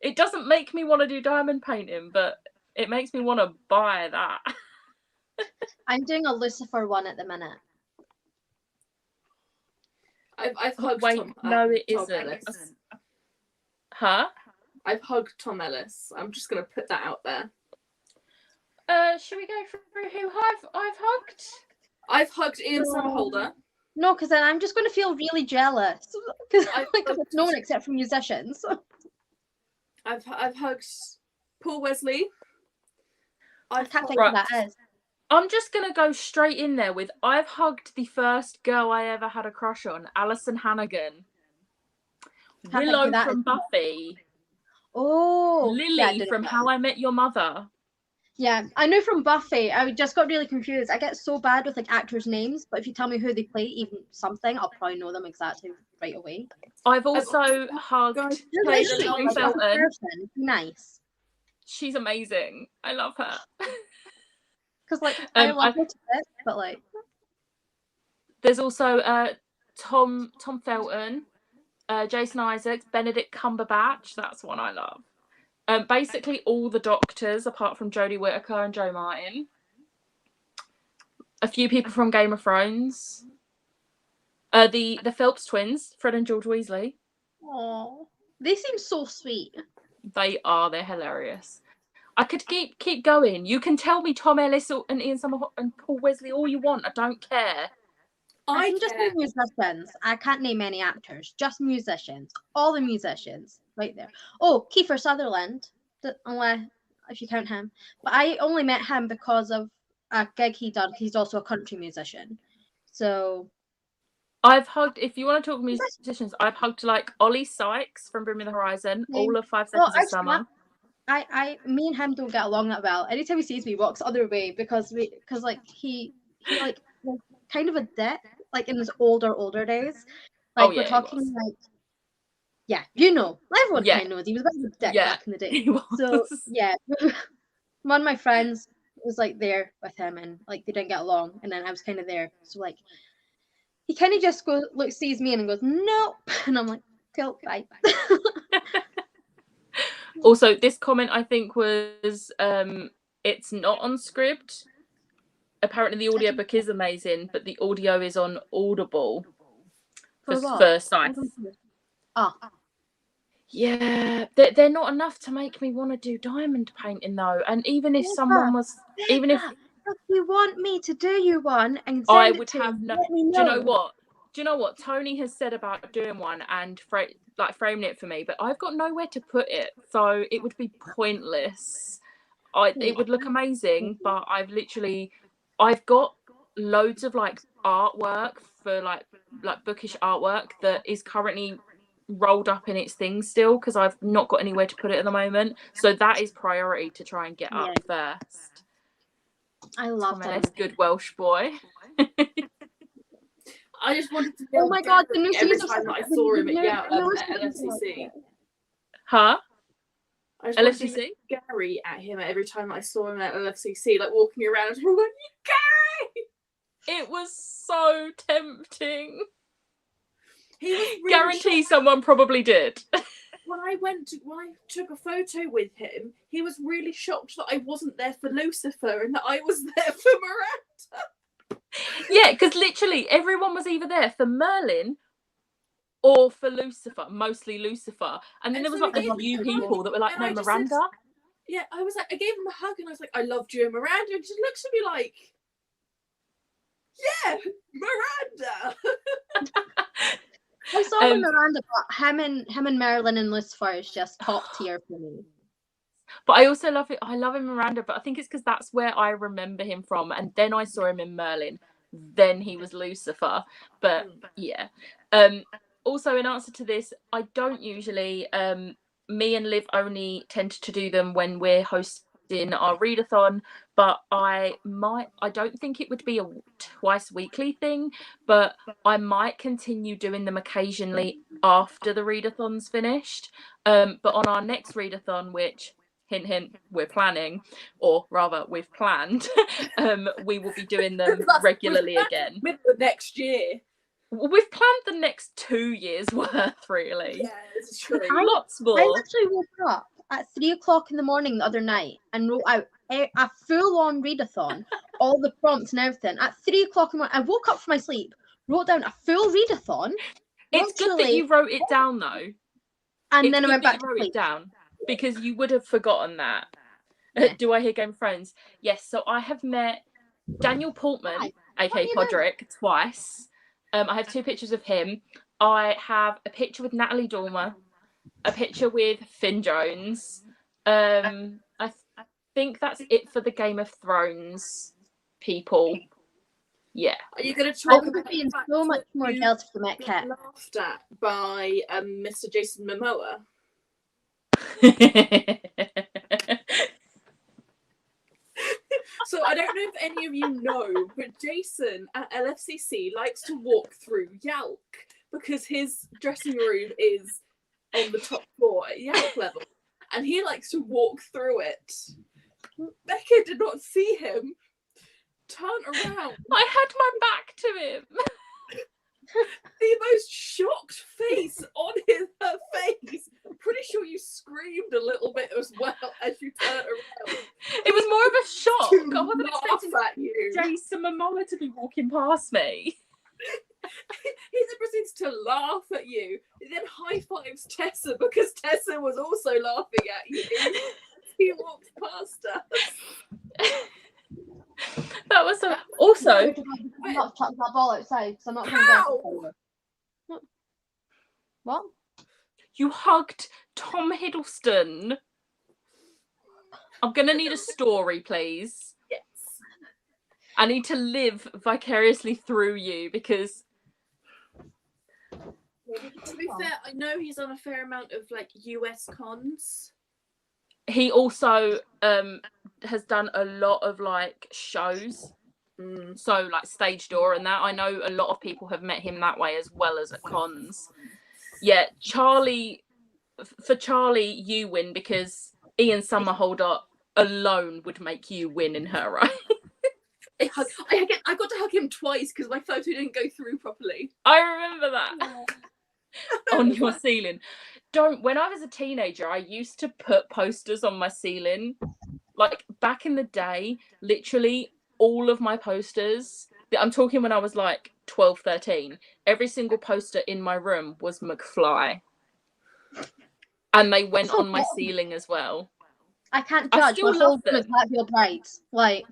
it doesn't make me want to do diamond painting, but it makes me want to buy that. I'm doing a Lucifer one at the minute. I've hugged Tom, no, it Tom isn't. Ellis. Huh? I've hugged Tom Ellis. I'm just gonna put that out there. Should we go through who I've hugged? I've hugged Ian Somerhalder. No, because then I'm just going to feel really jealous. Because no one except for musicians. I've hugged Paul Wesley. I can't think who that is. I'm just going to go straight in there with I've hugged the first girl I ever had a crush on, Alison Hannigan. Willow from Buffy. Oh. Lily from How I Met Your Mother. Yeah, I know from Buffy. I just got really confused. I get so bad with like actors' names, but if you tell me who they play, even something, I'll probably know them exactly right away. I've also hugged Tom Felton. Nice. She's amazing. I love her. Because like I love her to bits, but like there's also Tom Felton, Jason Isaacs, Benedict Cumberbatch. That's one I love. Basically all the Doctors apart from Jodie Whittaker and Joe Martin. A few people from Game of Thrones. The Phelps twins, Fred and George Weasley. Oh, they seem so sweet. They are. They're hilarious. I could keep going. You can tell me Tom Ellis and Ian Somerhalder and Paul Wesley all you want. I don't care. I can just name musicians. I can't name any actors. Just musicians. All the musicians. Right there. Oh, Kiefer Sutherland, unless if you count him. But I only met him because of a gig he done. He's also a country musician. So I've hugged. If you want to talk musicians, I've hugged like Ollie Sykes from Bring Me the Horizon. All of 5 Seconds of Summer. Me and him don't get along that well. Anytime he sees me, he walks the other way because like he like was kind of a dick like in his older days. Like we're talking like. Yeah, everyone kind of knows he was a bit of a dick back in the day. So yeah, one of my friends was like there with him, and like they didn't get along, and then I was kind of there. So like, he kind of just sees me and goes nope, and I'm like, cool, bye. Also, this comment I think was it's not on script. Apparently, the audiobook is amazing, but the audio is on Audible for sight. Yeah, they're not enough to make me want to do diamond painting though. And even if someone was, if you want me to do you one, and I would have no. Do you know what? Do you know what Tony has said about doing one and framing it for me? But I've got nowhere to put it, so it would be pointless. It would look amazing, but I've got loads of like artwork for like bookish artwork that is currently rolled up in its thing still because I've not got anywhere to put it at the moment. So that is priority to try and get up first. I love that. Good Welsh boy. I just wanted to. Oh my god! The new every time that I saw him at LFCC. Huh? I just LFCC? Gary at him every time I saw him at LFCC, like walking around. I'm like, Gary! It was so tempting. He was really guarantee someone probably did. When I took a photo with him, he was really shocked that I wasn't there for Lucifer and that I was there for Miranda. Yeah, because literally everyone was either there for Merlin or for Lucifer, mostly Lucifer. And then there was like a few people that were like, no, Miranda. I was like, I gave him a hug and I was like, I loved you and Miranda. And she looks at me like, yeah, Miranda. I saw Miranda, but him and Merlin and Lucifer is just top tier for me. But I also love it. I love him in Miranda, but I think it's because that's where I remember him from. And then I saw him in Merlin. Then he was Lucifer. But yeah. Also, in answer to this, I don't usually. Me and Liv only tend to do them when we're hosting in our readathon, but I don't think it would be a twice weekly thing, but I might continue doing them occasionally after the readathon's finished. But on our next readathon, which hint hint we're planning, or rather we've planned, we will be doing them regularly again. Middle of next year. We've planned the next 2 years worth, really. Yeah, this is true. Lots more. I literally woke up at 3 o'clock in the morning the other night and wrote out a full-on readathon, all the prompts and everything. At 3 o'clock in the morning, I woke up from my sleep, wrote down a full readathon. It's good that you wrote it down, though. And then I went back to sleep. It down, because you would have forgotten that. Yeah. Do I hear Game of Thrones? Yes. So I have met Daniel Portman, aka Podrick, twice. I have 2 pictures of him. I have a picture with Natalie Dormer, a picture with Finn Jones. I think that's it for the Game of Thrones people. Yeah. Are you going to talk about being so much more jealous for Met Cat? Laughed at by Mr. Jason Momoa? So I don't know if any of you know, but Jason at LFCC likes to walk through Yalk because his dressing room is on the top floor at Yalk level, and he likes to walk through it. Becca did not see him turn around. I had my back to him. The most shocked face on her face. I'm pretty sure you screamed a little bit as well as you turned around. It was more of a shock. I wasn't expecting at you. Jason Momoa to be walking past me. He then proceeds to laugh at you. He then high fives Tessa because Tessa was also laughing at you. He walked past us. That was also. I'm not chucking that ball outside, so I'm not going to go. What? You hugged Tom Hiddleston. I'm going to need a story, please. Yes. I need to live vicariously through you because. To be fair, I know he's on a fair amount of like US cons. He also has done a lot of like shows, so like Stage Door and that. I know a lot of people have met him that way as well as at cons. Yeah, Charlie, you win because Ian Somerhalder alone would make you win in her eyes. I got to hug him twice because my photo didn't go through properly. I remember that. On your ceiling. When I was a teenager, I used to put posters on my ceiling. Like back in the day, literally all of my posters, I'm talking when I was like 12, 13, every single poster in my room was McFly. And they went on my ceiling as well. I can't judge. My whole room is like your brides. Like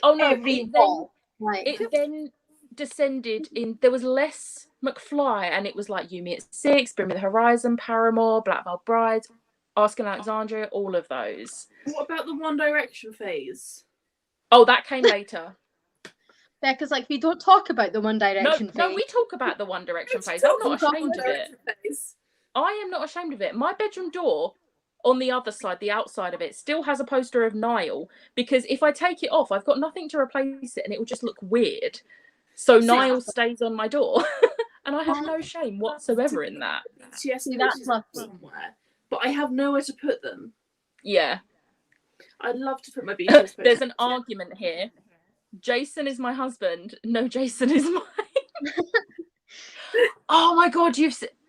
oh no, every wall. It then descended in. There was less McFly, and it was like You Me at 6, Bring Me the Horizon, Paramore, Black Veil Brides, Asking Alexandria, all of those. What about the One Direction phase? Oh, that came later. Yeah, because like we don't talk about the One Direction phase. No, we talk about the One Direction phase. I'm not ashamed of it. I am not ashamed of it. My bedroom door, on the other side, the outside of it, still has a poster of Niall, because if I take it off, I've got nothing to replace it, and it will just look weird. So Niall stays on my door, and I have no shame whatsoever in that. Yes, that's somewhere, but I have nowhere to put them. Yeah. I'd love to put my Beatles. There's an argument here. Jason is my husband. No, Jason is mine. Oh my God,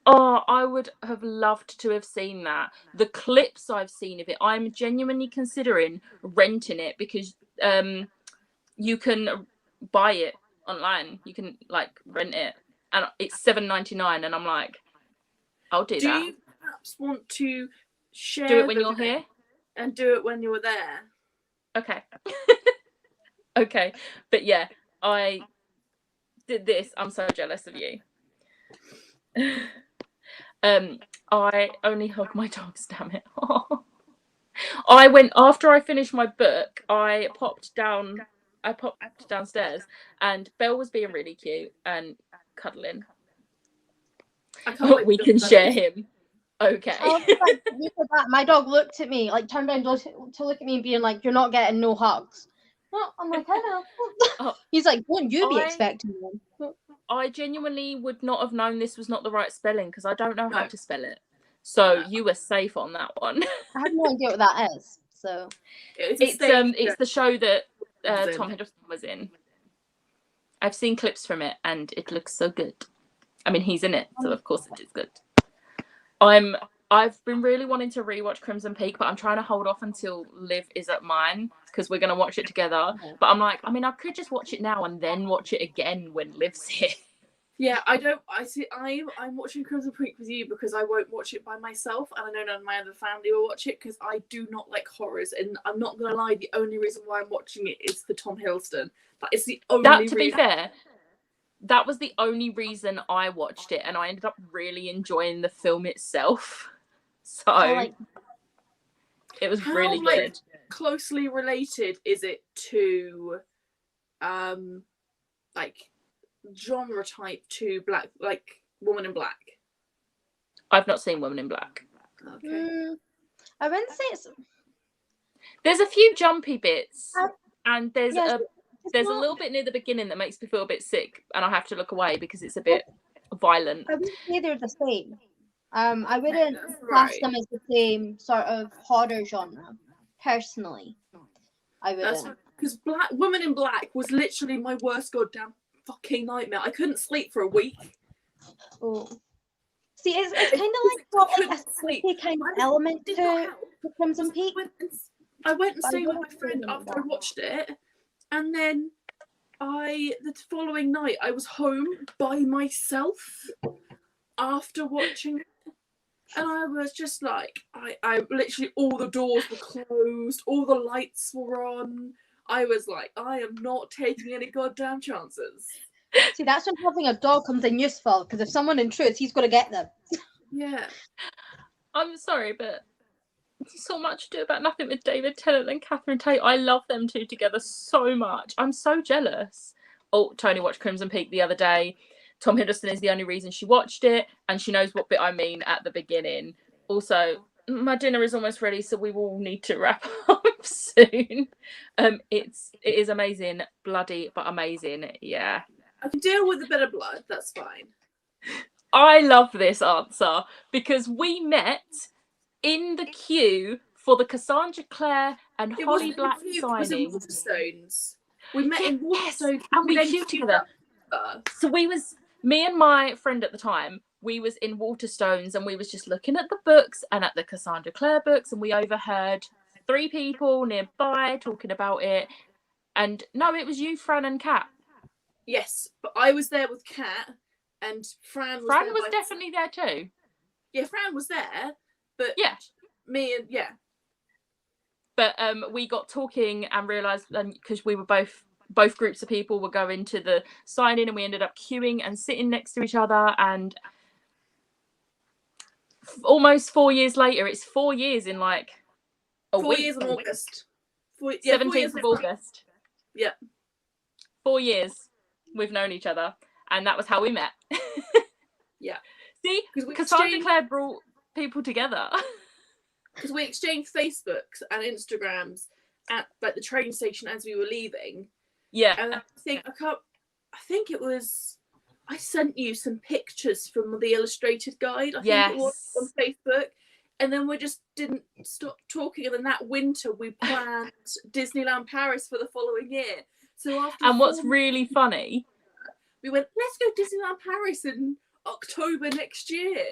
I would have loved to have seen that. The clips I've seen of it, I'm genuinely considering renting it because you can buy it online. You can like rent it, and it's $7.99. And I'm like, I'll do that. Do you perhaps want to share? Do it when you're here, and do it when you're there. Okay. Okay, but yeah, I did this. I'm so jealous of you. I only hug my dogs, damn it. I went after I finished my book, I popped downstairs and Belle was being really cute and cuddling. We can share him. Okay. I was like, look at that. My dog looked at me, like turned around to look at me, being like, "You're not getting no hugs." Well, I'm like, "I know." Oh, He's like, "Wouldn't you be expecting one?" I genuinely would not have known this was not the right spelling because I don't know how to spell it. So you were safe on that one. I have no idea what that is. So it's the show that Tom Hiddleston was in. I've seen clips from it and it looks so good. I mean, he's in it, so of course it is good. I've been really wanting to rewatch Crimson Peak, but I'm trying to hold off until Liv is at mine because we're going to watch it together. But I'm like, I mean, I could just watch it now and then watch it again when Liv's here. Yeah, I'm watching Crimson Peak with you because I won't watch it by myself, and I know none of my other family will watch it because I do not like horrors, and I'm not gonna lie, the only reason why I'm watching it is for Tom Hiddleston. That is the only reason. To be fair, that was the only reason I watched it, and I ended up really enjoying the film itself. So it was really good. Closely related is it to like genre type to Black, like Woman in Black? I've not seen Woman in Black. Okay. I wouldn't say it's. There's a few jumpy bits, and there's a little bit near the beginning that makes me feel a bit sick, and I have to look away because it's a bit violent. I wouldn't say they're the same. I wouldn't class them as the same sort of horror genre, personally. I wouldn't. Because Woman in Black was literally my worst goddamn fucking nightmare. I couldn't sleep for a week. Oh. See, it's kind of like a sleepy kind of element to Crimson Peak. I went and stayed with my friend after I watched it, and then the following night I was home by myself after watching it. And I was just like, I literally, all the doors were closed, all the lights were on. I was like, I am not taking any goddamn chances. See, that's when having a dog comes in useful, because if someone intrudes, he's got to get them. Yeah. I'm sorry, but so much ado about nothing with David Tennant and Catherine Tate. I love them two together so much. I'm so jealous. Oh, Tony watched Crimson Peak the other day. Tom Hiddleston is the only reason she watched it, and she knows what bit I mean at the beginning. Also, my dinner is almost ready, so we will need to wrap up soon. It is amazing, bloody but amazing. Yeah, I can deal with a bit of blood. That's fine. I love this answer because we met in the queue for the Cassandra Clare and Holly Black signing. It was in Waterstones. We met in Waterstones, and we queued together. So me and my friend at the time, we was in Waterstones and we was just looking at the books and at the Cassandra Clare books, and we overheard 3 people nearby talking about it. And no, it was you, Fran, and Kat. Yes, but I was there with Kat, and Fran was definitely there too. Yeah, Fran was there, but me and But we got talking and realised, because we were both groups of people were going to the sign-in, and we ended up queuing and sitting next to each other, and almost 4 years later, it's 4 years in like a 4 week. years in August. 17th of August. Yeah. 4 years we've known each other, and that was how we met. Yeah. See, Cassandra Clare brought people together. Because we exchanged Facebooks and Instagrams at like the train station as we were leaving. Yeah. And I think it was, I sent you some pictures from the illustrated guide, I think it was, on Facebook. And then we just didn't stop talking. And then that winter we planned Disneyland Paris for the following year. So after what's really funny, we went, let's go Disneyland Paris in October next year.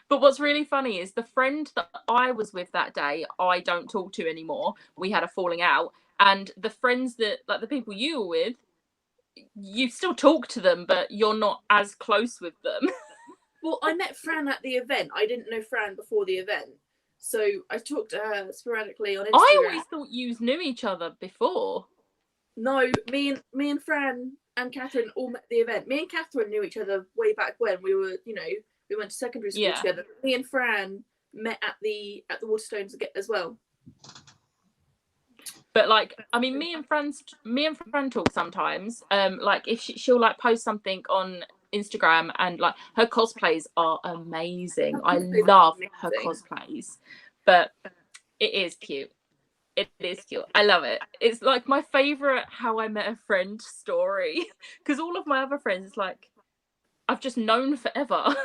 But what's really funny is the friend that I was with that day, I don't talk to anymore. We had a falling out. And the friends that, like the people you were with, you still talk to them, but you're not as close with them. Well, I met Fran at the event. I didn't know Fran before the event. So I talked to her sporadically on Instagram. I always thought you knew each other before. No, me and Fran and Catherine all met at the event. Me and Catherine knew each other way back when we were, we went to secondary school together. Me and Fran met at the Waterstones as well. But like, I mean, me and Fran talk sometimes. Like if she'll like post something on Instagram, and like her cosplays are amazing. I love her cosplays, but it is cute. It is cute. I love it. It's like my favorite How I Met a Friend story, because all of my other friends, it's like I've just known forever.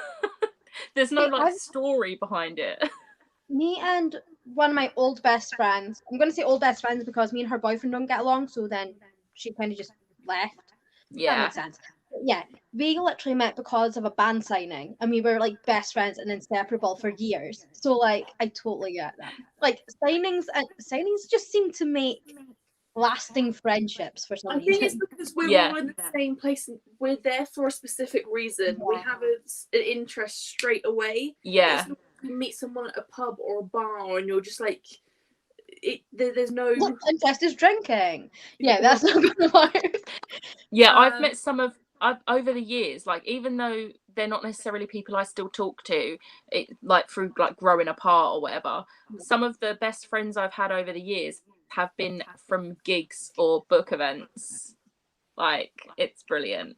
There's no like story behind it. Me and one of my old best friends, I'm going to say old best friends because me and her boyfriend don't get along, so then she kind of just left. Yeah. That makes sense. Yeah, we literally met because of a band signing, and we were like best friends and inseparable for years. So like, I totally get that. Like signings just seem to make lasting friendships for some reason. I think it's because we're all in the same place and we're there for a specific reason. We have an interest straight away. Yeah. You meet someone at a pub or a bar and you're just like, there's no interest is drinking. Yeah, that's not gonna work. Yeah, I've met some of over the years, like even though they're not necessarily people I still talk to, like through like growing apart or whatever, some of the best friends I've had over the years have been from gigs or book events. Like, it's brilliant.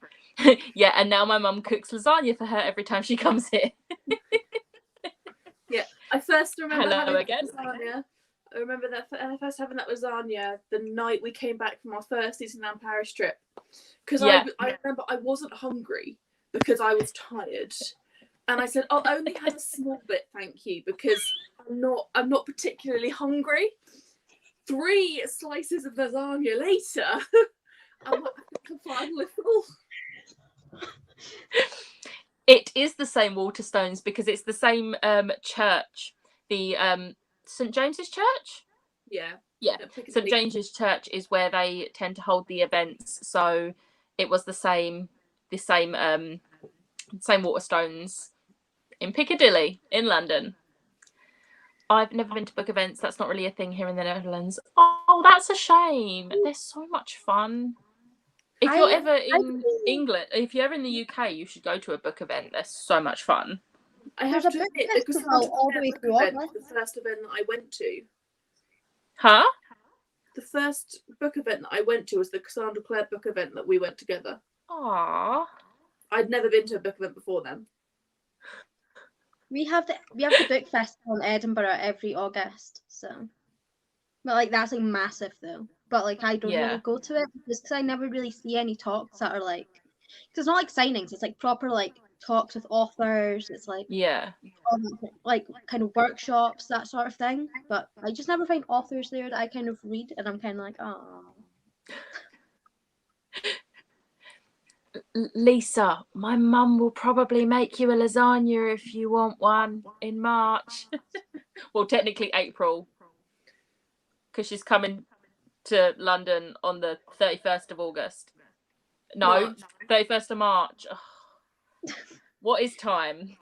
Yeah, and now my mum cooks lasagna for her every time she comes here. Yeah, I first remember having again. lasagna. I remember that first having that lasagna the night we came back from our first Disneyland Paris trip. Because I remember I wasn't hungry because I was tired. And I said, I'll only have a small bit, thank you, because I'm not particularly hungry. 3 slices of lasagna later, I'm finally full. It is the same Waterstones because it's the same church, the St James's Church. Yeah. St James's Church is where they tend to hold the events. So it was the same Waterstones in Piccadilly in London. I've never been to book events. That's not really a thing here in the Netherlands. Oh, that's a shame. They're so much fun. If you're ever in England, if you're ever in the UK, you should go to a book event. They're so much fun. I have to admit, because the first event that I went to. Huh? The first book event that I went to was the Cassandra Clare book event that we went together. Aww. I'd never been to a book event before then. We have the book festival in Edinburgh every August, so. But like that's like massive though. But like I don't really go to it just because I never really see any talks that are like. Cause it's not like signings. It's like proper like talks with authors. It's like like kind of workshops, that sort of thing. But I just never find authors there that I kind of read, and I'm kind of like, oh. Lisa, my mum will probably make you a lasagna if you want one in March. Well, technically April, because she's coming to London on the 31st of August. No, 31st of March. Oh. What is time?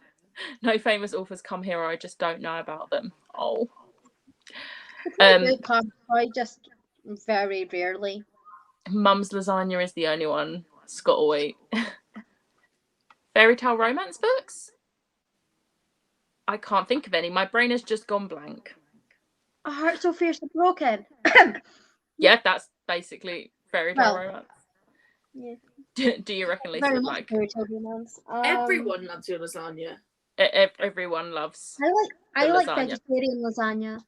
No famous authors come here, or I just don't know about them. Oh. I just very rarely. Mum's lasagna is the only one Scott will eat. Fairy tale romance books? I can't think of any. My brain has just gone blank. A Heart So Fiercely Broken. Yeah, that's basically fairy tale romance. Yeah. Do you reckon Lisa would like? Everyone loves your lasagna. Everyone loves. I like vegetarian lasagna.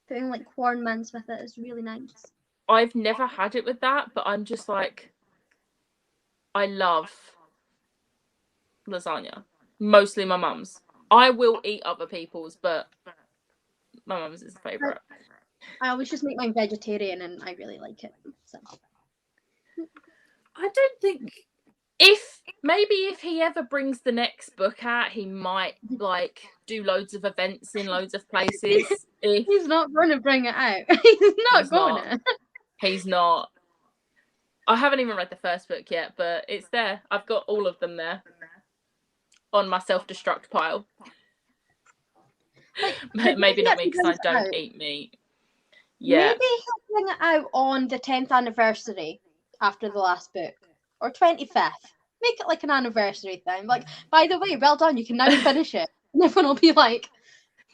Putting like corn mince with it is really nice. I've never had it with that, but I'm just like, I love lasagna. Mostly my mum's. I will eat other people's, but my mum's is the favourite. I always just make mine vegetarian, and I really like it. So. I don't think if he ever brings the next book out, he might like do loads of events in loads of places. He's not going to bring it out. He's not. He's not. I haven't even read the first book yet, but it's there. I've got all of them there on my self-destruct pile. Maybe not me because I don't eat meat. Yeah. Maybe he'll bring it out on the 10th anniversary after the last book, or 25th. Make it like an anniversary thing. Like, by the way, well done. You can now finish it, and everyone will be like,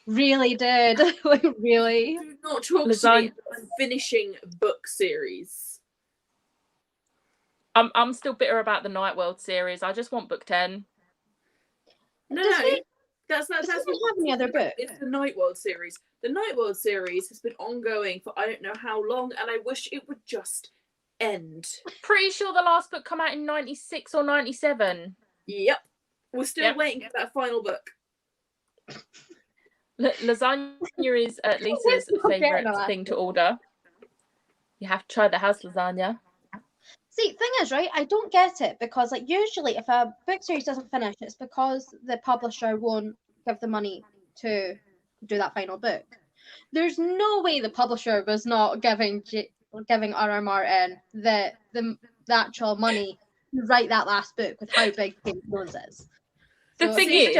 "Really, dude? Like, really?" Do not talk to me about finishing book series. I'm still bitter about the Night World series. I just want book 10. No, that's does it have any other book? It's the Night World series. The Night World series has been ongoing for I don't know how long, and I wish it would just end. Pretty sure the last book come out in 96 or 97. Yep. We're still waiting for that final book. Lasagna is Lisa's favourite thing to order. You have to try the house lasagna. See, thing is, right, I don't get it because, like, usually if a book series doesn't finish, it's because the publisher won't give the money to do that final book. There's no way the publisher was not giving R.R. Martin the actual money to write that last book with how big Game of Thrones is. The thing is,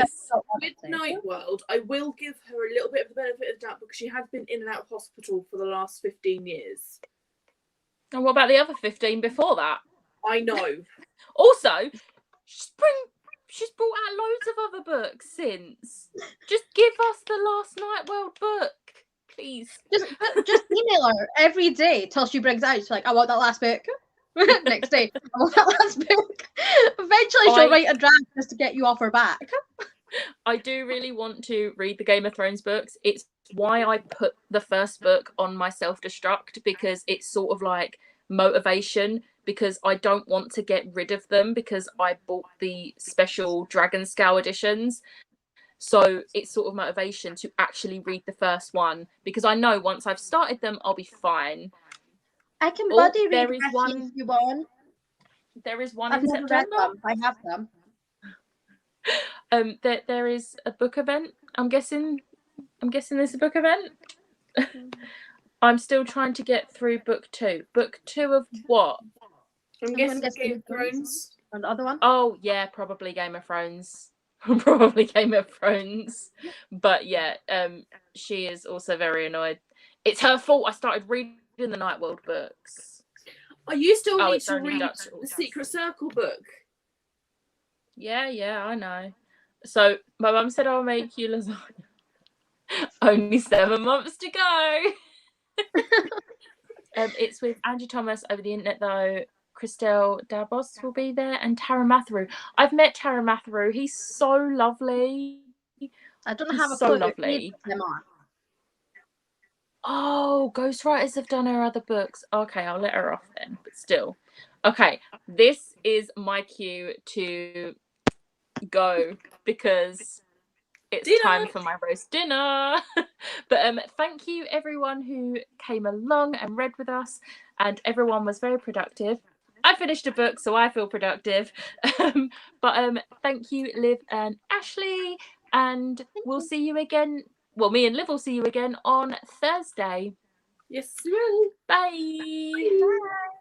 with Night World, I will give her a little bit of the benefit of the doubt because she has been in and out of hospital for the last 15 years. And what about the other 15 before that? I know. Also, she's brought out loads of other books since. Just give us the last Night World book, please. Just email her every day till she brings out. She's like, I want that last book. Next day, I want that last book. Eventually, she'll write a draft just to get you off her back. I do really want to read the Game of Thrones books. It's why I put the first book on my self-destruct, because it's sort of like motivation, because I don't want to get rid of them because I bought the special Dragon Scale editions. So it's sort of motivation to actually read the first one, because I know once I've started them, I'll be fine. I can buddy read there is one if you want. There is one I've in never September. read them. I have them. There is a book event. I'm guessing there's a book event. I'm still trying to get through book 2. Book 2 of what? I'm guessing Game of Thrones. And the other one? Oh yeah, probably Game of Thrones. Probably Game of Thrones. But yeah, she is also very annoyed. It's her fault I started reading the Night World books. Oh, you still need to read the Secret Circle book. Yeah, I know. So my mum said I'll make you lasagna. Only 7 months to go. It's with Angie Thomas over the internet though. Christelle Dabos will be there, and Tara Matheru. I've met Tara Matheru. He's so lovely. I don't have a so clue. Lovely. Oh, ghostwriters have done her other books. Okay, I'll let her off then, but still. Okay, this is my cue to go because it's time for my roast dinner. But thank you everyone who came along and read with us, and everyone was very productive. I finished a book, so I feel productive. But thank you, Liv and Ashleigh, and we'll see you again. Well, me and Liv will see you again on Thursday. Yes, we will. Bye. Bye.